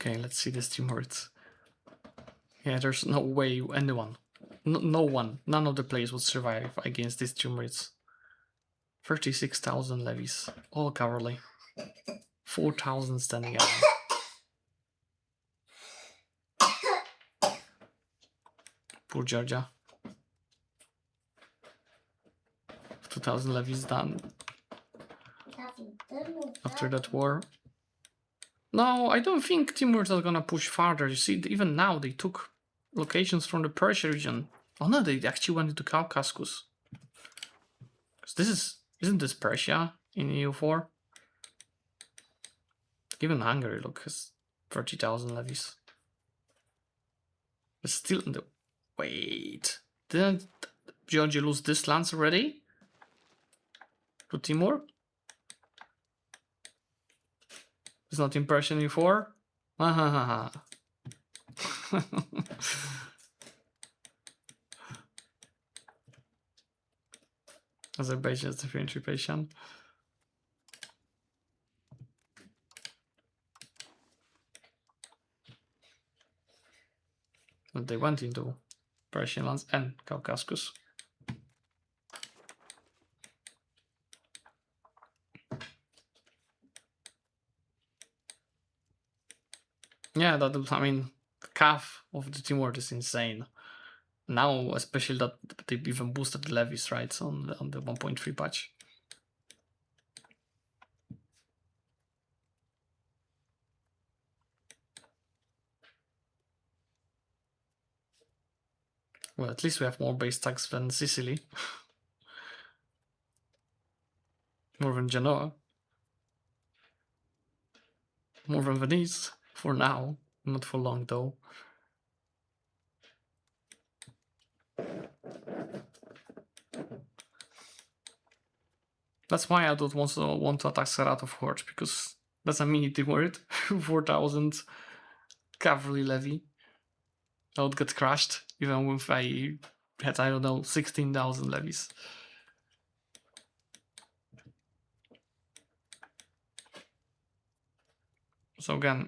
Okay, let's see this team words. Yeah, there's no way anyone, no one, none of the players would survive against these team rates. 36,000 levies, all cavalry. 4,000 standing army. Poor Georgia. 2,000 levies done after that war. No, I don't think Timurs are gonna push farther. You see, even now they took locations from the Persia region. Oh no, they actually went into Caucasus. Because this isn't this Persia in EU4? Even Hungary, look, has 30,000 levies. But still in the... Wait, didn't Georgia lose this lands already? To Timur? It's not in Persian EU4? Azerbaijan is the French occupation. But they went into Persian lands and Caucasus. Yeah, that I mean, the calf of the Timur is insane. Now, especially that they've even boosted the levies, right, on the 1.3 patch. Well, at least we have more base tax than Sicily. More than Genoa. More than Venice, for now. Not for long, though. That's why I don't want to attack Saratov Horde, because that's a mini word. 4,000 cavalry levy. I would get crushed, even if I had, I don't know, 16,000 levies. So again,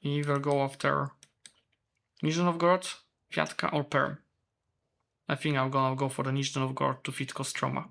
either go after Nizhny Novgorod, Vyatka, or Perm. I think I'm gonna go for the Nizhny Novgorod to feed Kostroma.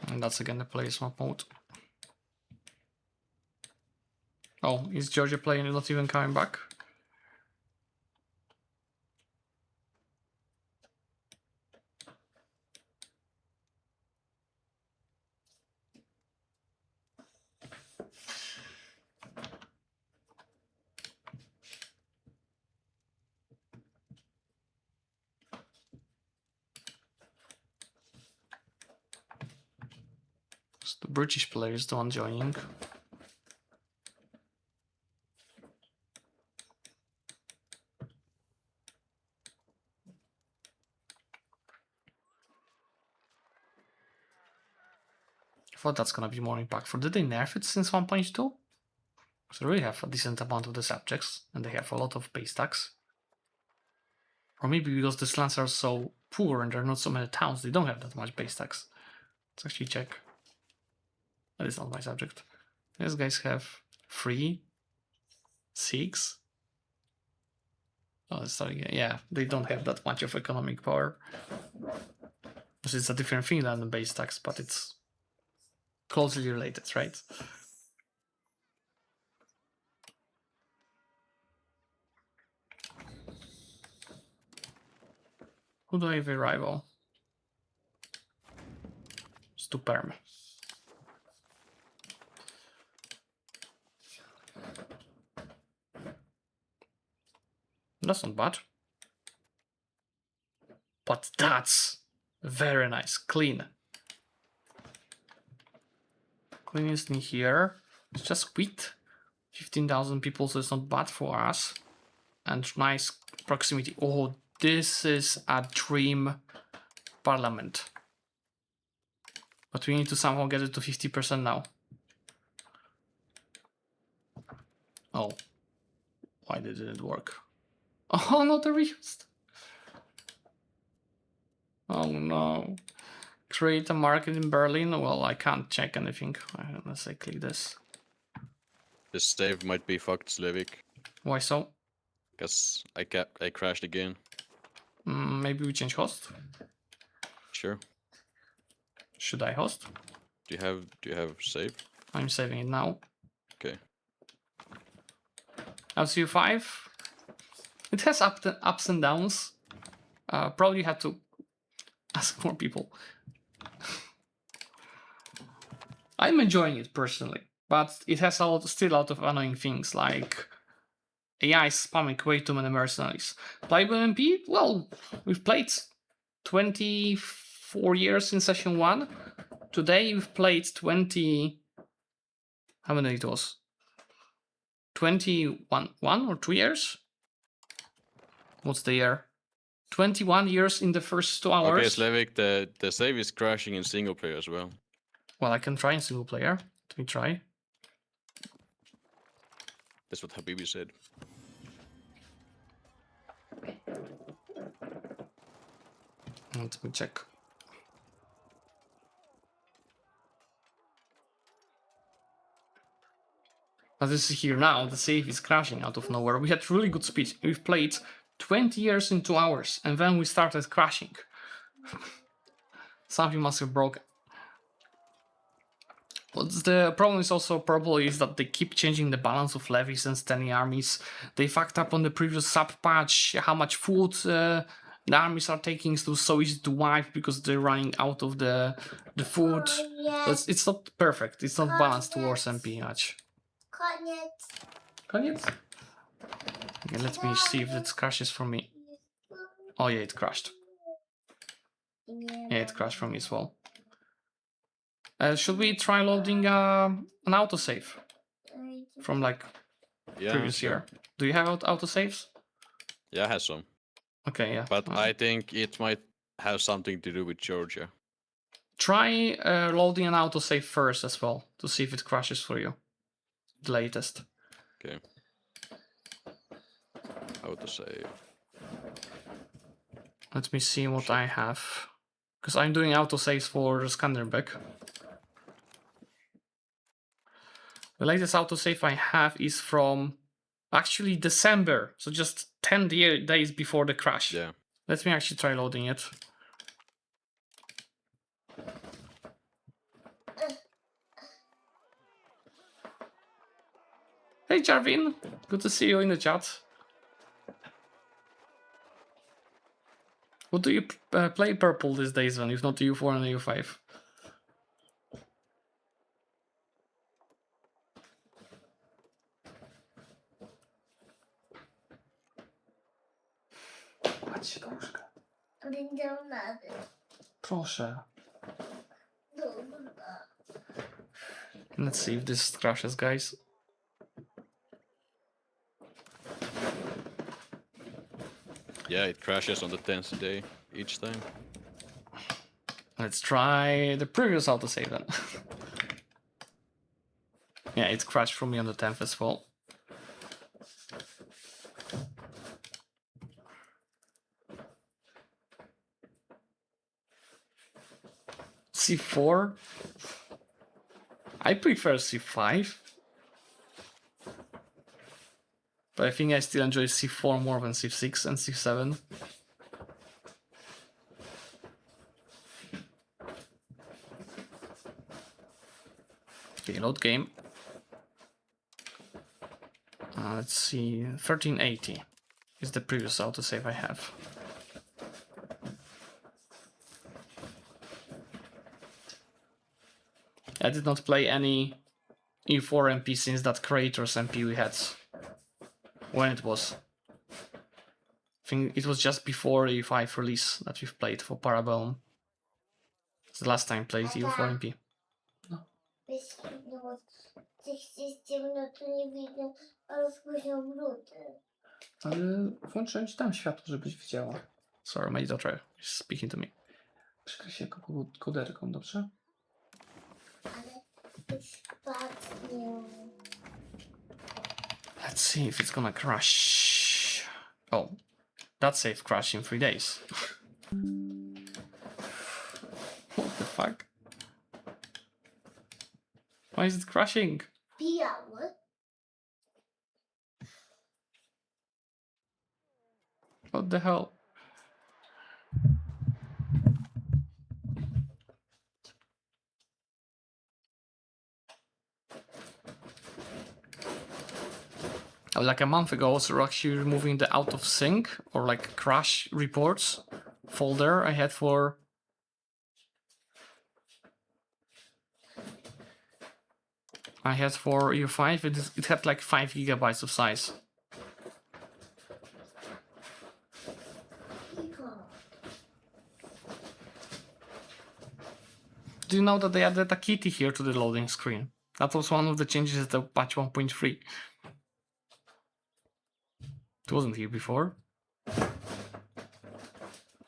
And that's again the play swap mode. Oh, is Georgia playing not even coming back? So the British players the one joining. I thought that's gonna be more impactful. Did they nerf it since 1.2? So they really have a decent amount of the subjects, and they have a lot of base tax. Or maybe because the lands are so poor and there are not so many towns, they don't have that much base tax. Let's actually check. That is not my subject. These guys have 3, 6. Oh, it's starting. Yeah, they don't have that much of economic power. Because it's a different thing than the base tax, but it's closely related, right? Who do I have a rival? It's to Perm. That's not bad. But that's very nice. Clean. Clean is in here. It's just wheat. 15,000 people, so it's not bad for us. And nice proximity. Oh, this is a dream parliament. But we need to somehow get it to 50% now. Oh. Why did it work? Oh, not the reused. Oh no. Create a market in Berlin. Well, I can't check anything unless I click this. This save might be fucked, Zlewikk, Why so? because I crashed again. Maybe we change host. Sure. Should I host? Do you have save? I'm saving it now. Okay. EU5. It has ups and downs. Probably had to ask more people. I'm enjoying it personally, but it has still a lot of annoying things like AI spamming way too many mercenaries. Playable MP? Well, we've played 24 years in session 1. Today we've played 20. How many it was? 21 or 2 years? What's the year? 21 years in the first 2 hours. Okay, Zlewikk, the save is crashing in single player as well. Well, I can try in single player. Let me try. That's what Habibi said. Let me check. As you see here now, the save is crashing out of nowhere. We had really good speed. We've played 20 years in 2 hours, and then we started crashing. Something must have broken. What's the problem is also probably is that they keep changing the balance of levies and standing armies. They fucked up on the previous sub patch how much food the armies are taking. It's so easy to wipe because they're running out of the food. So it's not perfect. It's not balanced towards MP much. Koniec? Okay, let me see if it crashes for me. Oh yeah, it crashed. Yeah, it crashed for me as well. Should we try loading an autosave from like previous year? Do you have autosaves? Yeah, I have some. Okay, yeah. But I think it might have something to do with Georgia. Try loading an autosave first as well to see if it crashes for you. The latest. Okay. Autosave. Let me see what I have. Because I'm doing autosaves for Skanderbeg. The latest autosave I have is from actually December. So just 10 days before the crash. Yeah. Let me actually try loading it. Hey Jarvin, good to see you in the chat. What do you play purple these days then, if not EU4 and EU5? Chodź, troszkę. Proszę. Let's see if this crashes, guys. Yeah, it crashes on the 10th day each time. Let's try the previous autosave then. Yeah, it crashed for me on the 10th as well. C4? I prefer C5. But I think I still enjoy C4 more than C6 and C7. Okay, load game. Let's see, 1380 is the previous autosave I have. I did not play any E4 MP since that Creators MP we had. When it was. I think it was just before EU5 release that we've played for Parabellum. It's the last time I played EU4 MP. Ale włączyłem ci tam światło, żebyś widziała. Sorry, my daughter is speaking to me. Przykryj się koderką, dobrze? Ale już padnie. Let's see if it's gonna crash. Oh, that safe crashed in 3 days. What the fuck? Why is it crashing? Biały. What the hell? Oh, like a month ago, I was actually removing the out of sync or like crash reports folder I had for. I had for EU5. It had like 5 gigabytes of size. Cicho. Do you know that they added a kitty here to the loading screen? That was one of the changes at the patch 1.3. It wasn't here before.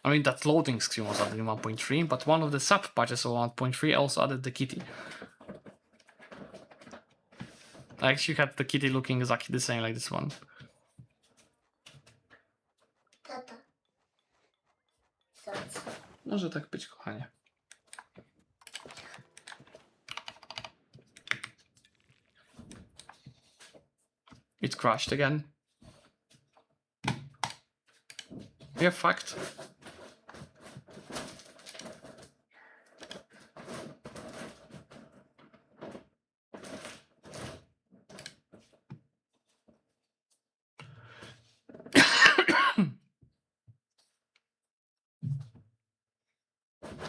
I mean, that loading screen was added in 1.3, but one of the sub patches of 1.3 also added the kitty. I actually had the kitty looking exactly the same like this one. Tata. Zac. Może tak być, kochanie. It crashed again. Yeah, fact.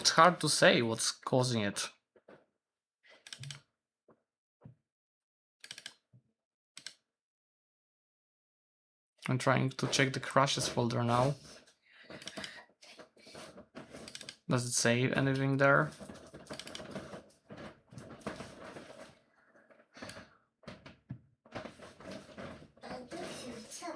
It's hard to say what's causing it. I'm trying to check the crashes folder now. Does it save anything there? Ale to się co?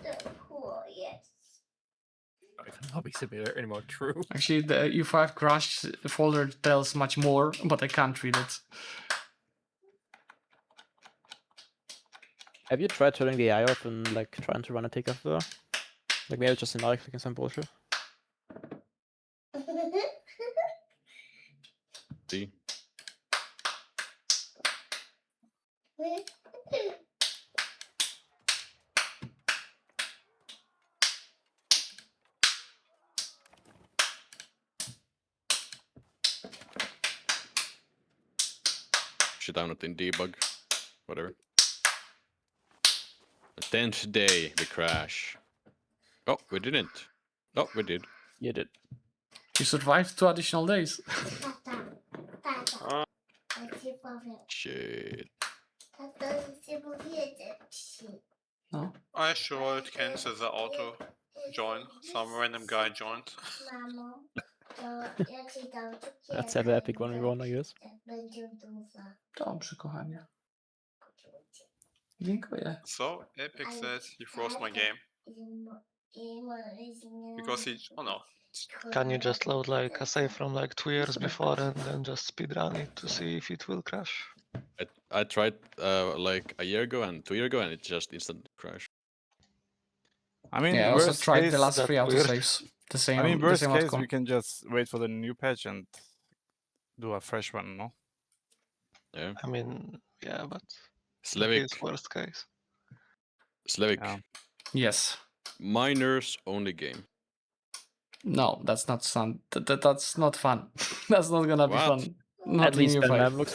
To cool, yes. Not even Hobby Simulator anymore. True. Actually, the EU5 crash folder tells much more, but I can't read it. Have you tried turning the AI off and like trying to run a takeoff though? Like maybe it's just an clicking some bullshit. See? Shit, I'm not in debug. Whatever. The 10th day, we crash. Oh, we didn't. Oh, we did. You did. You survived 2 additional days. Tata. Tata. Ja ci powiem. Shit. Tata, nic nie powiedzieć ci. No. I sure it cancels the auto join. Some random guy joined. Mamo, to ja ci dam That's ever epic when we won, I guess. Jak będzie duża. Dobrze, kochanie. Dziękuję. So Epic said he froze my game because he. Oh no. Can you just load like a save from like 2 years before and then just speedrun it to see if it will crash? I tried like a year ago and 2 years ago and it just instant crash. I mean, Yeah, I also worst tried case, the last that's 3 weird. autosaves. The same. I mean, the worst same case, outcome. we can just wait for the new patch and do a fresh one, no? Yeah. I mean, yeah, but Zlewikk. it's worst case. Zlewikk. Yeah. Yes. Miners only game. No, that's not fun. That's not fun. That's not gonna be What? fun. Not At least in then EU5. Mamluks.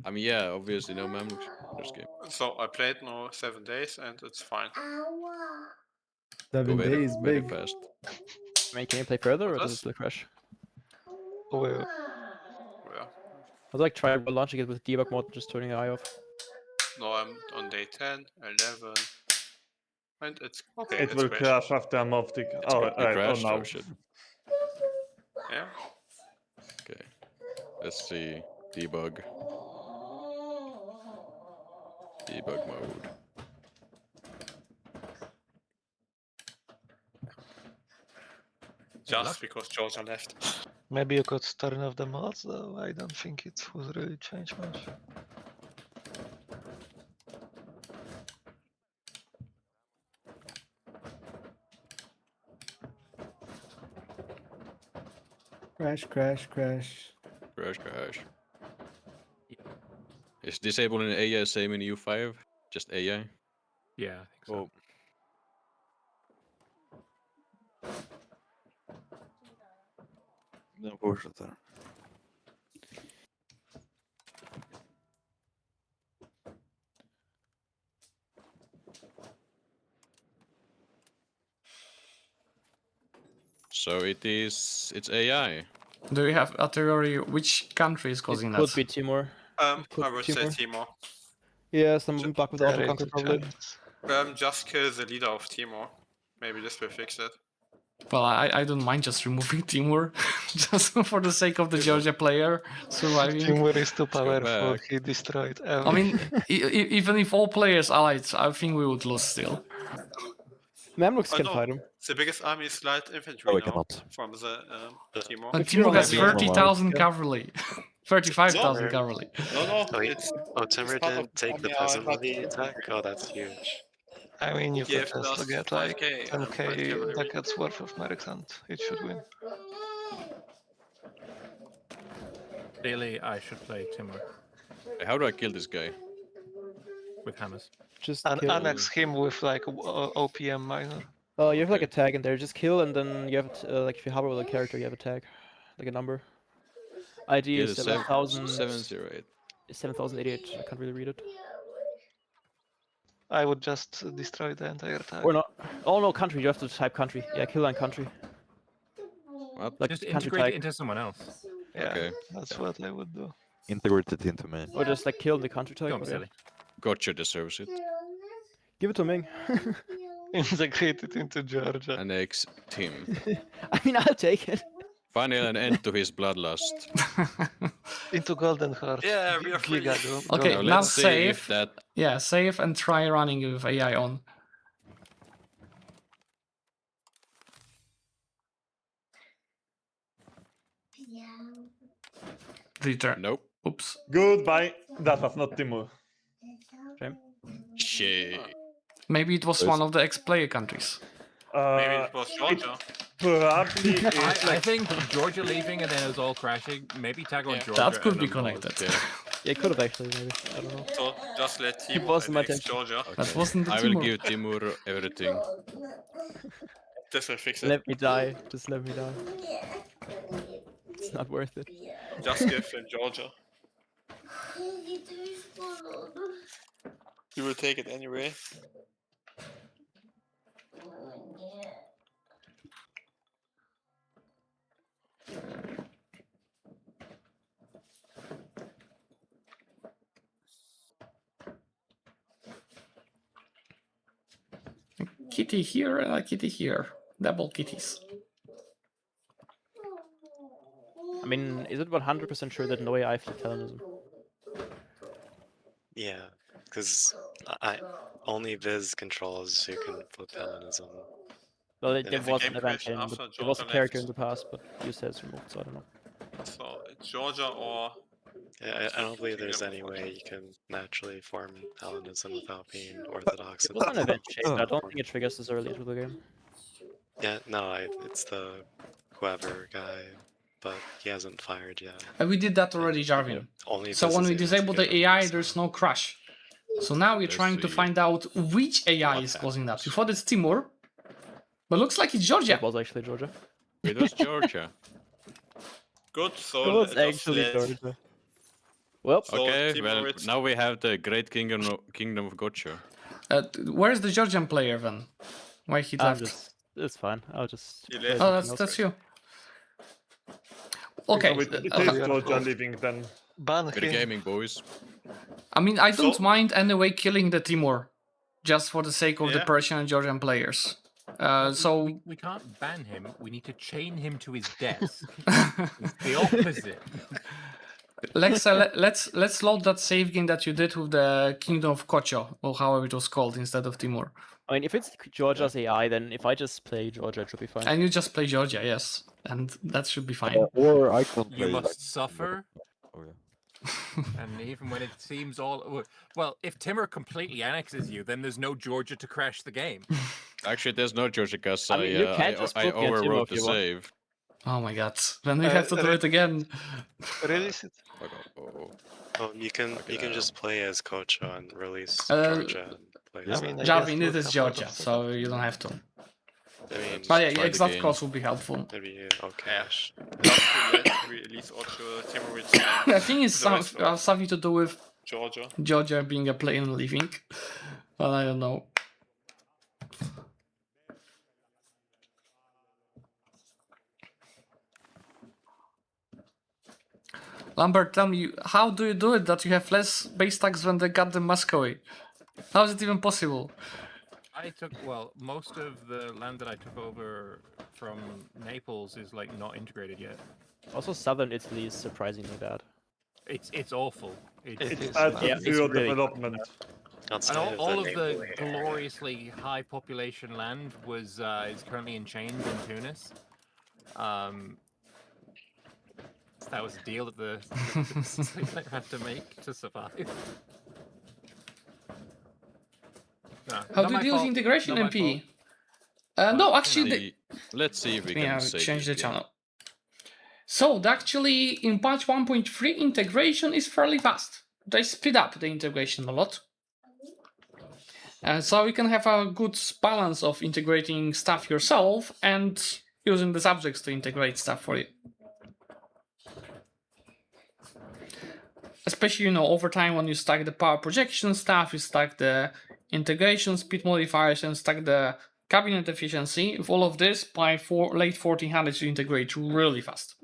I mean, yeah, obviously no Mamluks in this game. So I played now 7 days and it's fine. Ała. Go 7 very, days, very big. fast. I mean, can you play further or What does it else? still crash? Well, Yeah. I'd like try launching it with debug mode, just turning the eye off. No, I'm on day 10, 11, And it's okay. It it's will great. crash after a mob tick. It's Oh, quickly right. Oh, crashed, no. oh shit. Yeah. Okay. Let's see. Debug. Debug mode. Just because Georgia left. Maybe you could turn off the mods, though. I don't think it would really change much. Crash, crash, crash. Crash, crash. Is disabling AI same in EU5? Just AI? Yeah, I think so. Oh, den fortsätter. So it's AI. Do you have a theory which country is causing It could that? be Timor. I would say Timor. Yeah, some bug with There autoconquer is a probably. chance. Just kill the leader of Timor. Maybe this will fix it. Well, I don't mind just removing Timur, just for the sake of the Georgia player surviving. Timur is too go powerful. back. He destroyed I everything. mean, even if all players allied, I think we would lose still. Mamluks Oh, can no. fight him. The biggest army is light infantry No, we now cannot. from the Timor. And If you Timur don't has have the- 30,000 cavalry. 35,000 No. cavalry. No, Oh, it's Timur part of didn't take the army, peasant not- levy attack? Oh, that's huge. I mean, you Yeah, could just plus get like 5K, 10k cavalry. ducats worth of mercs and it should win. Really, I should play Timur How do I kill this guy? with hammers. Just And kill. annex him with like OPM minor. Oh, you have like a Okay. tag in there. Just kill, and then you have like if you hover with a character, you have a tag, like a number. ID Kill is the 708. 7088. I can't really read it. I would just destroy the entire tag. Or not. Oh no, country. You have to type country. Yeah, kill and country. What? Like Just country integrate it tag. into someone else. Yeah, Okay. that's what I would do. Integrate it into me. Or just like kill the country tag. Don't be but yeah. silly. Gotcha deserves it. Give it to Ming. Integrate it into Georgia. Annex Tim. I mean, I'll take it. Finally an end to his bloodlust. Into Golden Heart. Yeah, we are free. Okay, Now now let's see if save. that Yeah, save and try running with AI on. Return. nope. Oops. Goodbye. That was not Timur. Shit. Maybe it was one of the ex-player countries. Maybe Uh, it was Georgia. probably is I like think Georgia leaving and then it was all crashing. Maybe tag on Yeah. Georgia. That could and be then all- connected. Yeah. Yeah, it could have actually maybe. I don't know. So just let Timor wasn't my annex intention. Georgia. That Okay. wasn't the I will Timur. give Timur everything. This will fix it. Let me die. Just let me die. It's not worth it. Just give him Georgia. You will take it anyway. Kitty here and a kitty here. Double kitties. I mean, is it 100% sure that no AI flipped Hellenism? Yeah, because I only Viz controls who can flip Hellenism. Well, it, Yeah, there the was game an event crashed in, after but there was a Georgia character left. in the past, but you said it's removed, so I don't know. So it's Georgia or Yeah, I don't believe there's any way you can naturally form Hellenism without being Orthodox. It was an event change. I don't form. think it triggers this early into the game. Yeah, no, it's the whoever guy, but he hasn't fired yet. And we did that already, Jarvin. Only So Viz when is we able to disable get the him, AI, so- there's no crash. So now we're Let's trying to see find out which AI what is causing that. happens. We thought it's Timur, but looks like it's Georgia. It was actually Georgia. It was Georgia. good. So It was just actually let- Georgia. Well, So Okay, Timur, well it's- now we have the great kingdom of Gotcha. Where's the Georgian player then? Why he I'm left? it's fine. I'll just. You play left. Oh, something that's else. you. Okay. it is uh, Georgia leaving then. Ban Good him. gaming, boys. I mean, I don't So- mind anyway killing the Timur. just for the sake of the Yeah. Persian and Georgian players. So we can't ban him. We need to chain him to his desk. It's the opposite. let's load that save game that you did with the Kingdom of Kocho, or however it was called, instead of Timur. I mean, if it's Georgia's AI, then if I just play Georgia, it should be fine. And you just play Georgia, yes, and that should be fine. Or I can play You must like, suffer. Oh, yeah. And even when it seems all well, if Timur completely annexes you, then there's no Georgia to crash the game. Actually, there's no Georgia because I mean, you can just I book me a Timur overwrote if the you want. save. Oh my god, then we have to do it again. Release it. Oh, you can just play as Kocho and release Uh, Georgia and play I as mean, I Javin, guess it we'll is come out Georgia, of the- so you don't have to. I mean, But yeah, try the exact game. cost would be helpful. maybe okay. Love to let release also Timur with I think it's the rest of something to do with Georgia. Georgia being a player and leaving, but I don't know. Lambert, tell me, how do you do it that you have less base tax than the goddamn Muscovy? How is it even possible? I took most of the land that I took over from Naples is like not integrated yet. Also, southern Italy is surprisingly bad. It's awful. It is Bad bad. Yeah, for it's your really development. And all of the gloriously high population land was is currently in chains in Tunis. That was a deal that the Zlewikk had to make to survive. No, How not do my you deal with fault, integration, not my MP? fault. No, But, actually, Let's see if we can yeah, save change the this game. channel. So actually, in patch 1.3, integration is fairly fast. They speed up the integration a lot. So you can have a good balance of integrating stuff yourself and using the subjects to integrate stuff for you. Especially, over time when you stack the power projection stuff, you stack the integration speed modifiers and stack the cabinet efficiency. With all of this, by late 1400s, you integrate really fast.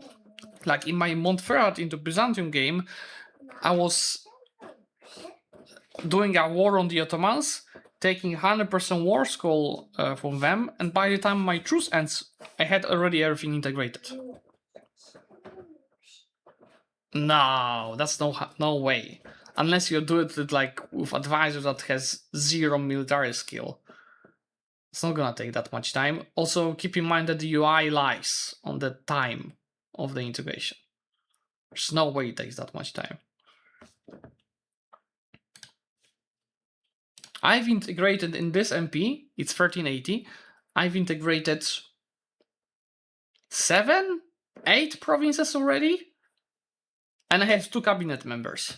Like in my Montferrat into Byzantium game, I was doing a war on the Ottomans, taking 100% war skull from them, and by the time my truce ends, I had already everything integrated. No, that's no way. Unless you do it with advisor that has 0 military skill. It's not gonna take that much time. Also, keep in mind that the UI lies on the time of the integration. There's no way it takes that much time. I've integrated in this MP, it's 1380, I've integrated 7, 8 provinces already, and I have 2 cabinet members.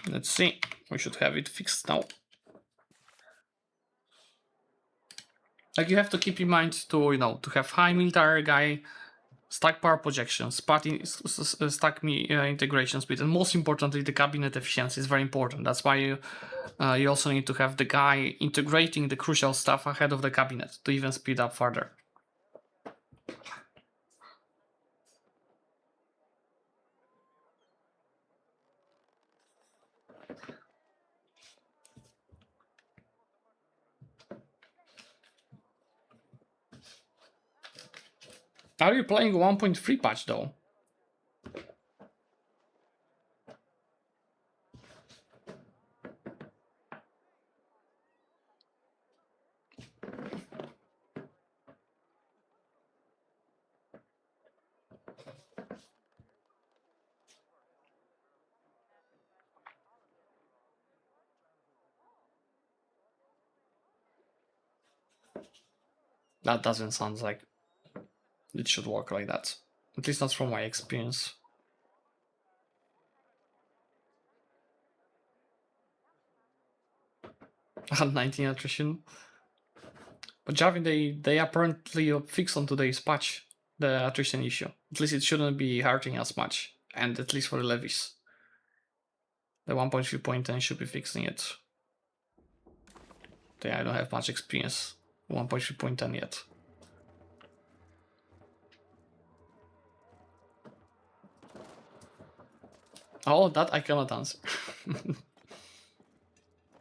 Let's see, we should have it fixed now. Like you have to keep in mind to have high military guy, stack power projections, stack integration speed, and most importantly, the cabinet efficiency is very important. That's why you also need to have the guy integrating the crucial stuff ahead of the cabinet to even speed up further. Are you playing 1.3 patch though? That doesn't sound like it should work like that. At least not from my experience. I had 19 attrition. But Javin, they apparently fixed on today's patch the attrition issue. At least it shouldn't be hurting as much. And at least for the levies. The 1.3.10 should be fixing it. Yeah, I don't have much experience 1.3.10 yet. Oh, that I cannot answer.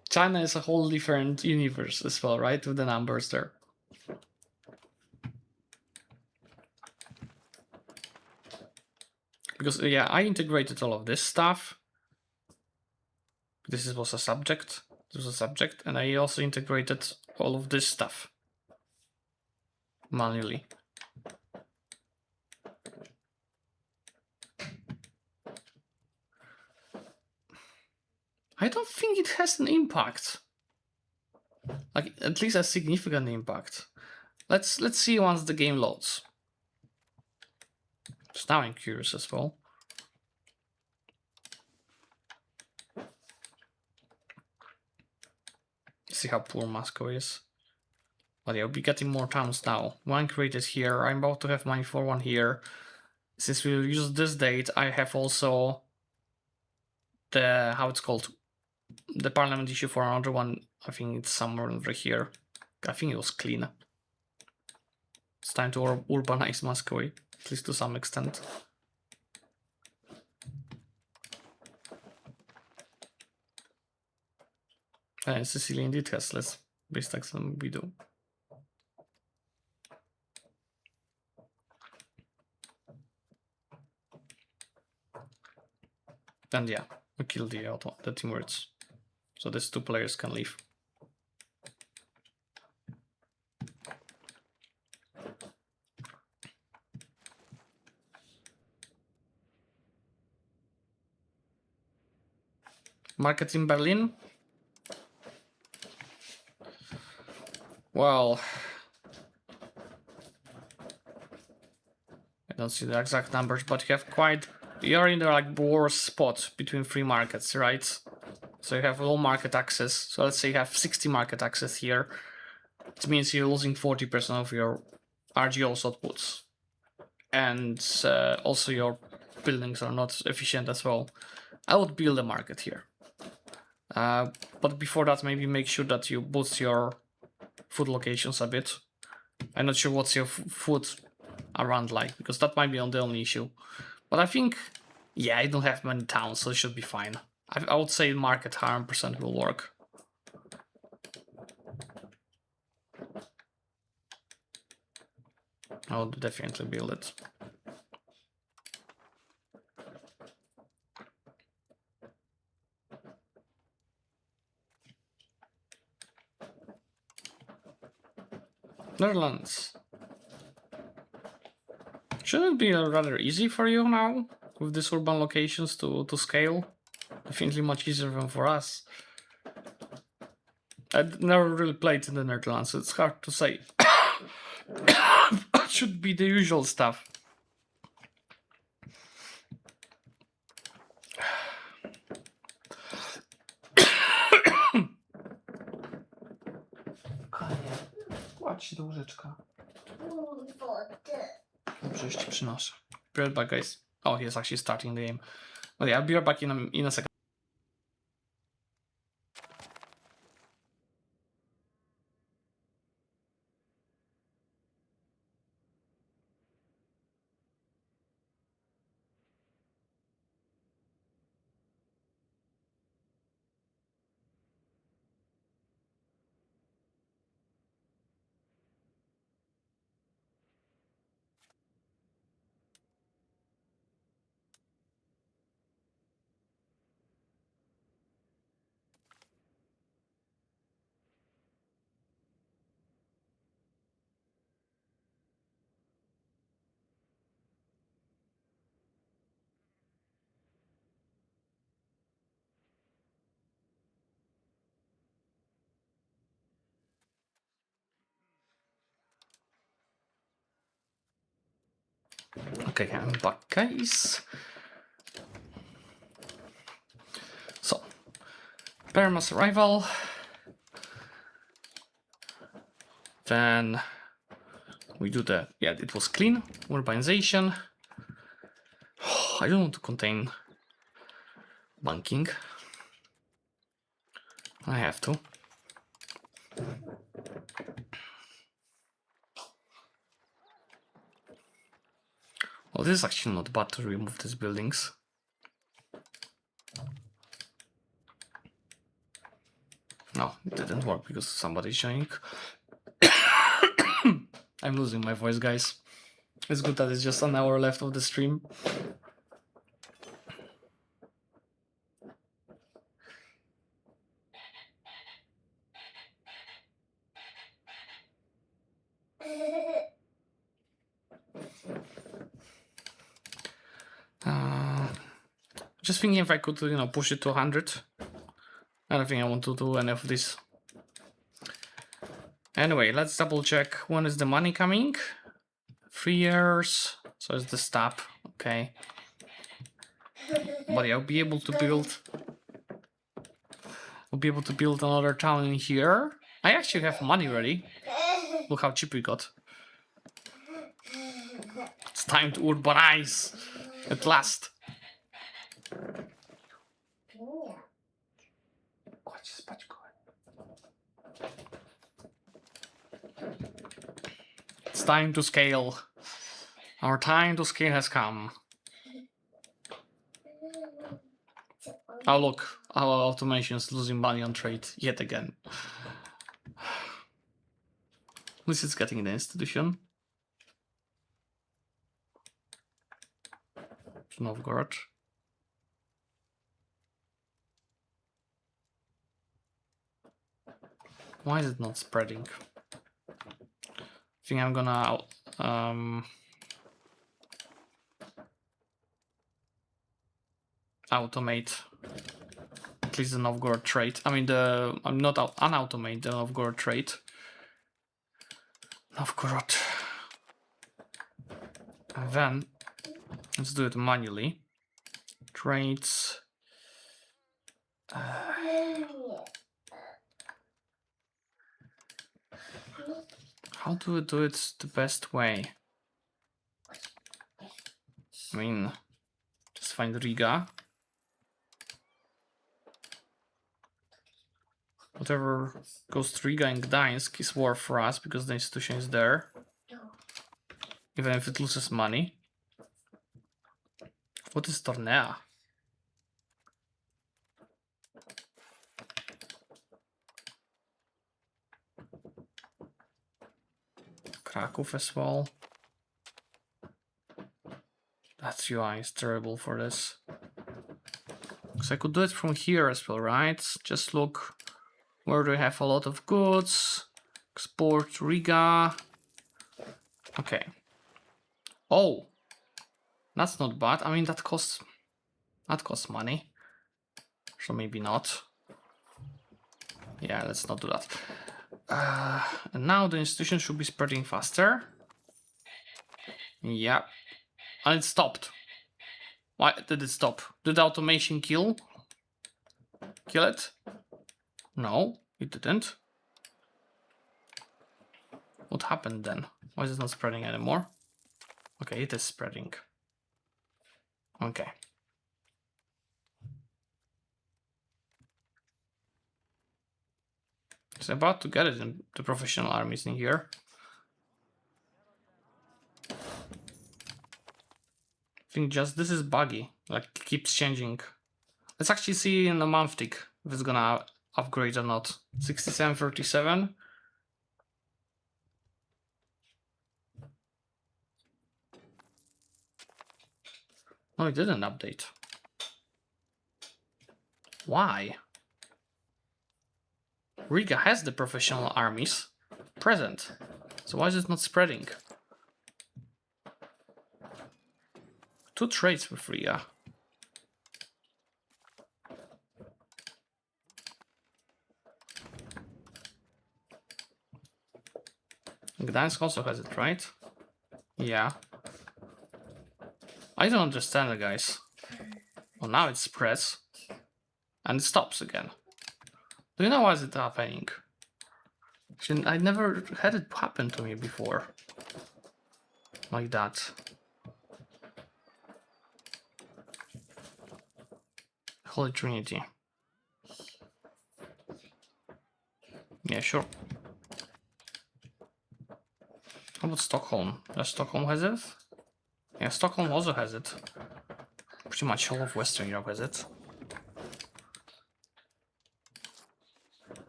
China is a whole different universe as well, right? With the numbers there. Because, yeah, I integrated all of this stuff. This was a subject. This was a subject. And I also integrated all of this stuff manually. I don't think it has an impact. Like, at least a significant impact. Let's see once the game loads. So now I'm curious as well. See how poor Muscovy is. But yeah, I'll be getting more towns now. One created here. I'm about to have money for one here. Since we'll use this date, I have also the, how it's called, the parliament issue for another one. I think it's somewhere over here. I think it was clean. It's time to urbanize Muscovy, at least to some extent. And Sicily indeed has less base tax than we do. And yeah, we killed the teamwords. So these two players can leave. Market in Berlin. Well, I don't see the exact numbers, but you have quite, you're in the like worst spot between free markets, right? So you have low market access. So let's say you have 60 market access here. It means you're losing 40% of your RGO's outputs. And also your buildings are not efficient as well. I would build a market here. But before that, maybe make sure that you boost your food locations a bit. I'm not sure what's your food around like, because that might be the only issue. But I think, yeah, I don't have many towns, so it should be fine. I would say market 100% will work. I would definitely build it. Netherlands. Shouldn't it be rather easy for you now with these urban locations to scale? Definitely much easier than for us. I've never really played in the Netherlands, so it's hard to say. It should be the usual stuff. Kładź się do łóżeczka. Dobrze, już ci przynoszę. Be right back, guys. Oh, he's actually starting the game. But yeah, I'll be right back in a second. Okay, I'm back, guys. So, Perma's arrival. Then we do the, yeah, it was clean, urbanization. I don't want to contain banking. I have to. Oh, this is actually not bad to remove these buildings. No, it didn't work because somebody's joining. I'm losing my voice, guys. It's good that it's just an hour left of the stream. Just thinking if I could, you know, push it to 100. I don't think I want to do any of this. Anyway, let's double check when is the money coming. 3 years. So it's the stop. Okay. But yeah, I'll be able to build. I'll be able to build another town in here. I actually have money ready. Look how cheap we got. It's time to urbanize at last. It's time to scale. Our time to scale has come. Oh look, our automation is losing money on trade yet again. At least it's getting the institution. Novgorod. Why is it not spreading? I think I'm gonna automate at least the Novgorod trade. I mean I'm not unautomate the Novgorod trade. Novgorod. And then let's do it manually. Trades. How do we do it the best way? I mean, just find Riga. Whatever goes to Riga and Gdańsk is war for us because the institution is there. Even if it loses money. What is Tornea? Kraków as well. That UI is terrible for this. Because I could do it from here as well, right? Just look where do I have a lot of goods. Export Riga. Okay. Oh, that's not bad. I mean that costs money. So maybe not. Yeah, let's not do that. And now the institution should be spreading faster. Yeah. And it stopped. Why did it stop? Did the automation kill it? No, it didn't. What happened then? Why is it not spreading anymore? Okay, it is spreading. Okay. It's about to get it in the professional armies in here. I think just this is buggy, like keeps changing. Let's actually see in the month tick if it's gonna upgrade or not. 6737. No, it didn't update. Why? Riga has the professional armies present. So why is it not spreading? 2 trades with Riga. Gdańsk also has it, right? Yeah. I don't understand it, guys. Well, now it spreads. And it stops again. Do you know why is it happening? Actually, I never had it happen to me before. Like that. Holy Trinity. Yeah, sure. How about Stockholm? Does Stockholm has it? Yeah, Stockholm also has it. Pretty much all of Western Europe has it.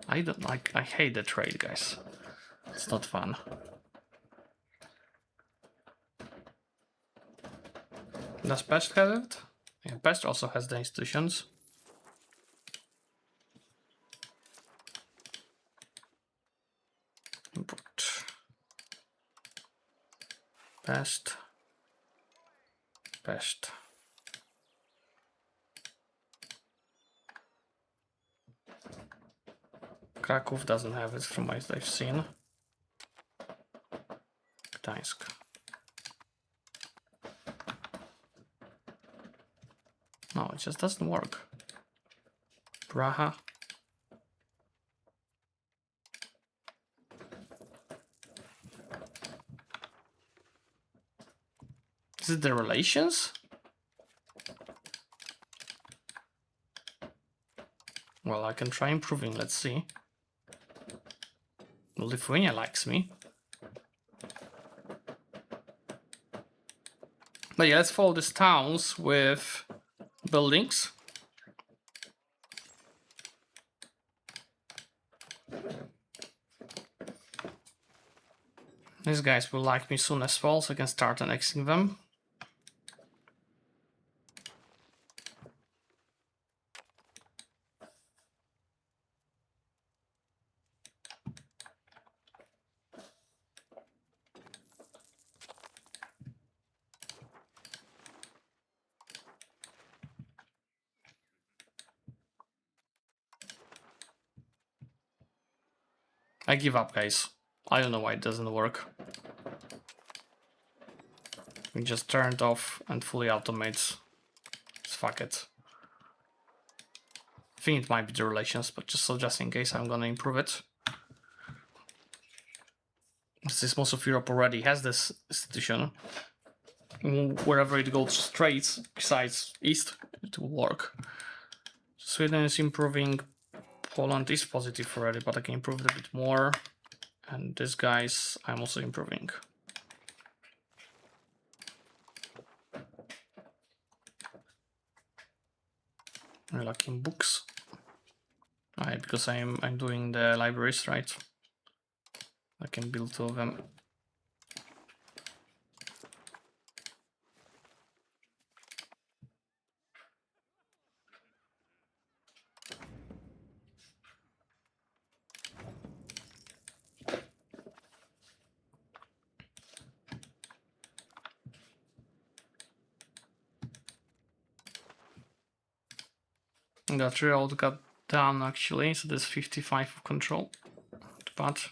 I don't like. I hate the trade, guys. It's not fun. Does Pest have it? Yeah, Pest also has the institutions. Import. Pest. Pest. Kraków doesn't have it from what I've seen. Gdańsk. No, it just doesn't work. Praha. Is it the relations? Well, I can try improving, let's see. Lithuania likes me. But yeah, let's follow these towns with buildings. These guys will like me soon as well, so I can start annexing them. I give up, guys. I don't know why it doesn't work. We just turned off and fully automates. Fuck it. I think it might be the relations, but just in case, I'm gonna improve it. Since most of Europe already has this institution, wherever it goes straight, besides east, it will work. Sweden is improving. Poland is positive already, but I can improve it a bit more. And these guys, I'm also improving. I like in books. Alright, because I'm doing the libraries, right? I can build two of them. That railroad got down actually, so there's 55 of control. But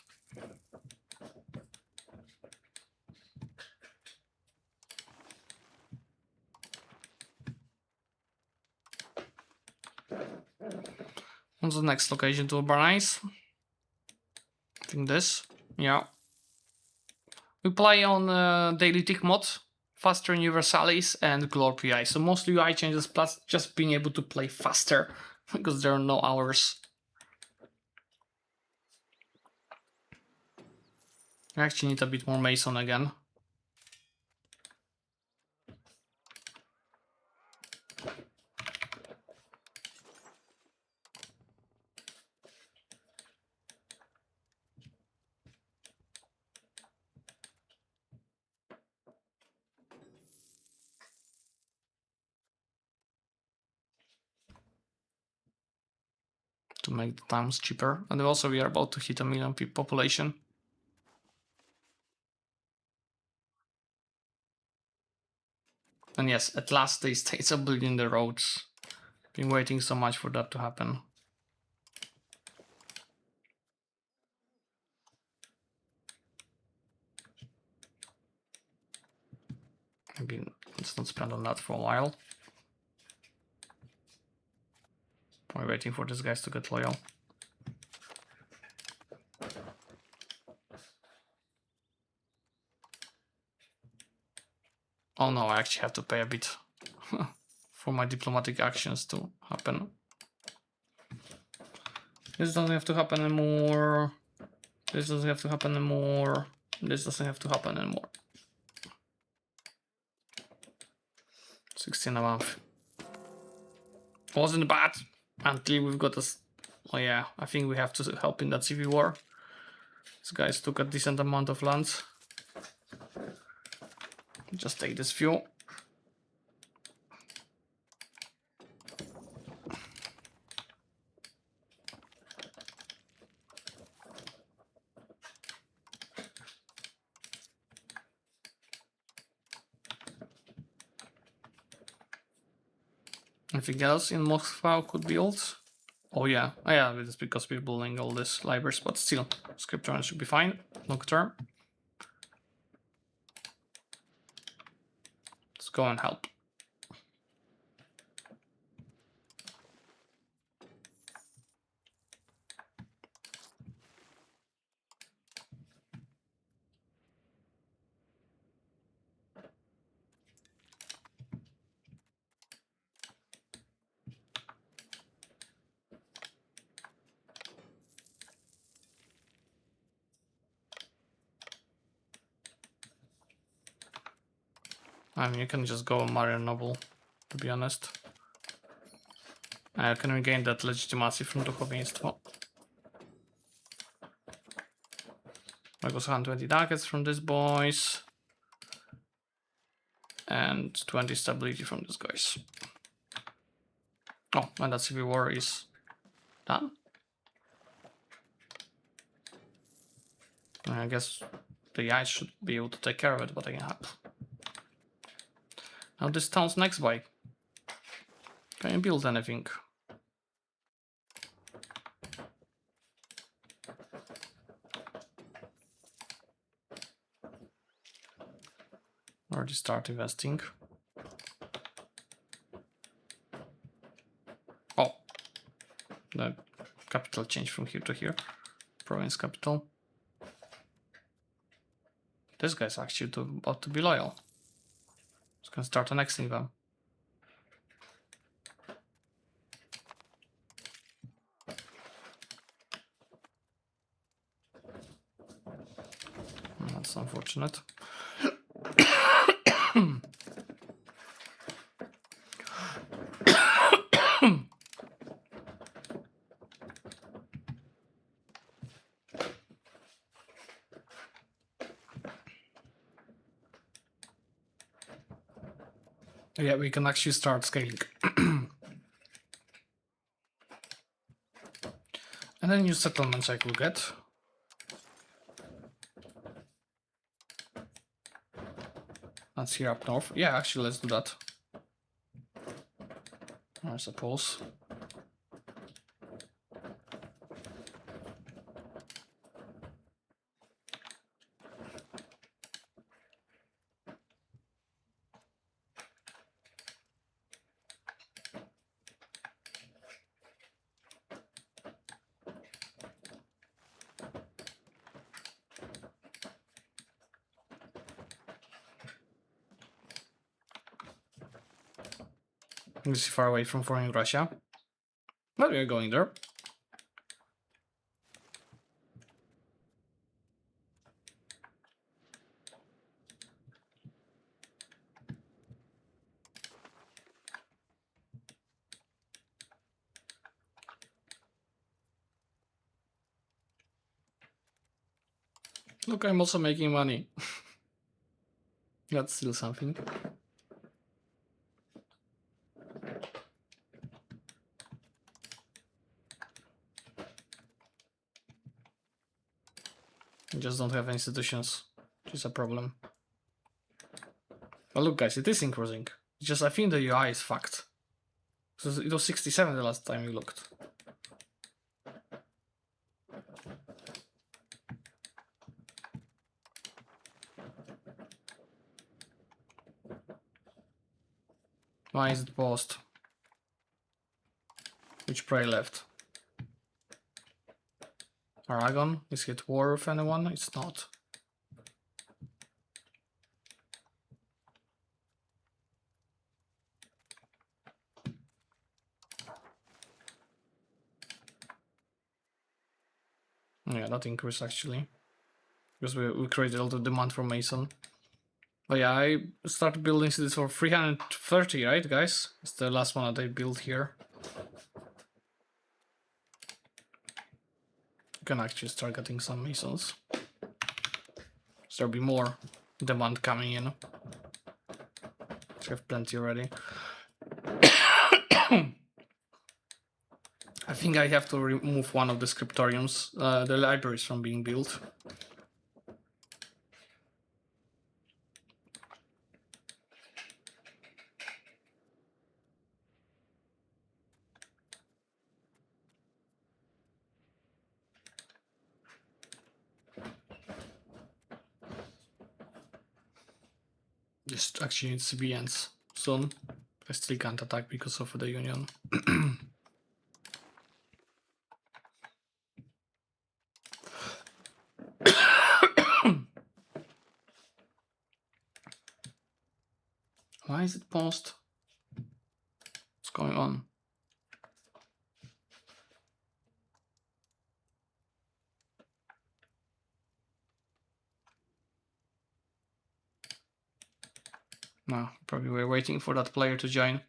what's the next location to urbanize? I think this. Yeah. We play on daily tick mod, faster universalis, and glor PI. So mostly UI changes plus just being able to play faster because there are no hours. I actually need a bit more Mason again. To make the times cheaper. And also we are about to hit 1 million people population. And yes, at last the states are building the roads. Been waiting so much for that to happen. Maybe let's not spend on that for a while. We're waiting for these guys to get loyal. Oh no, I actually have to pay a bit for my diplomatic actions to happen. This doesn't have to happen anymore. This doesn't have to happen anymore. This doesn't have to happen anymore. 16 a month. Wasn't bad until we've got us. Oh yeah, I think we have to help in that civil war. These guys took a decent amount of lands. Just take this few. Anything else in Muscovy could build? Oh yeah, it's because we're building all these libraries, but still, script run should be fine, long term. Let's go and help. I mean, you can just go Marian Noble, to be honest. Can we gain that legitimacy from duchowieństwo? I got 120 ducats from these boys. And 20 stability from these guys. Oh, and that civil war is done. I guess the guys should be able to take care of it, but I can help. Now this town's next by. Can you build anything? Already start investing. Oh, the capital change from here to here. Province capital. This guy's actually about to be loyal. Just gonna start annexing them. That's unfortunate. Yeah, we can actually start scaling. And then new settlements I could get. That's here up north. Yeah, actually, let's do that. I suppose. This is far away from foreign Russia. But we're going there. Look, I'm also making money. That's still something. I just don't have institutions, which is a problem. But look, guys, it is increasing. It's just I think the UI is fucked. So it was 67 the last time we looked. Why is it paused? Which prey left? Aragon? Is it war with anyone? It's not. Yeah, that increased actually. Because we created all the demand for Mason. But yeah, I started building cities for 330, right, guys? It's the last one that I built here. You can actually start getting some masons. So there'll be more demand coming in. So we have plenty already. I think I have to remove one of the scriptoriums, the libraries, from being built. This actually needs to be ends soon. I still can't attack because of the union. Why is it paused? What's going on? No, probably we're waiting for that player to join.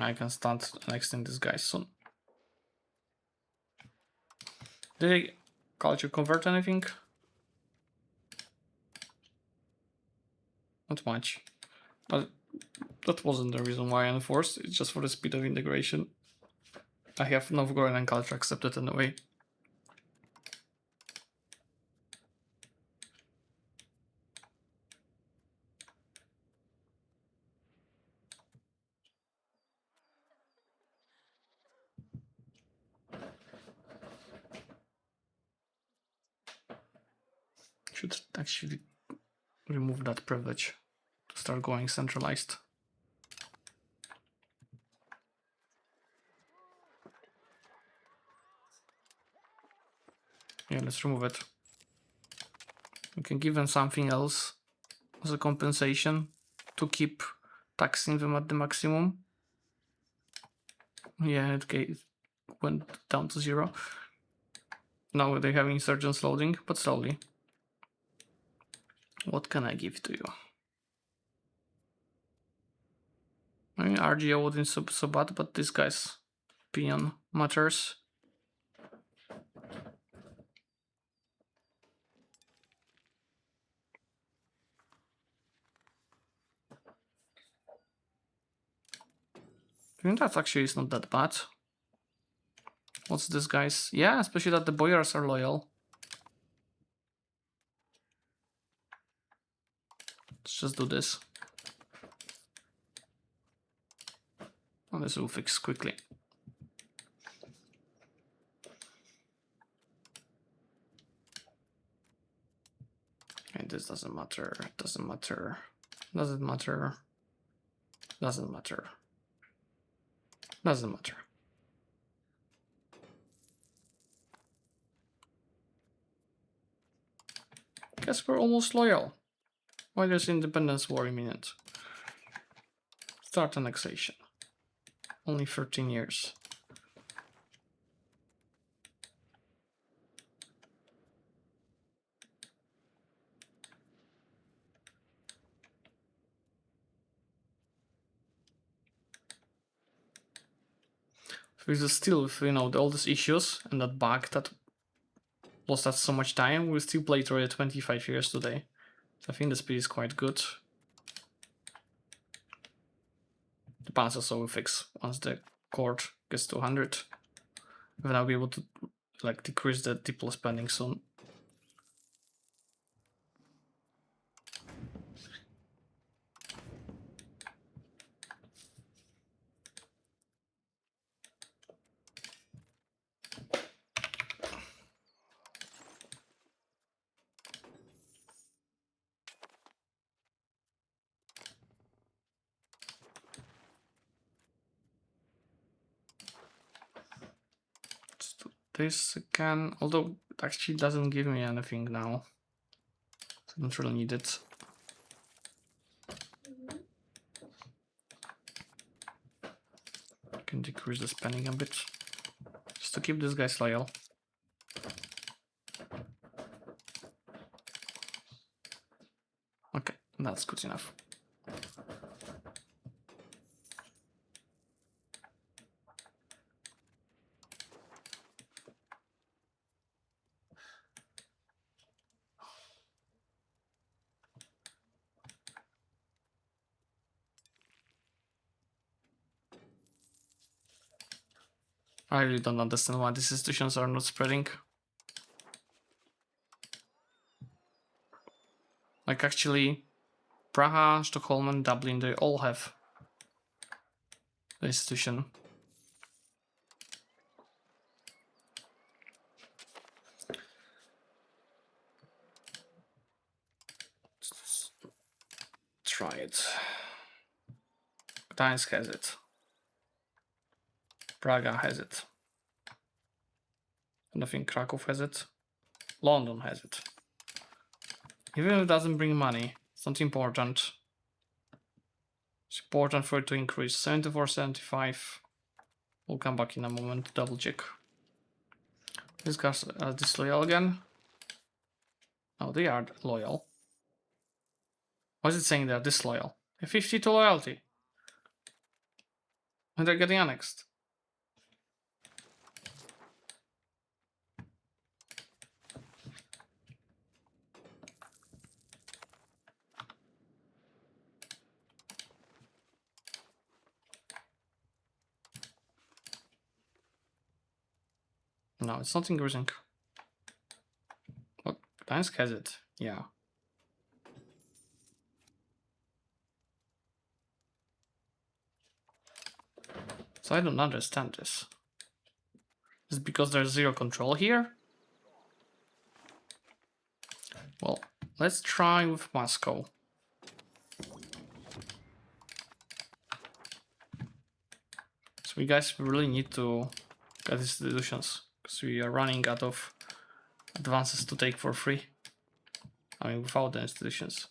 I can start annexing this guy soon. Did I culture convert anything? Not much. But that wasn't the reason why I enforced. It's just for the speed of integration. I have Novgorod and culture accepted anyway. Should actually remove that privilege to start going centralized. Yeah, let's remove it. We can give them something else as a compensation to keep taxing them at the maximum. Yeah, it went down to 0. Now they have insurgents loading, but slowly. What can I give to you? I mean, RGO wouldn't so bad, but this guy's opinion matters. I think that actually is not that bad. What's this guy's? Yeah, especially that the boyars are loyal. Let's just do this. And this will fix quickly. And this doesn't matter, doesn't matter, doesn't matter, doesn't matter, doesn't matter. Guess we're almost loyal. Why there's independence war imminent? Start annexation. Only 13 years. Because still, with, you know, all these issues and that bug that lost us so much time, we still play it already 25 years today. So I think the speed is quite good. The balance also will fix once the court gets to 100. Then I'll be able to like decrease the diplo spending soon. this again, although it actually doesn't give me anything now. So I don't really need it. I can decrease the spending a bit, just to keep these guys loyal. Okay, that's good enough. I really don't understand why these institutions are not spreading. Like actually, Praha, Stockholm and Dublin, they all have the institution. Let's try it. Gdańsk has it. Praga has it. And I think Krakow has it. London has it. Even if it doesn't bring money, it's not important. It's important for it to increase. 74, 75. We'll come back in a moment to double check. These guys are disloyal again. Oh, they are loyal. Why is it saying they're disloyal? They're 52 loyalty. And they're getting annexed. No, it's not increasing. Look, Gdańsk has it. Yeah. So I don't understand this. Is it because there's zero control here? Well, let's try with Moscow. So we guys really need to get institutions because we are running out of advances to take for free. I mean, without the institutions.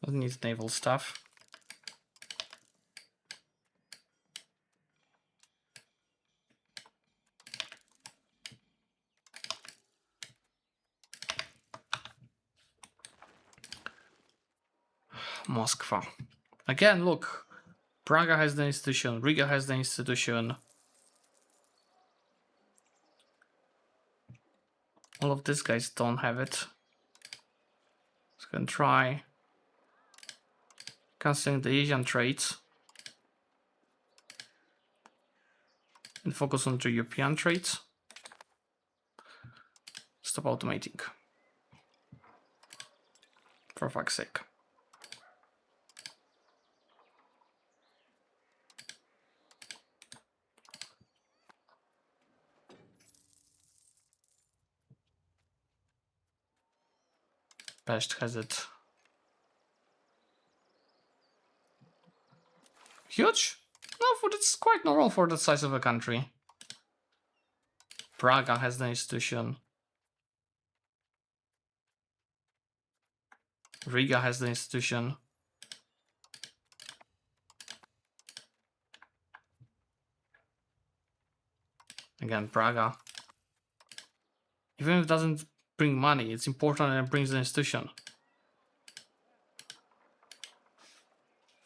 We need naval stuff. Moskva. Again, look. Praga has the institution. Riga has the institution. All of these guys don't have it. So we can try canceling the Asian trades and focus on the European trades. Stop automating. For fuck's sake. Pest has it. Huge? No, but it's quite normal for the size of a country. Praga has the institution. Riga has the institution. Again, Praga. Even if it doesn't bring money, it's important and it brings the institution.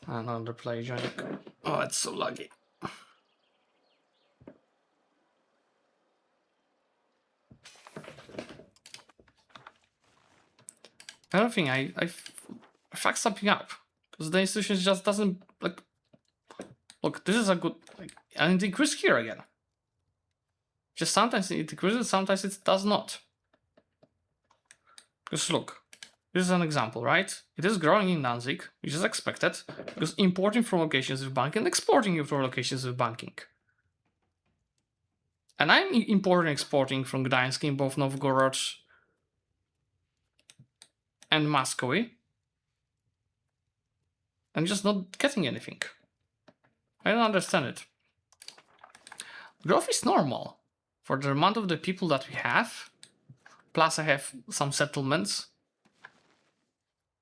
Another play joining. Oh, it's so laggy. I don't think I fucked something up because the institution just doesn't like. Look, this is a good like, and it increases here again. Just sometimes it increases, sometimes it does not. Because look, this is an example, right? It is growing in Danzig, which is expected, because importing from locations with banking and exporting from locations with banking. And I'm importing and exporting from Gdańsk in both Novgorod and Muscovy. I'm just not getting anything. I don't understand it. Growth is normal for the amount of the people that we have. Plus I have some settlements.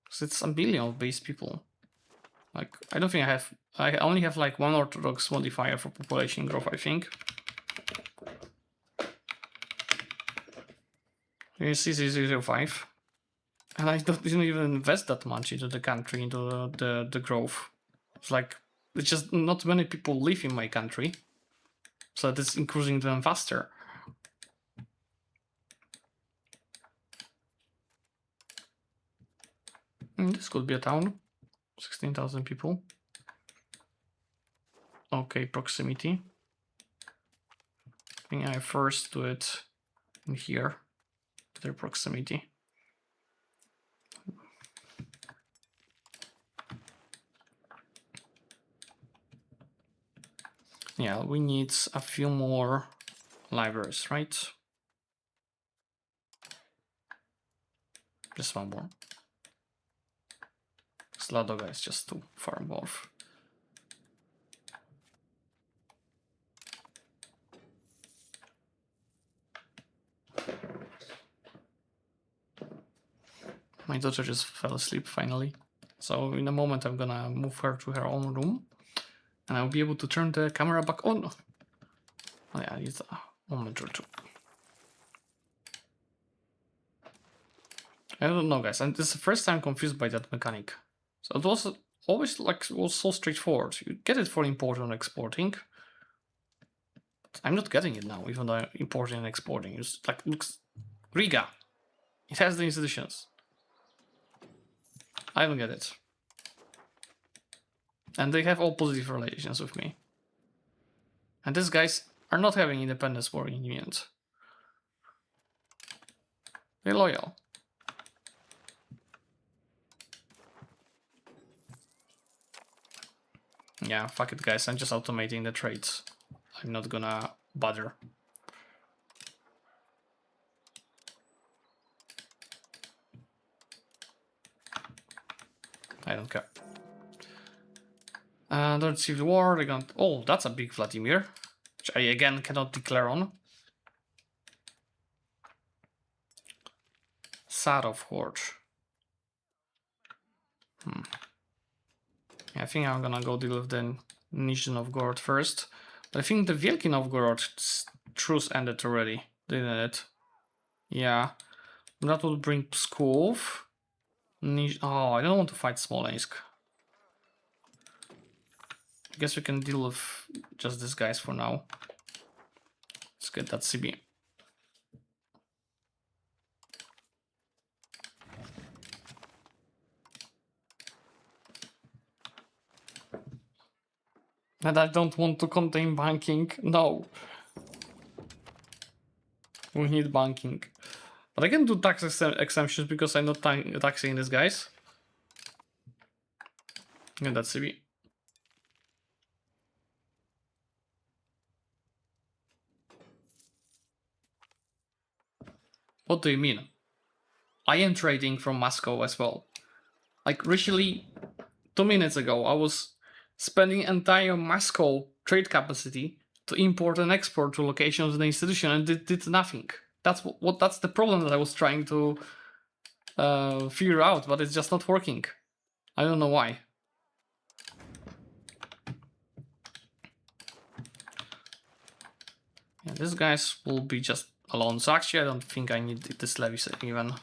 So it's a billion of base people. Like, I don't think I only have like one orthodox modifier for population growth, I think. Here's EU5. And I didn't even invest that much into the country, into the growth. It's like, it's just not many people live in my country. So it's increasing them faster. This could be a town. 16,000 people. Okay, proximity. I think I first do it in here. Their proximity. Yeah, we need a few more libraries, right? Just one more. Sladoga is just too far north. My daughter just fell asleep finally. So in a moment I'm gonna move her to her own room. And I'll be able to turn the camera back on. Oh yeah, it's a moment or two. I don't know, guys. And this is the first time confused by that mechanic. So it was always like was so straightforward. You get it for importing and exporting. But I'm not getting it now, even though I'm importing and exporting. It's like looks Riga. It has the institutions. I don't get it. And they have all positive relations with me. And these guys are not having independence war in the end. They're loyal. Yeah, fuck it, guys. I'm just automating the trades. I'm not gonna bother. I don't care. Third Civil War, they're gonna... Oh, that's a big Vladimir, which I again cannot declare on. Sarov Horde. Yeah, I think I'm gonna go deal with the Nizhny Novgorod first. But I think the Wielki Novgorod truce ended already, didn't it? Yeah. That would bring Pskov. Oh, I don't want to fight Smolensk. I guess we can deal with just these guys for now. Let's get that CB. And I don't want to contain banking. No. We need banking. But I can do tax exemptions because I'm not taxing these guys. Get that CB. What do you mean? I am trading from Moscow as well. Like, literally 2 minutes ago, I was spending entire Moscow trade capacity to import and export to locations in the institution, and it did nothing. That's that's the problem that I was trying to figure out, but it's just not working. I don't know why. Yeah, these guys will be just alone. So actually, I don't think I need this levies even.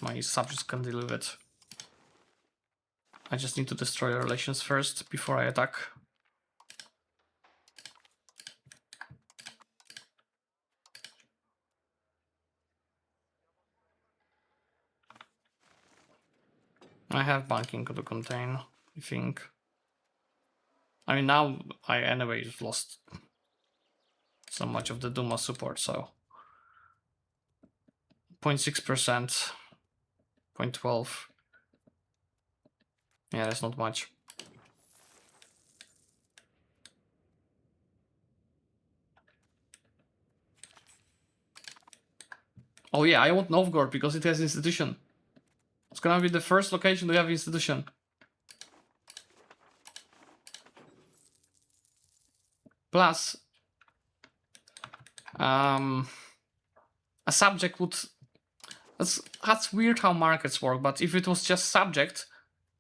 My subjects can deal with it. I just need to destroy the relations first before I attack. I have banking to contain, I think. I mean, now I anyways lost so much of the Duma support, so 0.6%, 0.12. Yeah, that's not much. Oh yeah, I want Novgorod because it has institution. It's gonna be the first location to have institution. Plus, A subject would. That's weird how markets work, but if it was just subject,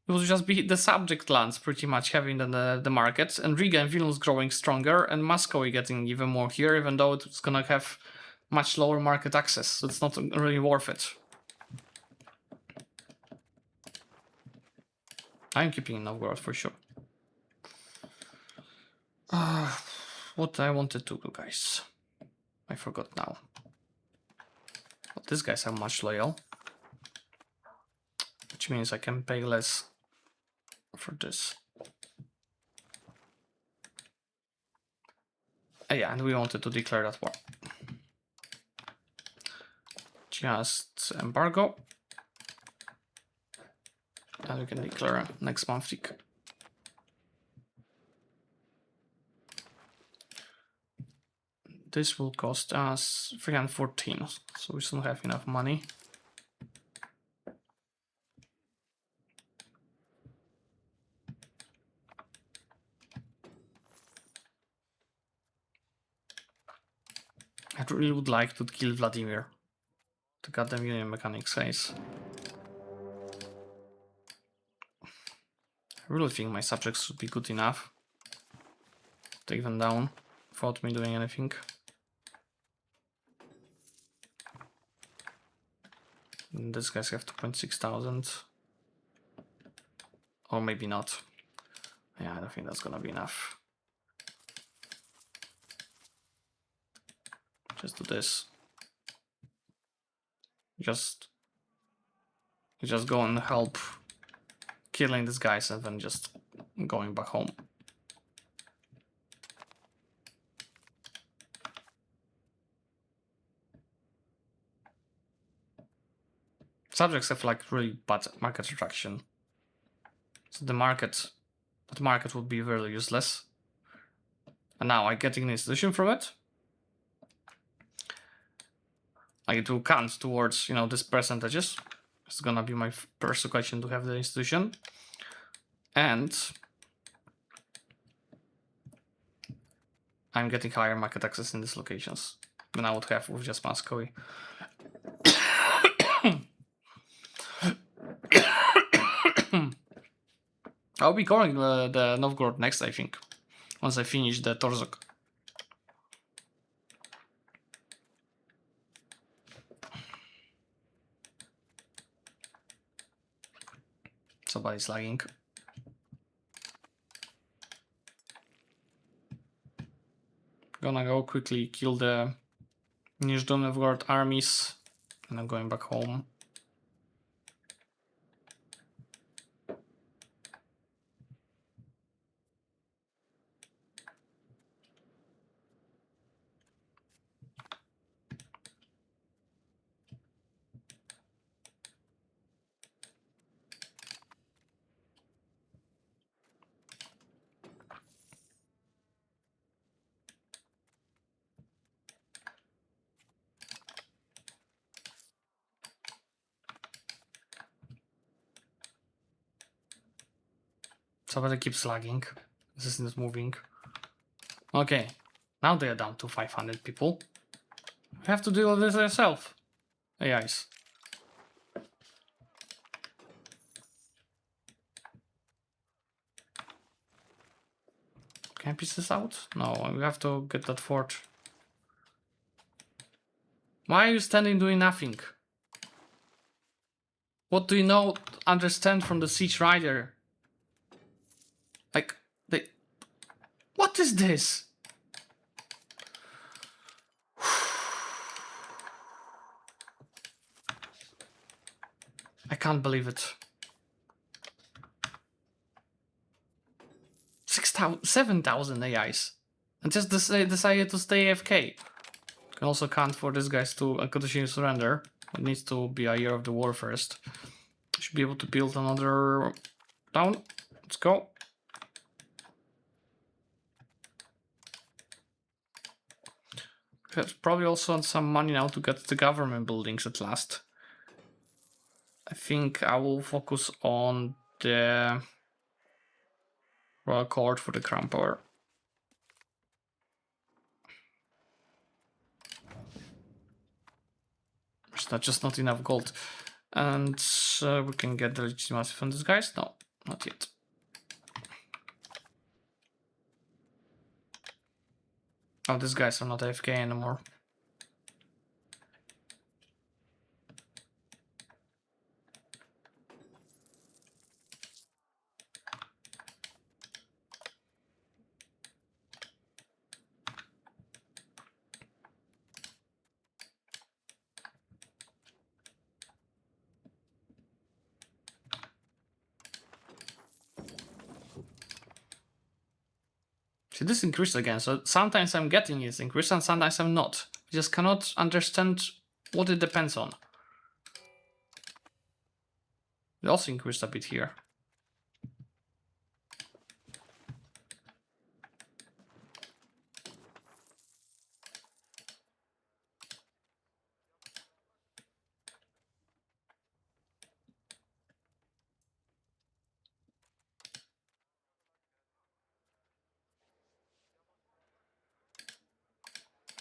it would just be the subject lands pretty much having the markets, and Riga and Vilnius growing stronger, and Muscovy getting even more here, even though it's gonna have much lower market access, so it's not really worth it. I'm keeping Novgorod for sure. What I wanted to do, guys, I forgot now. But these guys are much loyal, which means I can pay less for this. Yeah, and we wanted to declare that war. Just embargo. And we can declare next month tick. This will cost us 314, so we still have enough money. I really would like to kill Vladimir. The goddamn Union Mechanics says. I really think my subjects should be good enough. Take them down without me doing anything. And these guys have 2,600. Or maybe not. Yeah, I don't think that's gonna be enough. Just do this. Just go and help killing these guys and then just going back home. Subjects have like really bad market attraction. So that market would be very useless. And now I'm getting an institution from it. I need to count towards, these percentages. It's gonna be my first question to have the institution. And I'm getting higher market access in these locations than I would have with just Muscovy. I'll be calling the Novgorod next, I think, once I finish the Torzok. Somebody's lagging. Gonna go quickly kill the Nizhny Novgorod armies, and I'm going back home. Somebody keeps lagging. This isn't moving. Okay, now they are down to 500 people. You have to deal with this yourself, AIs. Can I piece this out? No, we have to get that fort. Why are you standing doing nothing? What do you understand from the siege rider? Like, what is this? I can't believe it. 7,000 AIs. And just decided to stay AFK. Can also count for these guys to continue surrender. It needs to be a year of the war first. Should be able to build another town. Let's go. Probably also some money now to get the government buildings at last. I think I will focus on the royal court for the crown power. There's not just not enough gold. And we can get the legitimacy from these guys? No, not yet. Oh, these guys are not AFK anymore. See, this increased again, so sometimes I'm getting this increase and sometimes I'm not. I just cannot understand what it depends on. It also increased a bit here.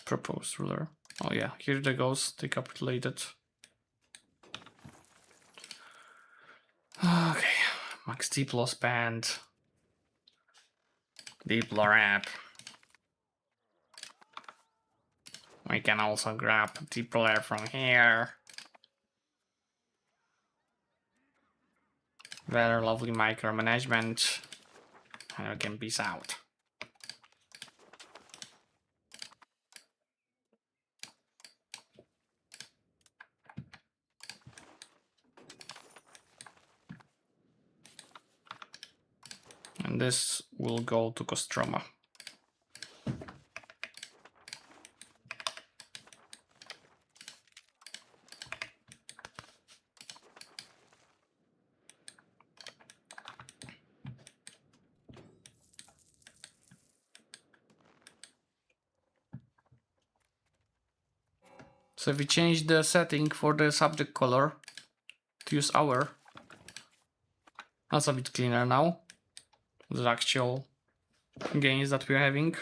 Proposed ruler. Oh yeah, here they goes. They capitulated. Okay, max Diplo spend. Diplo wrap. We can also grab Diplo from here. Very lovely micromanagement. And we can peace out. And this will go to Kostroma. So if we change the setting for the subject color to use our, that's a bit cleaner now. The actual gains that we're having.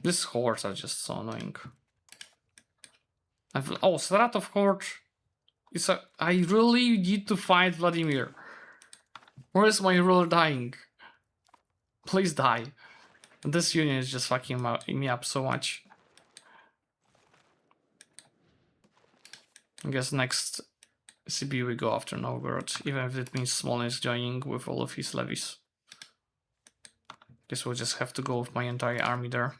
These hordes are just so annoying. Oh, Stratov horde. I really need to fight Vladimir. Where is my ruler dying? Please die. This union is just fucking me up so much. I guess next CB we go after Novgorod, even if it means Smolensk joining with all of his levies. Guess we'll just have to go with my entire army there.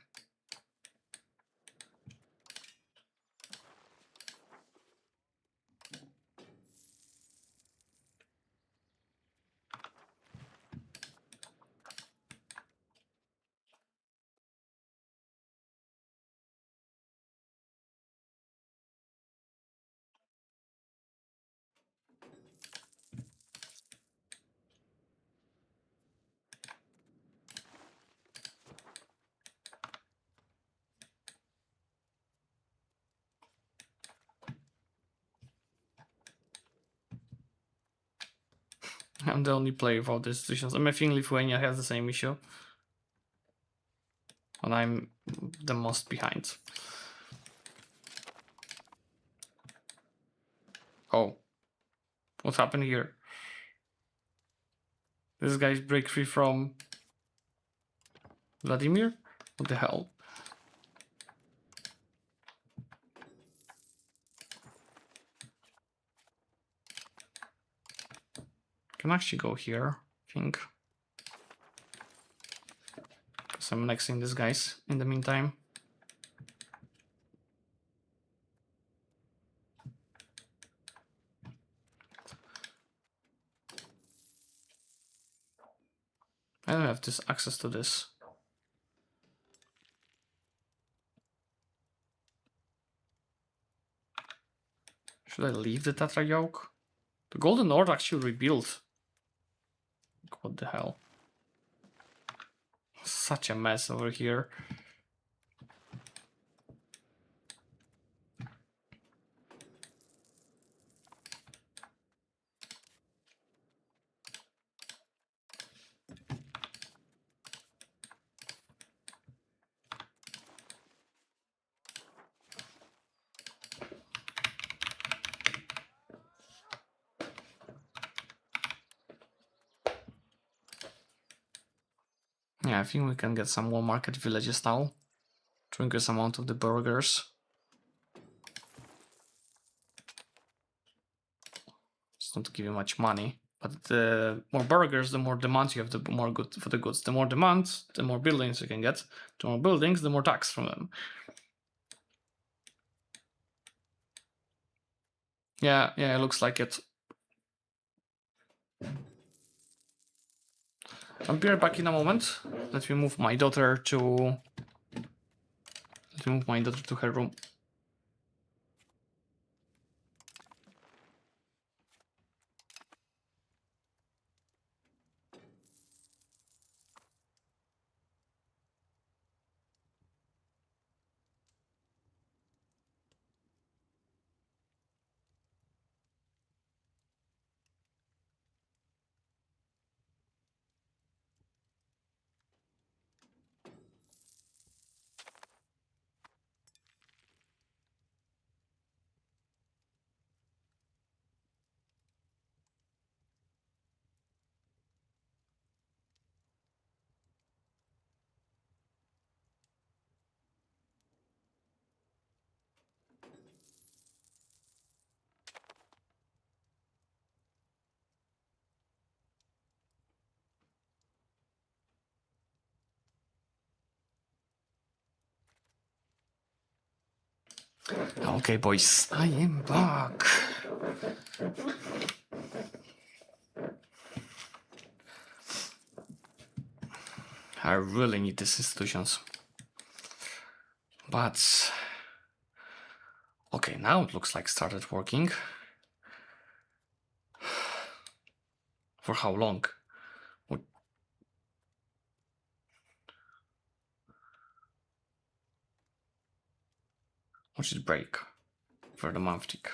I'm the only player for these decisions. I think Lithuania has the same issue. And I'm the most behind. Oh. What happened here? This guy's break free from Vladimir? What the hell? Can actually go here, I think. Because I'm nexting these guys in the meantime. I don't have this access to this. Should I leave the Tatra yoke? The Golden Horde actually rebuilt. What the hell? Such a mess over here. Yeah, I think we can get some more market villages now to increase amount of the burgers. It's not to give you much money, but the more burgers, the more demand you have, the more good for the goods. The more demand, the more buildings you can get. The more buildings, the more tax from them. Yeah, it looks like it. I'll be right back in a moment. Let me move my daughter to her room. Okay, boys, I am back. I really need these institutions. But okay, now it looks like started working. For how long? What should it break? For the month tick.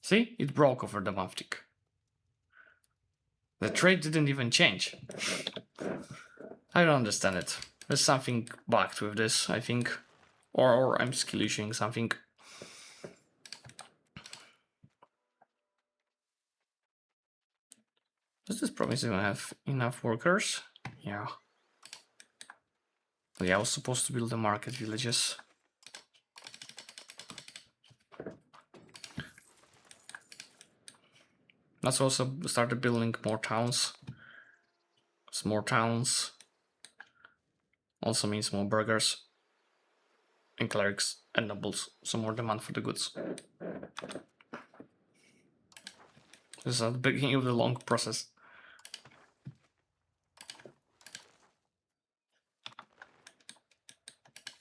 See, it broke over the month tick. The trade didn't even change. I don't understand it. There's something bugged with this, I think. Or I'm skill issuing something. Does this promise even have enough workers? Yeah. But yeah, I was supposed to build the market villages. Let's also start building more towns. Because more towns also means more burgers and clerics and nobles. So more demand for the goods. This is at the beginning of the long process.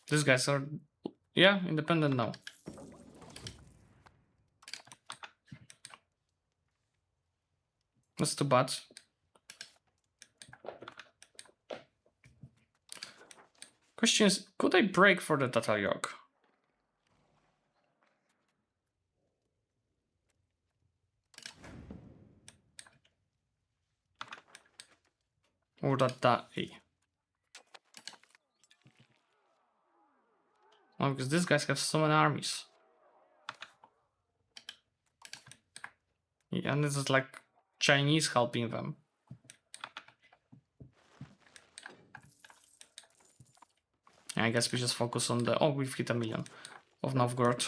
These guys are, yeah, independent now. That's too bad. Question is, could I break for the Tatar York? Or that A? Well, because these guys have so many armies. Yeah, and this is like Chinese helping them. I guess we just focus on the... Oh, we've hit 1 million of Novgorod.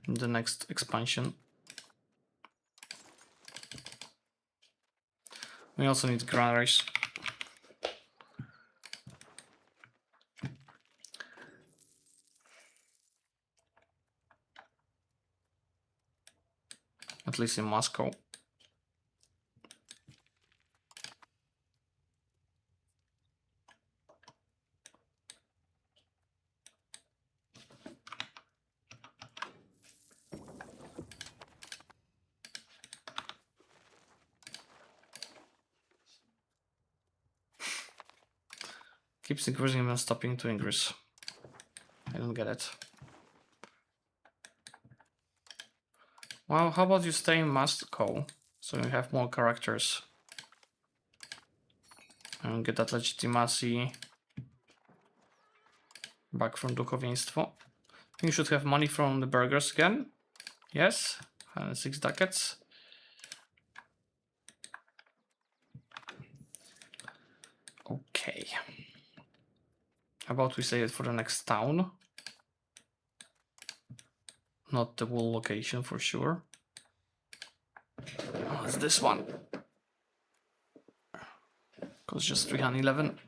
In the next expansion. We also need granaries. At least in Moscow. Keeps increasing and stopping to increase. I don't get it. Well, how about you stay in Moscow so you have more characters and get that legitimacy back from Duchowieństwo. You should have money from the burgers again. Yes, 6 ducats. How about we save it for the next town? Not the whole location for sure. Oh, it's this one. Costs just 311.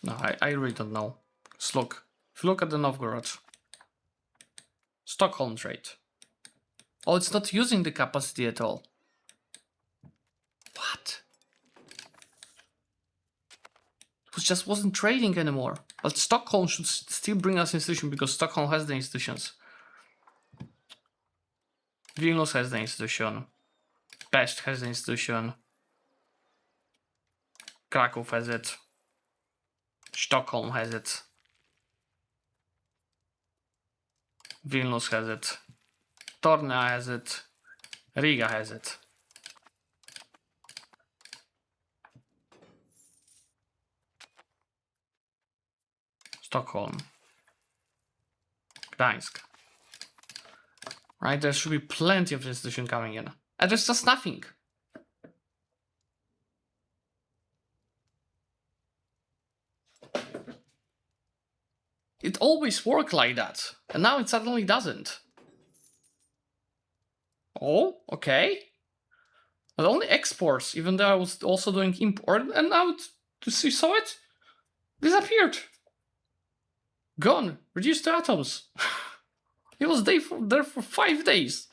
No, I really don't know. Just look. If you look at the Novgorod. Stockholm trade. Oh, it's not using the capacity at all. What? It just wasn't trading anymore. But Stockholm should still bring us institution because Stockholm has the institutions. Vilnius has the institution. Pest has the institution. Krakow has it. Stockholm has it. Vilnius has it. Torna has it. Riga has it. Stockholm. Gdańsk. Right, there should be plenty of institution coming in. And there's just nothing. It always worked like that. And now it suddenly doesn't. Oh, okay. But only exports, even though I was also doing import, and now you saw it? Disappeared. Gone. Reduced to atoms. It was there for 5 days.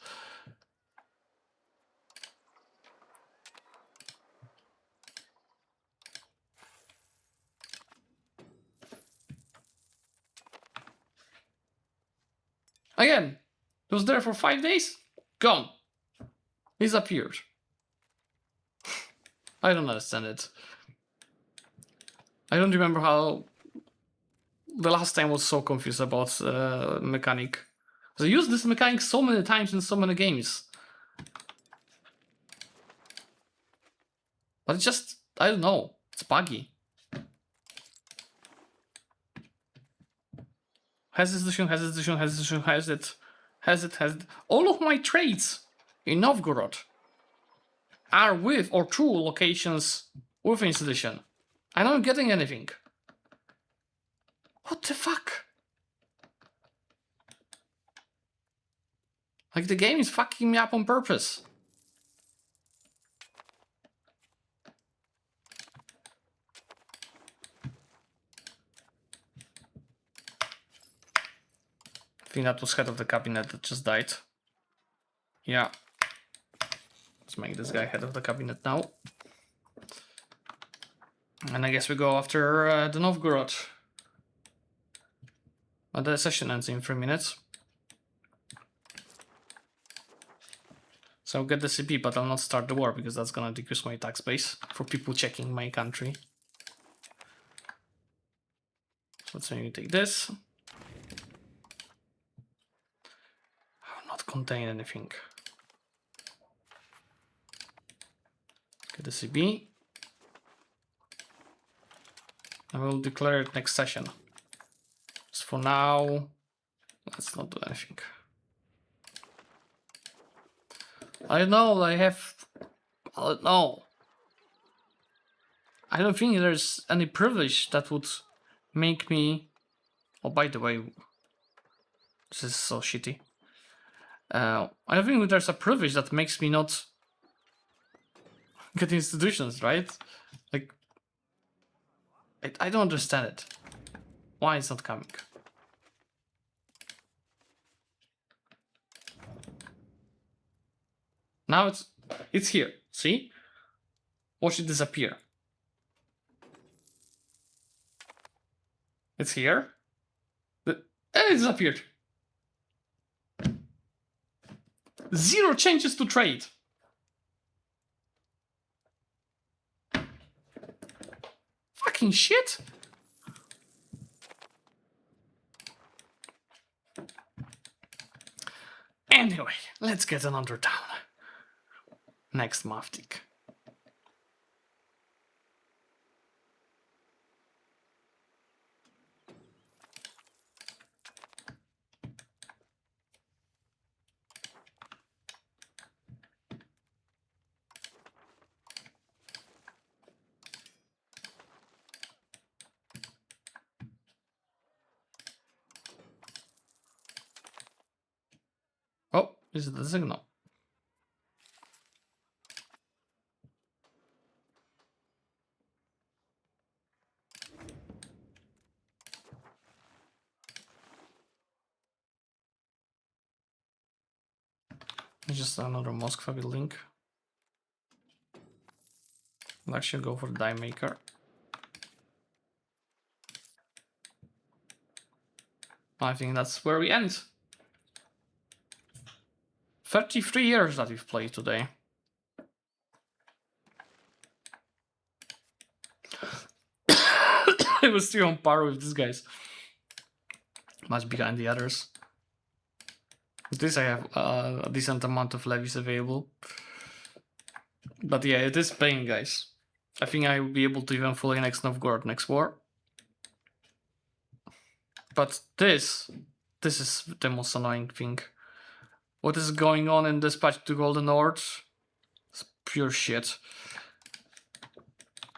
Again, it was there for 5 days. Gone. Disappeared. I don't understand it. I don't remember how the last time I was so confused about mechanic. I used this mechanic so many times in so many games. But it's just, I don't know, it's buggy. Has this decision, has this decision, has this decision, has it, has it, has it. All of my trades in Novgorod are with or through locations with institution. I'm not getting anything. What the fuck? Like the game is fucking me up on purpose. I think that was head of the cabinet that just died. Yeah. Let's make this guy head of the cabinet now. And I guess we go after the Novgorod. The session ends in 3 minutes. So I'll get the CP, but I'll not start the war because that's gonna decrease my tax base for people checking my country. So let's maybe take this. I'll not contain anything. Get the CP. I will declare it next session. So for now, let's not do anything. I don't know, I don't know. I don't think there's any privilege that would make me... Oh, by the way, this is so shitty. I don't think there's a privilege that makes me not get institutions, right? Like, I don't understand it. Why it's not coming? Now it's here. See? Watch it disappear. It's here. And it disappeared. 0 changes to trade. fucking shit? Anyway, let's get another town. Next Maftik. Oh, is it the signal? Just another Muscovy link. I'll actually go for die maker. I think that's where we end. 33 years that we've played today. I was still on par with these guys. Much behind the others. With this I have a decent amount of levies available. But yeah, it is paying, guys. I think I will be able to even fully next Novgorod next war. But this is the most annoying thing. What is going on in Dispatch to Golden North? It's pure shit.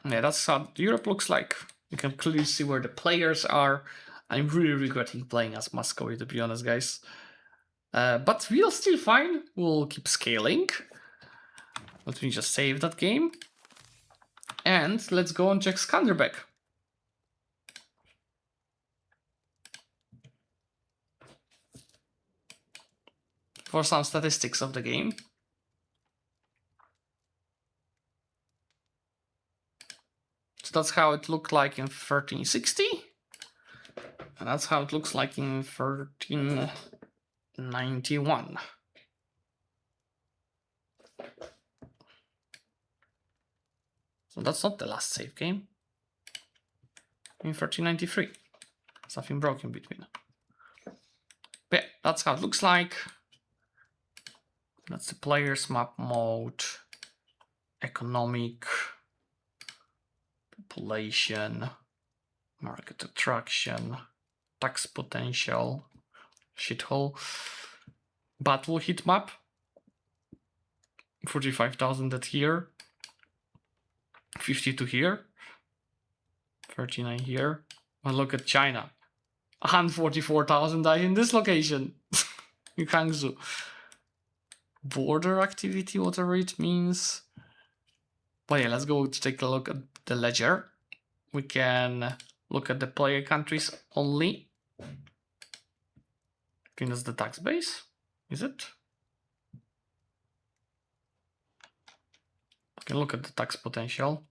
Yeah, that's how Europe looks like. You can clearly see where the players are. I'm really regretting playing as Muscovy, to be honest, guys. But we'll still fine. We'll keep scaling. Let me just save that game. And let's go and check Skanderbeg. For some statistics of the game. So that's how it looked like in 1360. And that's how it looks like in 1391. So that's not the last save game. In 1393. Something broke in between. But yeah, that's how it looks like. That's the players map mode. Economic. Population. Market attraction. Tax potential. Shithole. Battle heat map. 45,000 at here. 52 here. 39 here. And look at China. 144,000 died in this location. In Hangzhou. Border activity, whatever it means. But yeah, let's go to take a look at the ledger. We can look at the player countries only. I think that's the tax base. Is it? We can look at the tax potential.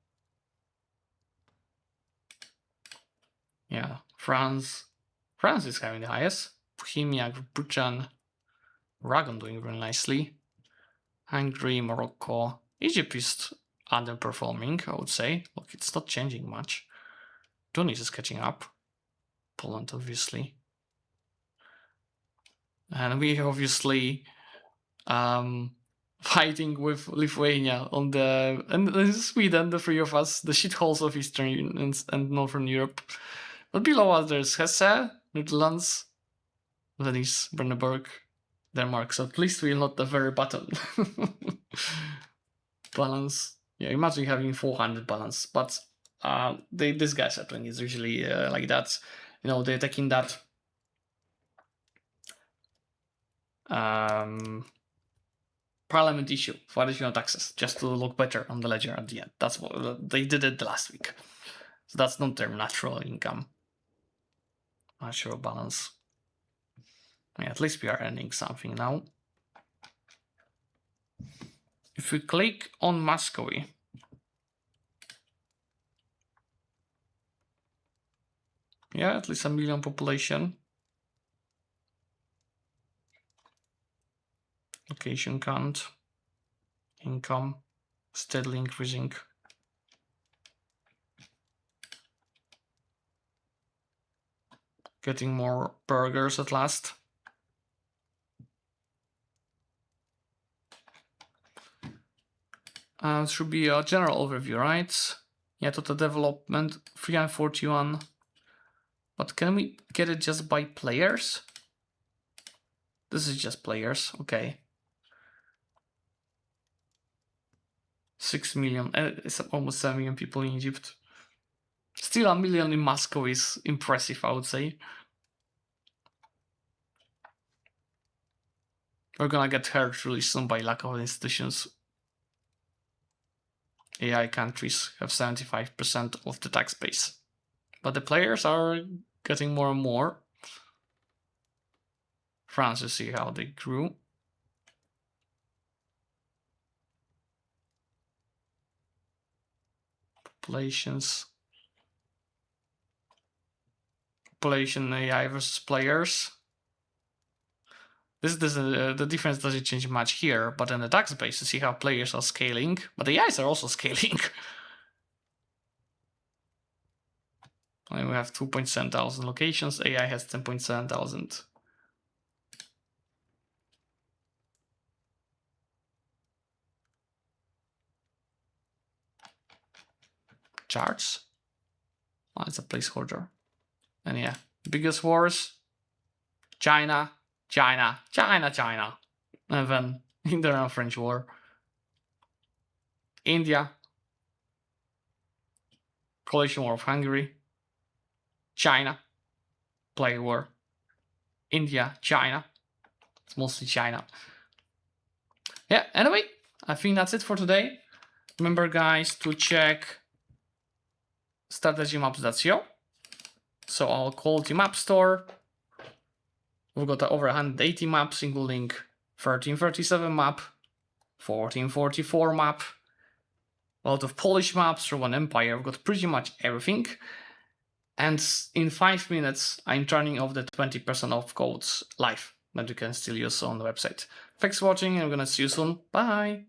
Yeah, France. France is having the highest. Bohemia, Bhutan, Aragon doing very nicely. Hungary, Morocco. Egypt is underperforming, I would say. Look, it's not changing much. Tunis is catching up. Poland, obviously. And we obviously fighting with Lithuania on the and Sweden, the three of us, the shitholes of Eastern and Northern Europe. But below us there's Hesse, Netherlands, Venice, Brandenburg, Denmark. So at least we're not the very bottom. Balance. Yeah, imagine having 400 balance, but this guy settling is usually like that. You know, they're taking that parliament issue for additional taxes just to look better on the ledger at the end. That's what they did it the last week. So that's not their natural income. Natural balance. Yeah, at least we are earning something now. If we click on Muscovy, yeah, at least 1 million population. Location count, income, steadily increasing. Getting more burgers at last. It should be a general overview, right? Yeah, total development 341. But can we get it just by players? This is just players, okay. 6 million, it's almost 7 million people in Egypt. Still a million in Moscow is impressive, I would say. We're gonna get hurt really soon by lack of institutions. AI countries have 75% of the tax base. But the players are getting more and more. France, you see how they grew. Populations. Population AI versus players. The difference doesn't change much here, but in the tax base, you see how players are scaling, but the AIs are also scaling. And we have 2.7 thousand locations, AI has 10.7 thousand. Charts? Oh, it's a placeholder. And yeah, biggest wars, China, China, China, China. And then Indian and French war. India. Coalition war of Hungary. China. Plague war. India, China. It's mostly China. Yeah, anyway, I think that's it for today. Remember, guys, to check strategymaps.co. So our quality map store. We've got over 180 maps, including 1337 map, 1444 map, a lot of Polish maps, Roman Empire. We've got pretty much everything. And in 5 minutes, I'm turning off the 20% off codes live that you can still use on the website. Thanks for watching, and I'm gonna see you soon. Bye!